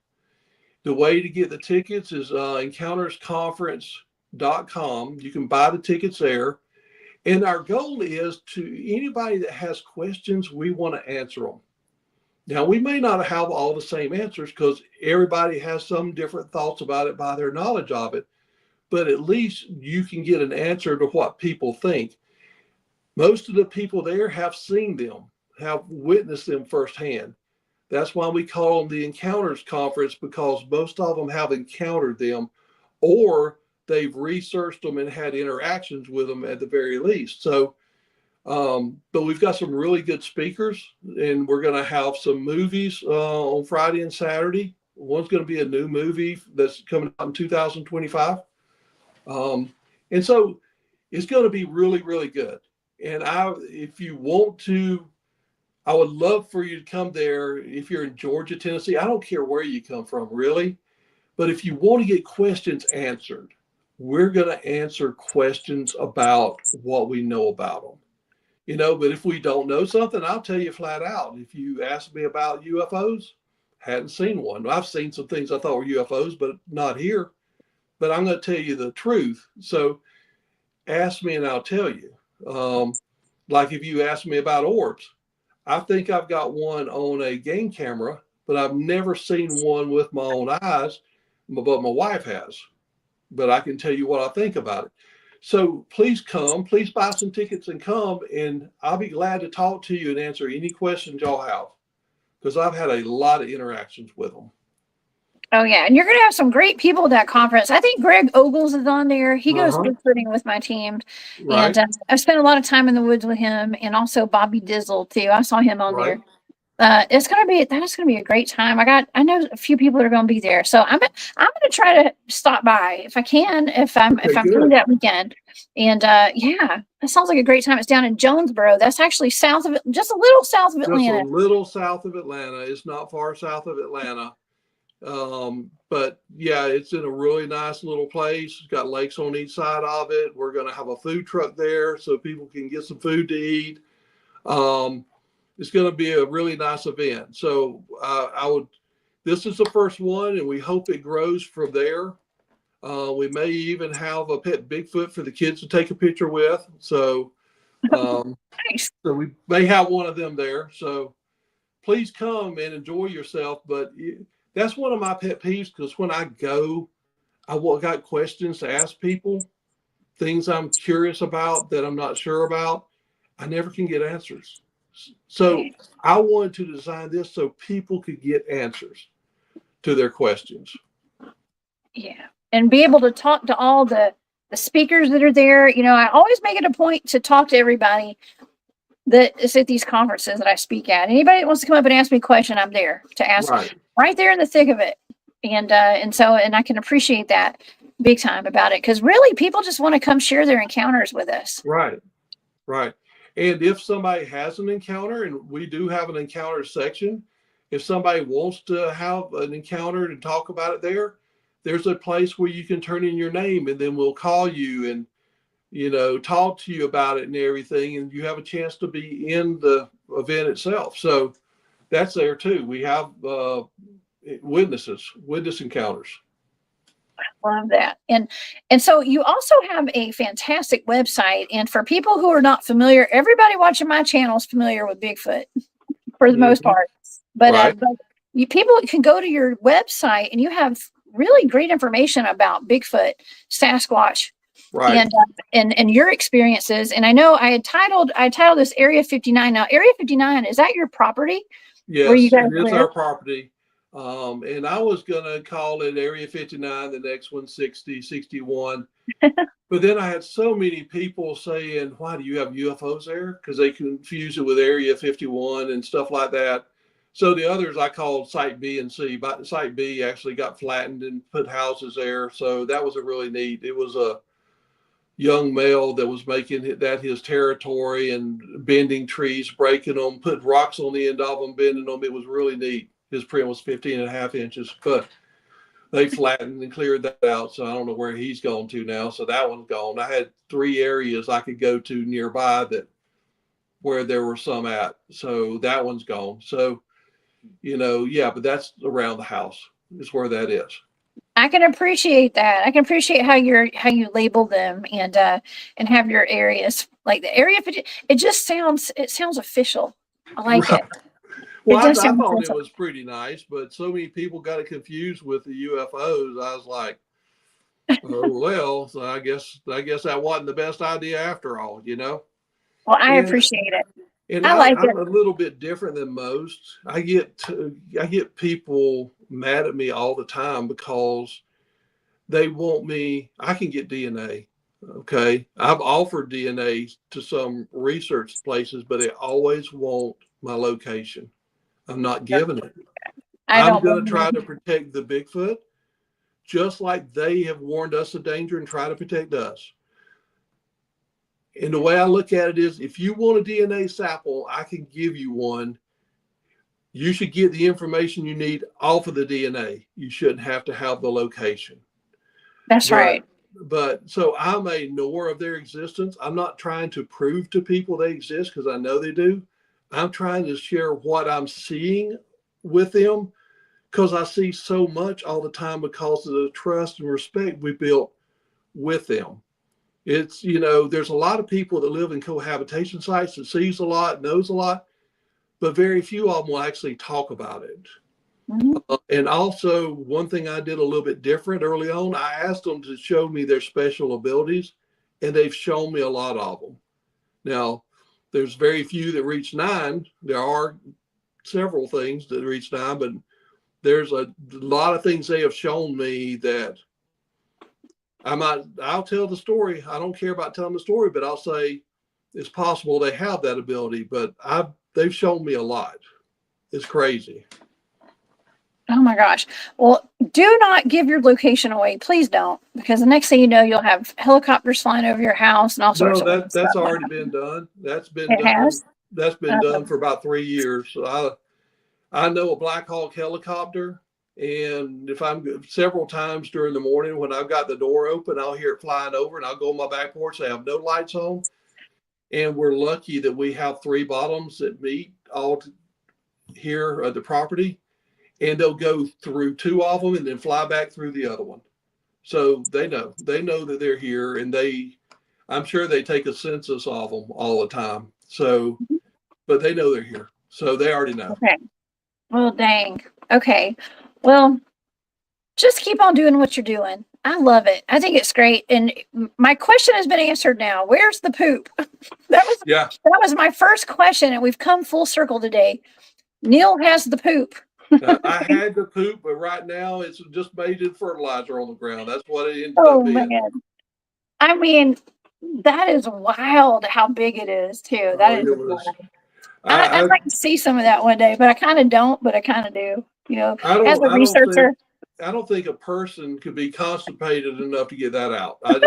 The way to get the tickets is encountersconference.com. You can buy the tickets there. And our goal is to anybody that has questions, we want to answer them. Now, we may not have all the same answers because everybody has some different thoughts about it by their knowledge of it, but at least you can get an answer to what people think. Most of the people there have seen them, have witnessed them firsthand. That's why we call them the Encounters Conference because most of them have encountered them or they've researched them and had interactions with them at the very least. So But we've got some really good speakers, and we're going to have some movies on Friday and Saturday. One's going to be a new movie that's coming out in 2025. And so it's going to be really, really good. And if you want to, I would love for you to come there. If you're in Georgia, Tennessee, I don't care where you come from, really. But if you want to get questions answered, we're going to answer questions about what we know about them. But if we don't know something, I'll tell you flat out. If you ask me about UFOs, hadn't seen one. I've seen some things I thought were UFOs, but not here. But I'm going to tell you the truth. So ask me and I'll tell you. Like if you ask me about orbs, I think I've got one on a game camera, but I've never seen one with my own eyes, but my wife has. But I can tell you what I think about it. So please come, please buy some tickets and come, and I'll be glad to talk to you and answer any questions y'all have, because I've had a lot of interactions with them. Oh, yeah. And you're going to have some great people at that conference. I think Greg Ogles is on there. He goes bigfooting with my team. Right. And I've spent a lot of time in the woods with him, and also Bobby Dizzle, too. I saw him on there. That's going to be a great time. I know a few people that are going to be there. So I'm going to try to stop by if I can, if I'm free that weekend. And yeah, that sounds like a great time. It's down in Jonesboro. That's actually south of it, just a little south of Atlanta. Just a little south of Atlanta. It's not far south of Atlanta. But yeah, it's in a really nice little place. It's got lakes on each side of it. We're going to have a food truck there so people can get some food to eat. It's going to be a really nice event. So this is the first one, and we hope it grows from there. We may even have a pet Bigfoot for the kids to take a picture with. So, nice. So we may have one of them there. So please come and enjoy yourself. But that's one of my pet peeves, because when I go, I got questions to ask people, things I'm curious about that I'm not sure about. I never can get answers. So I wanted to design this so people could get answers to their questions. Yeah. And be able to talk to all the speakers that are there. I always make it a point to talk to everybody that is at these conferences that I speak at. Anybody that wants to come up and ask me a question, I'm there to ask right there in the thick of it. And I can appreciate that big time about it, because really people just want to come share their encounters with us. Right. And if somebody has an encounter, and we do have an encounter section, if somebody wants to have an encounter and talk about it there's a place where you can turn in your name, and then we'll call you and, talk to you about it and everything. And you have a chance to be in the event itself. So that's there too. We have witness encounters. Love that. And so you also have a fantastic website. And for people who are not familiar, everybody watching my channel is familiar with Bigfoot for the most part. But people can go to your website, and you have really great information about Bigfoot, Sasquatch, and your experiences. And I know I titled this Area 59. Now, Area 59, is that your property? Yes, it is our property. And I was going to call it Area 59, the next one 60, 61. But then I had so many people saying, why do you have UFOs there? Because they confuse it with Area 51 and stuff like that. So the others I called Site B and C. But Site B actually got flattened and put houses there. So that was a really neat. It was a young male that was making that his territory and bending trees, breaking them, put rocks on the end of them, bending them. It was really neat. His print was 15.5 inches, but they flattened and cleared that out. So I don't know where he's gone to now. So that one's gone. I had 3 areas I could go to nearby where there were some at. So that one's gone. So, but that's around the house is where that is. I can appreciate that. I can appreciate how you label them and have your areas, like the area. It sounds official. I like it. Well, I thought it was pretty nice, but so many people got it confused with the UFOs. I was like, oh, well, so I guess that wasn't the best idea after all, Well, I appreciate it. And I'm a little bit different than most. I get people mad at me all the time because they want me. I can get DNA. Okay. I've offered DNA to some research places, but they always want my location. I'm not giving it. I I'm don't going to believe try it. to protect the Bigfoot just like they have warned us of danger and try to protect us. And the way I look at it is, if you want a DNA sample, I can give you one. You should get the information you need off of the DNA. You shouldn't have to have the location. That's right. But so I may know of their existence. I'm not trying to prove to people they exist because I know they do. I'm trying to share what I'm seeing with them because I see so much all the time because of the trust and respect we built with them. It's, there's a lot of people that live in cohabitation sites that sees a lot, knows a lot, but very few of them will actually talk about it. Mhm. And also, one thing I did a little bit different early on, I asked them to show me their special abilities, and they've shown me a lot of them. Now, there's very few that reach 9. There are several things that reach 9, but there's a lot of things they have shown me that I'll tell the story. I don't care about telling the story, but I'll say it's possible they have that ability, but they've shown me a lot. It's crazy. Oh my gosh. Well, do not give your location away. Please don't, because the next thing you know, you'll have helicopters flying over your house and all sorts No, of weird that's stuff. already been done. That's been It done. has. That's been Uh, done for about 3 years. So I know a Black Hawk helicopter, and if I'm several times during the morning when I've got the door open, I'll hear it flying over, and I'll go on my back porch. They have no lights on, and we're lucky that we have 3 bottoms that meet all here at the property, and they'll go through 2 of them and then fly back through the other one. So they know that they're here, and I'm sure they take a census of them all the time. So, but they know they're here. So they already know. okay. Well, dang. Okay. Well, just keep on doing what you're doing. I love it. I think it's great. And my question has been answered now. Where's the poop? Yeah. That was my first question, and we've come full circle today. Neal has the poop. I had the poop, but right now it's just made it fertilizer on the ground. That's what it ended Oh up being. man. I mean, that is wild how big it is too. Oh, That it is was. wild. I'd like to see some of that one day, but I kind of don't, but I kind of do. As a I don't think researcher. I don't think a person could be constipated enough to get that out. I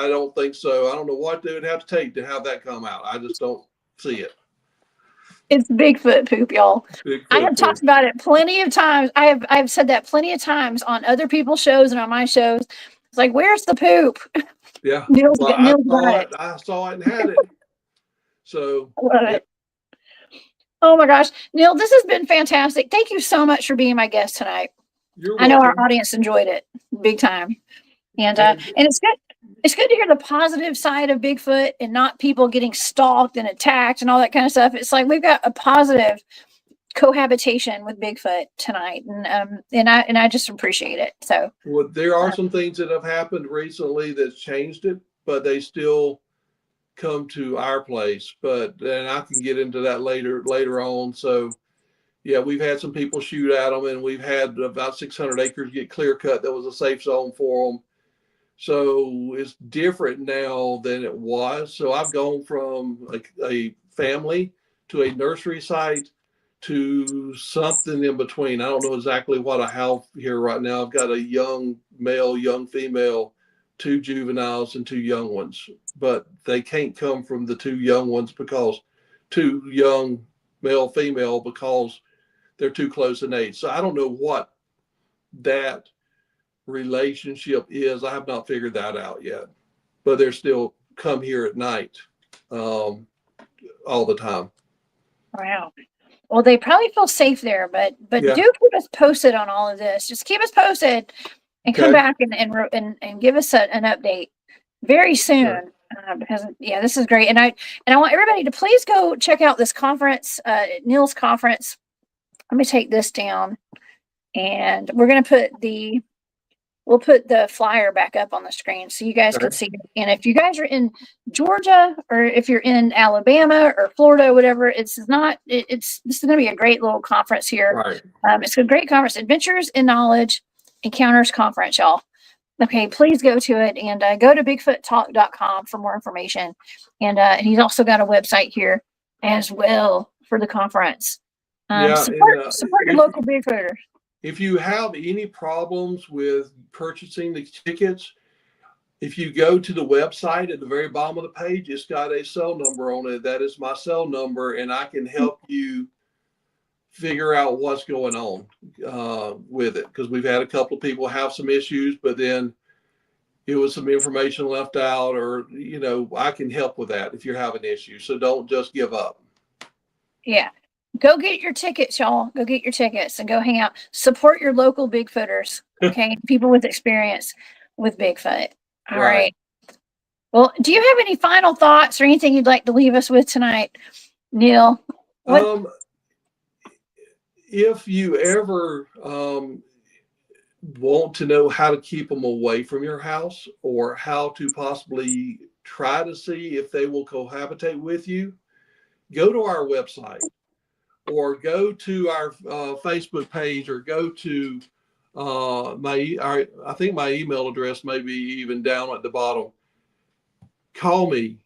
don't think so. I don't know what they would have to take to have that come out. I just don't see it. It's Bigfoot poop, y'all. I have Bigfoot talked poop. about it plenty of times. I've said that plenty of times on other people's shows and on my shows. It's like, where's the poop? Yeah. Neal's Well, Neal's got it. I saw it and had it. So I love yeah, it. Oh my gosh, Neal, this has been fantastic. Thank you so much for being my guest tonight. you're I know our welcome. audience enjoyed it big time, and And it's good. It's good to hear the positive side of Bigfoot and not people getting stalked and attacked and all that kind of stuff. It's like we've got a positive cohabitation with Bigfoot tonight, and I just appreciate it. So, well, there are some things that have happened recently that's changed it, but they still come to our place. But and I can get into that later on. So yeah, we've had some people shoot at them, and we've had about 600 acres get clear cut. That was a safe zone for them. So it's different now than it was. So I've gone from a family to a nursery site to something in between. I don't know exactly what I have here right now. I've got a young male, young female, 2 juveniles, and 2 young ones, but they can't come from the 2 young ones because 2 young male, female, because they're too close in age. So I don't know what that relationship is. I have not figured that out yet, but they're still come here at night all the time. wow. Well, they probably feel safe there, but Yeah. do keep us posted on all of this. Just keep us posted and come Okay. back and give us an update very Sure. soon. Because yeah, this is great, and I want everybody to please go check out this conference, Neal's conference. Let me take this down, and we'll put the flyer back up on the screen so you guys can Okay. see it. And if you guys are in Georgia or if you're in Alabama or Florida, whatever, this is going to be a great little conference here. Right. It's a great conference, Adventures in Knowledge Encounters Conference, y'all. Okay, please go to it and go to bigfoottalk.com for more information. And he's also got a website here as well for the conference. Yeah, Support your local Bigfooters. if you have any problems with purchasing the tickets, if you go to the website at the very bottom of the page, it's got a cell number on it. That is my cell number, and I can help you figure out what's going on with it. Because we've had a couple of people have some issues, but then it was some information left out, or, you know, I can help with that if you're having issues. So don't just give up. Yeah. Go get your tickets, y'all. Go get your tickets and go hang out. Support your local Bigfooters. Okay. People with experience with Bigfoot. All right. Well, do you have any final thoughts or anything you'd like to leave us with tonight, Neal? If you ever want to know how to keep them away from your house, or how to possibly try to see if they will cohabitate with you, go to our website, or go to our Facebook page, or go to I think my email address may be even down at the bottom. Call me,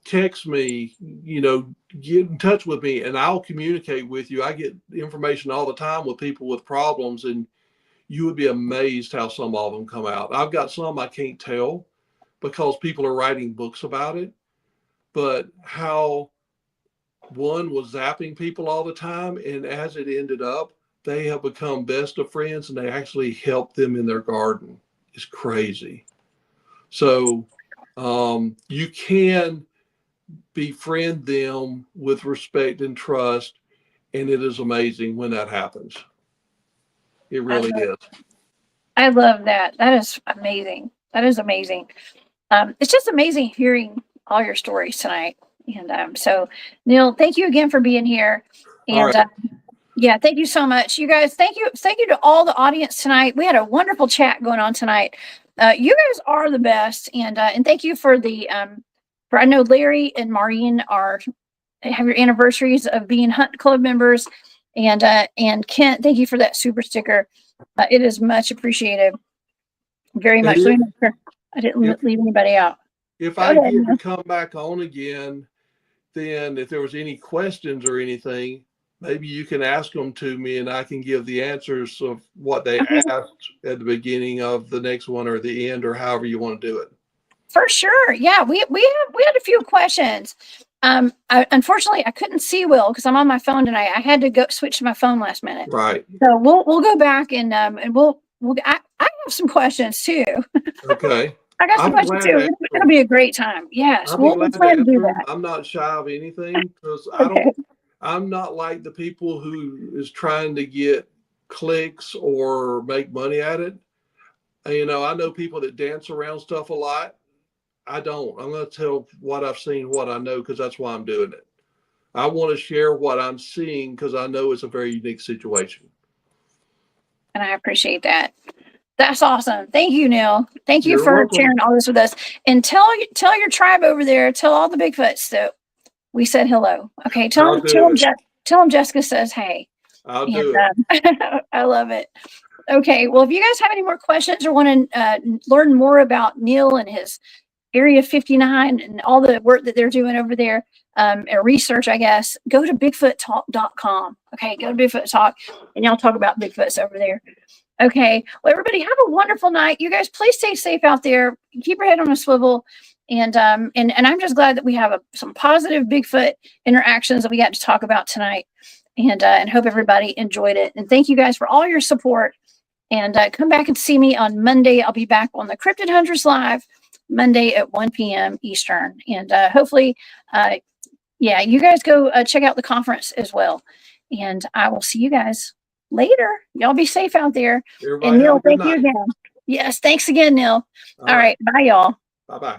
text me, you know, get in touch with me, and I'll communicate with you. I get information all the time with people with problems, and you would be amazed how some of them come out. I've got some I can't tell because people are writing books about it, but how one was zapping people all the time, and as it ended up, they have become best of friends, and they actually help them in their garden. It's crazy. So you can befriend them with respect and trust, and it is amazing when that happens. It really is. I love that. That is amazing. That is amazing. It's just amazing hearing all your stories tonight. And so, Neal, thank you again for being here. And yeah, thank you so much, you guys. Thank you to all the audience tonight. We had a wonderful chat going on tonight. You guys are the best, and thank you for the for I know Larry and Maureen have your anniversaries of being Hunt Club members, and Kent, thank you for that super sticker. It is much appreciated, very much. So I didn't leave anybody out. If I get to come back on again, then if there was any questions or anything, maybe you can ask them to me, and I can give the answers of what they asked at the beginning of the next one, or the end, or however you want to do it. For sure. Yeah, we had a few questions. Unfortunately, I couldn't see Will because I'm on my phone tonight. I had to go switch to my phone last minute. Right. So we'll go back and I have some questions too. Okay. I got some questions too. It'll be a great time. Yes, we'll plan to do that. I'm not shy of anything, because I'm not like the people who is trying to get clicks or make money at it. You know, I know people that dance around stuff a lot. I don't. I'm going to tell what I've seen, what I know, because that's why I'm doing it. I want to share what I'm seeing because I know it's a very unique situation. And I appreciate that. That's awesome. Thank you, Neal. Thank you for sharing all this with us. And tell your tribe over there, tell all the Bigfoots that we said hello. Okay, tell them Jessica says hey. I'll do it. I love it. Okay, well, if you guys have any more questions or want to learn more about Neal and his Area 59 and all the work that they're doing over there, or research, I guess, go to bigfoottalk.com. Okay, go to Bigfoot Talk, and y'all talk about Bigfoots over there. Okay, well, everybody have a wonderful night. You guys, please stay safe out there. Keep your head on a swivel. And I'm just glad that we have some positive Bigfoot interactions that we got to talk about tonight. And hope everybody enjoyed it. And thank you guys for all your support. And come back and see me on Monday. I'll be back on the Cryptid Huntress Live Monday at 1 p.m. Eastern. And hopefully, yeah, you guys go check out the conference as well. And I will see you guys later. Y'all be safe out there. Everybody and Neal, thank you again. Yes, thanks again, Neal. All right. Bye, y'all. Bye-bye.